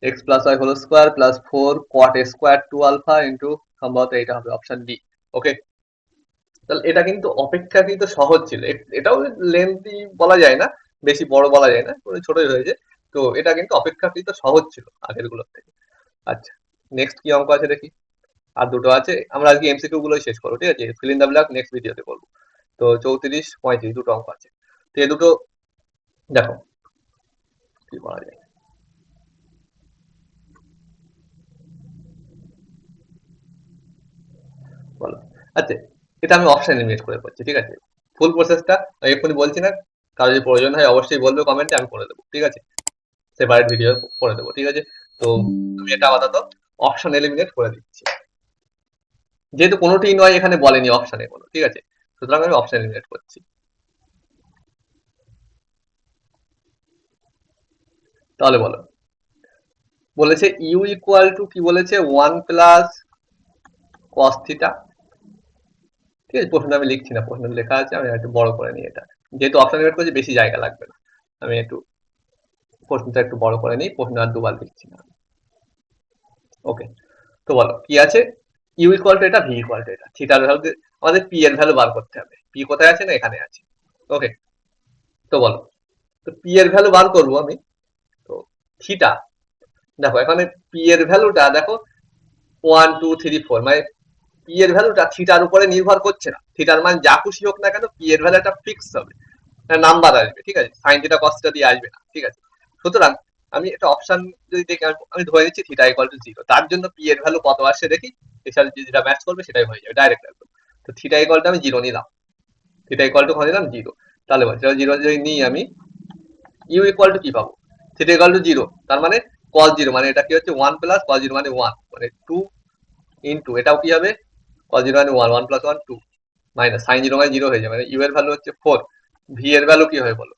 X plus Y whole square plus 4 cot square 2 alpha into সম্ভবত এটা হবে option D. ওকে, তাহলে এটা কিন্তু অপেক্ষাকৃত সহজ ছিল, এটাও লেন্থি বলা যায় না বেশি বড় বলা যায় না ছোটই হয়েছে, তো এটা কিন্তু অপেক্ষাকৃত সহজ ছিল আগের গুলোর থেকে। আচ্ছা নেক্সট কি অঙ্ক আছে দেখি, আর দুটো আছে আমরা আজকে এমসিকিউ গুলোই শেষ করবো ঠিক আছে, fill in the blank next ভিডিওতে করবো। তো 34 35 দুটো অঙ্ক আছে, তো এই দুটো দেখো কি করা যায়। বলো। আচ্ছা, এটা আমি অপশন এলিমিনেট করে করছি, ঠিক আছে। ফুল প্রসেসটা এক্ষুনি বলছি না, কারো যদি প্রয়োজন হয় অবশ্যই বলবে কমেন্টে, আমি করে দেবো, ঠিক আছে। সেপারেট ভিডিও করে দেবো, ঠিক আছে। তো আমি এটা আপাতত অপশন এলিমিনেট করে দিচ্ছি, যেহেতু কোনোটি নয় এখানে বলেনি অপশনে কোনো, ঠিক আছে। সুতরাং আমি অপশন এলিমিনেট করছি। তাহলে বলো, বলেছে ইউ ইকুয়াল টু কি বলেছে, 1 + cos থিটা, ঠিক আছে। প্রশ্নটা আমি লিখছি না, প্রশ্ন লেখা আছে, আমি একটু বড় করে নিই এটা, যেহেতু অপশন এলিমিনেট করছি বেশি জায়গা লাগবে না। আমি একটু প্রশ্নটা একটু বড় করে নিই, প্রশ্ন আর দুবার লিখছি না। ওকে, তো বলো কি আছে, ইউ ইকুয়াল টু এটা, ভি ইকুয়াল টু এটা, থিটার ভ্যালু, আমাদের পি এর ভ্যালু বার করতে হবে। পি কোথায় আছে না, এখানে আছে। ওকে, তো বলো, তো পি এর ভ্যালু বার করবো আমি। তো থিটা, দেখো এখানে পি এর ভ্যালুটা দেখো 1 2 3 4, মানে পি এর ভ্যালুটা থিটার উপরে নির্ভর করছে না। থিটার মান যা খুশি হোক না কেন, পি এর ভ্যালুটা ফিক্স হবে, নাম্বার আসবে, ঠিক আছে। সাইন থিটা কস থিটা দিয়ে আসবে না, ঠিক আছে। সুতরাং আমি একটা অপশন যদি দেখি, আমি ধরে নিচ্ছি থিটা ইকুয়াল টু 0, তার জন্য পি এর ভ্যালু কত আসছে দেখি, এর সাথে যেটা ম্যাচ করবে সেটাই হয়ে যাবে ডাইরেক্ট একদম। তো থিটা ইকুয়াল টু আমি 0 নিলাম, থিটা ইকুয়াল টু নিলাম 0। তাহলে বলছি 0 যদি নিই আমি, ইউ ইকুয়াল টু কি পাবো, থিটা ইকুয়াল টু 0, তার মানে cos 0, মানে এটা কি হচ্ছে 1 + cos 0 মানে 1, মানে 2 ইনটু এটাও কি হবে, cos 0 মানে 1, 1 + 1 2, মাইনাস sin 0 মানে 0 হয়ে যাবে, মানে ইউ এর ভ্যালু হচ্ছে 4, ভি এর ভ্যালু কি হয় বলো,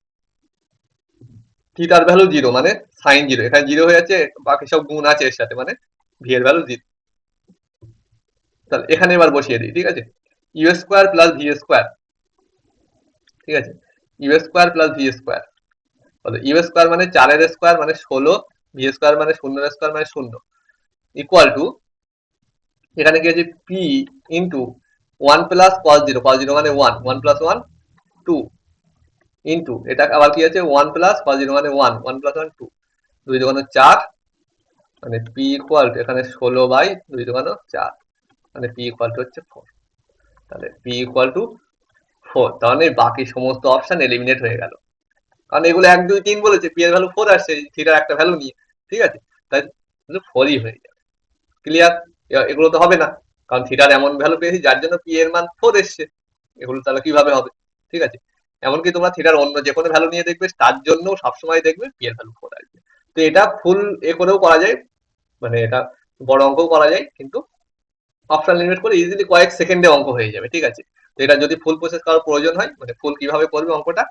থিটার ভ্যালু 0 মানে sin 0, এখানে 0 হয়ে যাচ্ছে, বাকি সব গুণ আছে এর সাথে, মানে ভি এর ভ্যালু 0। তাহলে এখানে এবার বসিয়ে দিই, ঠিক আছে। U square plus v square, ঠিক আছে। U square plus v square, u square মানে 4 এর স্কোয়ার মানে 16, ভি স্কোয়ার মানে 0 এর স্কোয়ার মানে 0, ইকুয়াল টু এখানে কি আছে, পি ইন্টু 1 + cos 0, cos 0 মানে 1, 1 + 1 2, ইন্টু এটা আবার কি আছে 1 + cos 0 মানে 1, 1 + 1 2, 2 2 4, মানে পি ইকুয়াল টু এখানে 16/2 2 4, মানে পি ইকুয়াল টু হচ্ছে 4। তাহলে পি ইকুয়াল টু 4, তাহলে বাকি সমস্ত অপশন এলিমিনেট হয়ে গেল, কারণ এগুলো 1 2 3 বলেছে, পি এর ভ্যালু 4 আসছে থিটার একটা ভ্যালু নিয়ে, ঠিক আছে। তাই 4ই হয়ে যাবে, ক্লিয়ার। এগুলো তো হবে না, কারণ থিটার এমন ভ্যালু পেয়েছি যার জন্য পি এর মান 4 এসছে, এগুলো তাহলে কিভাবে হবে, ঠিক আছে। এমনকি তোমরা থিটার অন্য যে কোনো ভ্যালু নিয়ে দেখবে, তার জন্য সবসময় দেখবে পি এর ভ্যালু 4 আসবে। তো এটা ফুল এ করেও করা যায়, মানে এটা বড় অঙ্কও করা যায়, কিন্তু অপশন লিমিট করে ইজিলি কয়েক সেকেন্ডে অঙ্ক হয়ে যাবে, ঠিক আছে। তো এটা যদি ফুল প্রসেস করার প্রয়োজন হয়, মানে ফুল কিভাবে করবে অঙ্কটা,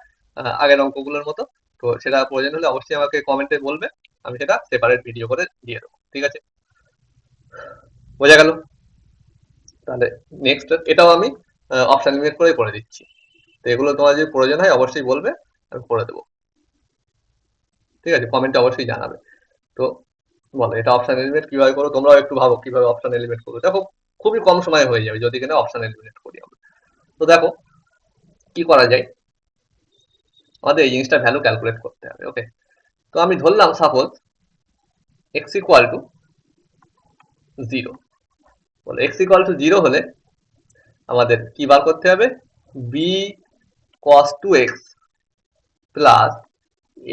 আগের অঙ্কগুলোর মতো, তো সেটা প্রয়োজন হলে অবশ্যই আমাকে কমেন্টে বলবে, আমি সেটা সেপারেট ভিডিও করে দিয়ে দেবো, ঠিক আছে। বোঝা গেল। তাহলে নেক্সট এটাও আমি অপশন লিমিট করে করে দিচ্ছি। তো এগুলো তোমার যদি প্রয়োজন হয় অবশ্যই বলবে, আমি করে দেবো, ঠিক আছে। কমেন্টে অবশ্যই জানাবে। তো বলো, এটা অপশন এলিমিনেট কিভাবে করো, তোমরাও একটু ভাবো কিভাবে অপশন এলিমিনেট করবো। দেখো খুবই কম সময় হয়ে যাবে যদি কিনা অপশন এলিমিনেট করি আমরা। তো দেখো কি করা যায়, আমাদের এই জিনিসটা ভ্যালু ক্যালকুলেট করতে হবে। ওকে, তো আমি ধরলাম সাপোজ এক্স ইকুয়াল টু 0, বলো এক্স ইকুয়াল টু 0 হলে আমাদের কি বার করতে হবে, b cos 2x plus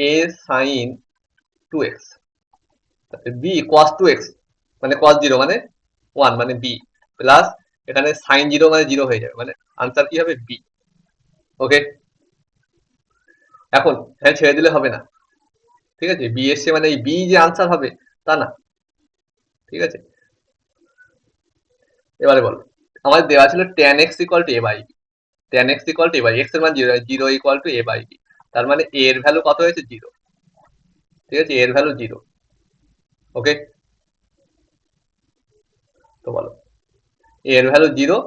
a sin 2x, b cos 2x মানে cos 0 মানে 1, মানে বি, প্লাস এখানে sin 0 মানে 0 হয়ে যাবে, মানে আনসার কি হবে বি। ওকে, এখন হ্যাঁ ছেড়ে দিলে হবে না, ঠিক আছে। বি এসছে মানে এই বি যে আনসার হবে তা না, ঠিক আছে। এবারে বলো, আমাদের দেওয়া ছিল tan x equal to a by b, tan x equal to a by x এর মান 0, 0 equal to a by b, তার মানে a এর ভ্যালু কত হয়েছে 0, ঠিক আছে, a এর ভ্যালু 0। ওকে, তো বলো a এর ভ্যালু 0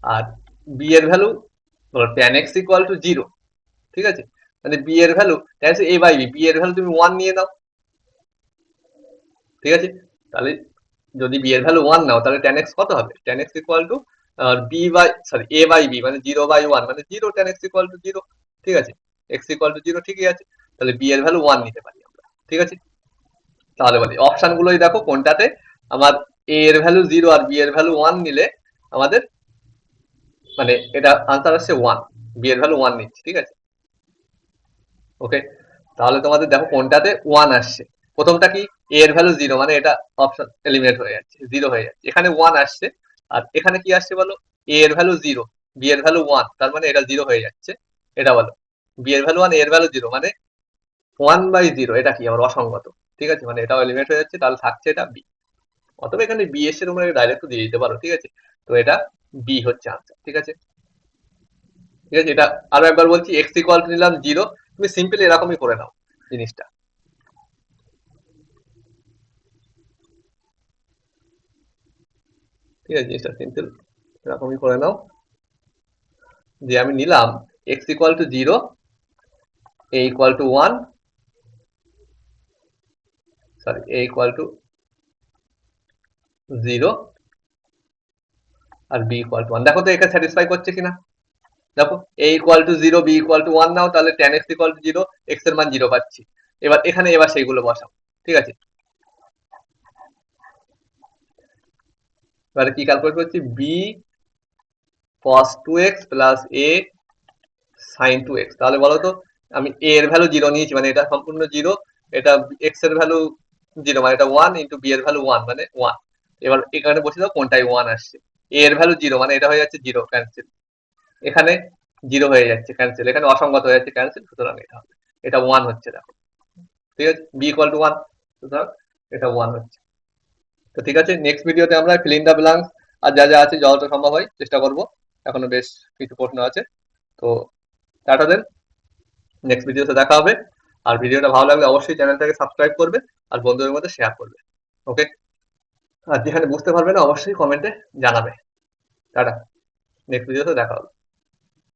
আর b এর ভ্যালু, বলো tan x ইকুয়াল টু 0, ঠিক আছে, মানে b এর value tan a by b, b এর ভ্যালু তুমি 1 নিয়ে নাও, ঠিক আছে। তাহলে যদি b এর ভ্যালু 1 নাও তাহলে tan x কত হবে, tan x equal to b by sorry a by b, মানে 0/1 মানে 0, tan x ইকুয়াল টু 0, ঠিক আছে। x ইকুয়াল টু 0 ঠিকই আছে, তাহলে b এর ভ্যালু 1 নিতে পারি আমরা, ঠিক আছে। তাহলে বলি অপশন গুলোই দেখো কোনটাতে আমার a এর ভ্যালু 0 আর b এর ভ্যালু 1 নিলে আমাদের, মানে এটা আনসার আসছে 1, b এর ভ্যালু 1 নিচ্ছি, ঠিক আছে। ওকে, তাহলে তোমাদের দেখো কোনটাতে 1 আসছে, প্রথমটা কি a এর ভ্যালু 0, মানে এটা অপশন এলিমিনেট হয়ে যাচ্ছে, 0 হয়ে যাচ্ছে, এখানে 1 আসছে, আর এখানে কি আসছে বলো, এ এর ভ্যালু 0, বি এর ভ্যালু 1, তার মানে এটা 0 হয়ে যাচ্ছে। এটা বলো, বি এর ভ্যালু 1, এ এর ভ্যালু 0, মানে 1/0, এটা কি আবার অসঙ্গত। ঠিক আছে, মানে এটাও এলিমিনেট হয়ে যাচ্ছে, তাহলে থাকছে এটা বি। অথবা এখানে বি এর তোমরা ডাইরেক্ট দিয়ে দিতে পারো। ঠিক আছে, তো এটা বি হচ্ছে আনসার। ঠিক আছে, ঠিক আছে, এটা আরো একবার বলছি, এক্স ইকুয়াল টু নিলাম 0, তুমি সিম্পল এরকমই করে নাও জিনিসটা। ঠিক আছে, জিনিসটা সিম্পল এরকমই করে নাও, যে আমি নিলাম X equal to 0, A equal to 1, sorry, A equal to 0 আর বি ইকুয়াল টু 1। দেখো তো একে স্যাটিসফাই করছে কিনা। দেখো, A equal to 0, B equal to 1 নাও, তাহলে tan x equal to 0, X এর মান 0 পাচ্ছি। এবার এখানে সেইগুলো বসাও। ঠিক আছে, এবারে কি ক্যালকুলেট করছি, B cos 2x plus a sin 2x। তাহলে বলো তো, আমি a এর ভ্যালু 0 নিয়েছি, মানে এটা সম্পূর্ণ 0, এটা x এর ভ্যালু 0, মানে এটা 1, ইন্টু b এর ভ্যালু 1, মানে 1। এবার এখানে বসে দাও কোনটাই 1 আসছে। a এর ভ্যালু 0, মানে এটা হয়ে যাচ্ছে 0, ক্যান্সেল। এখানে 0 হয়ে যাচ্ছে, ক্যান্সেল। এখানে অসঙ্গত হয়ে যাচ্ছে, ক্যান্সেল। সুতরাং এটা হবে, এটা 1 হচ্ছে। দেখো, ঠিক আছে, b ইকুয়াল টু 1, সুতরাং এটা 1 হচ্ছে। তো ঠিক আছে, নেক্সট ভিডিওতে আমরা ফিল ইন দা ব্ল্যাঙ্কস আর যা যা আছে যতটা সম্ভব হয় চেষ্টা করব। এখনো বেশ কিছু প্রশ্ন আছে। তো টাটা দেন, নেক্সট ভিডিওতে দেখা হবে। আর ভিডিওটা ভালো লাগলে অবশ্যই চ্যানেলটাকে সাবস্ক্রাইব করবে আর বন্ধুদের মধ্যে শেয়ার করবে। ওকে, আর যেখানে বুঝতে পারবে না অবশ্যই কমেন্টে জানাবে। টাটা, নেক্সট ভিডিওতে দেখা হবে।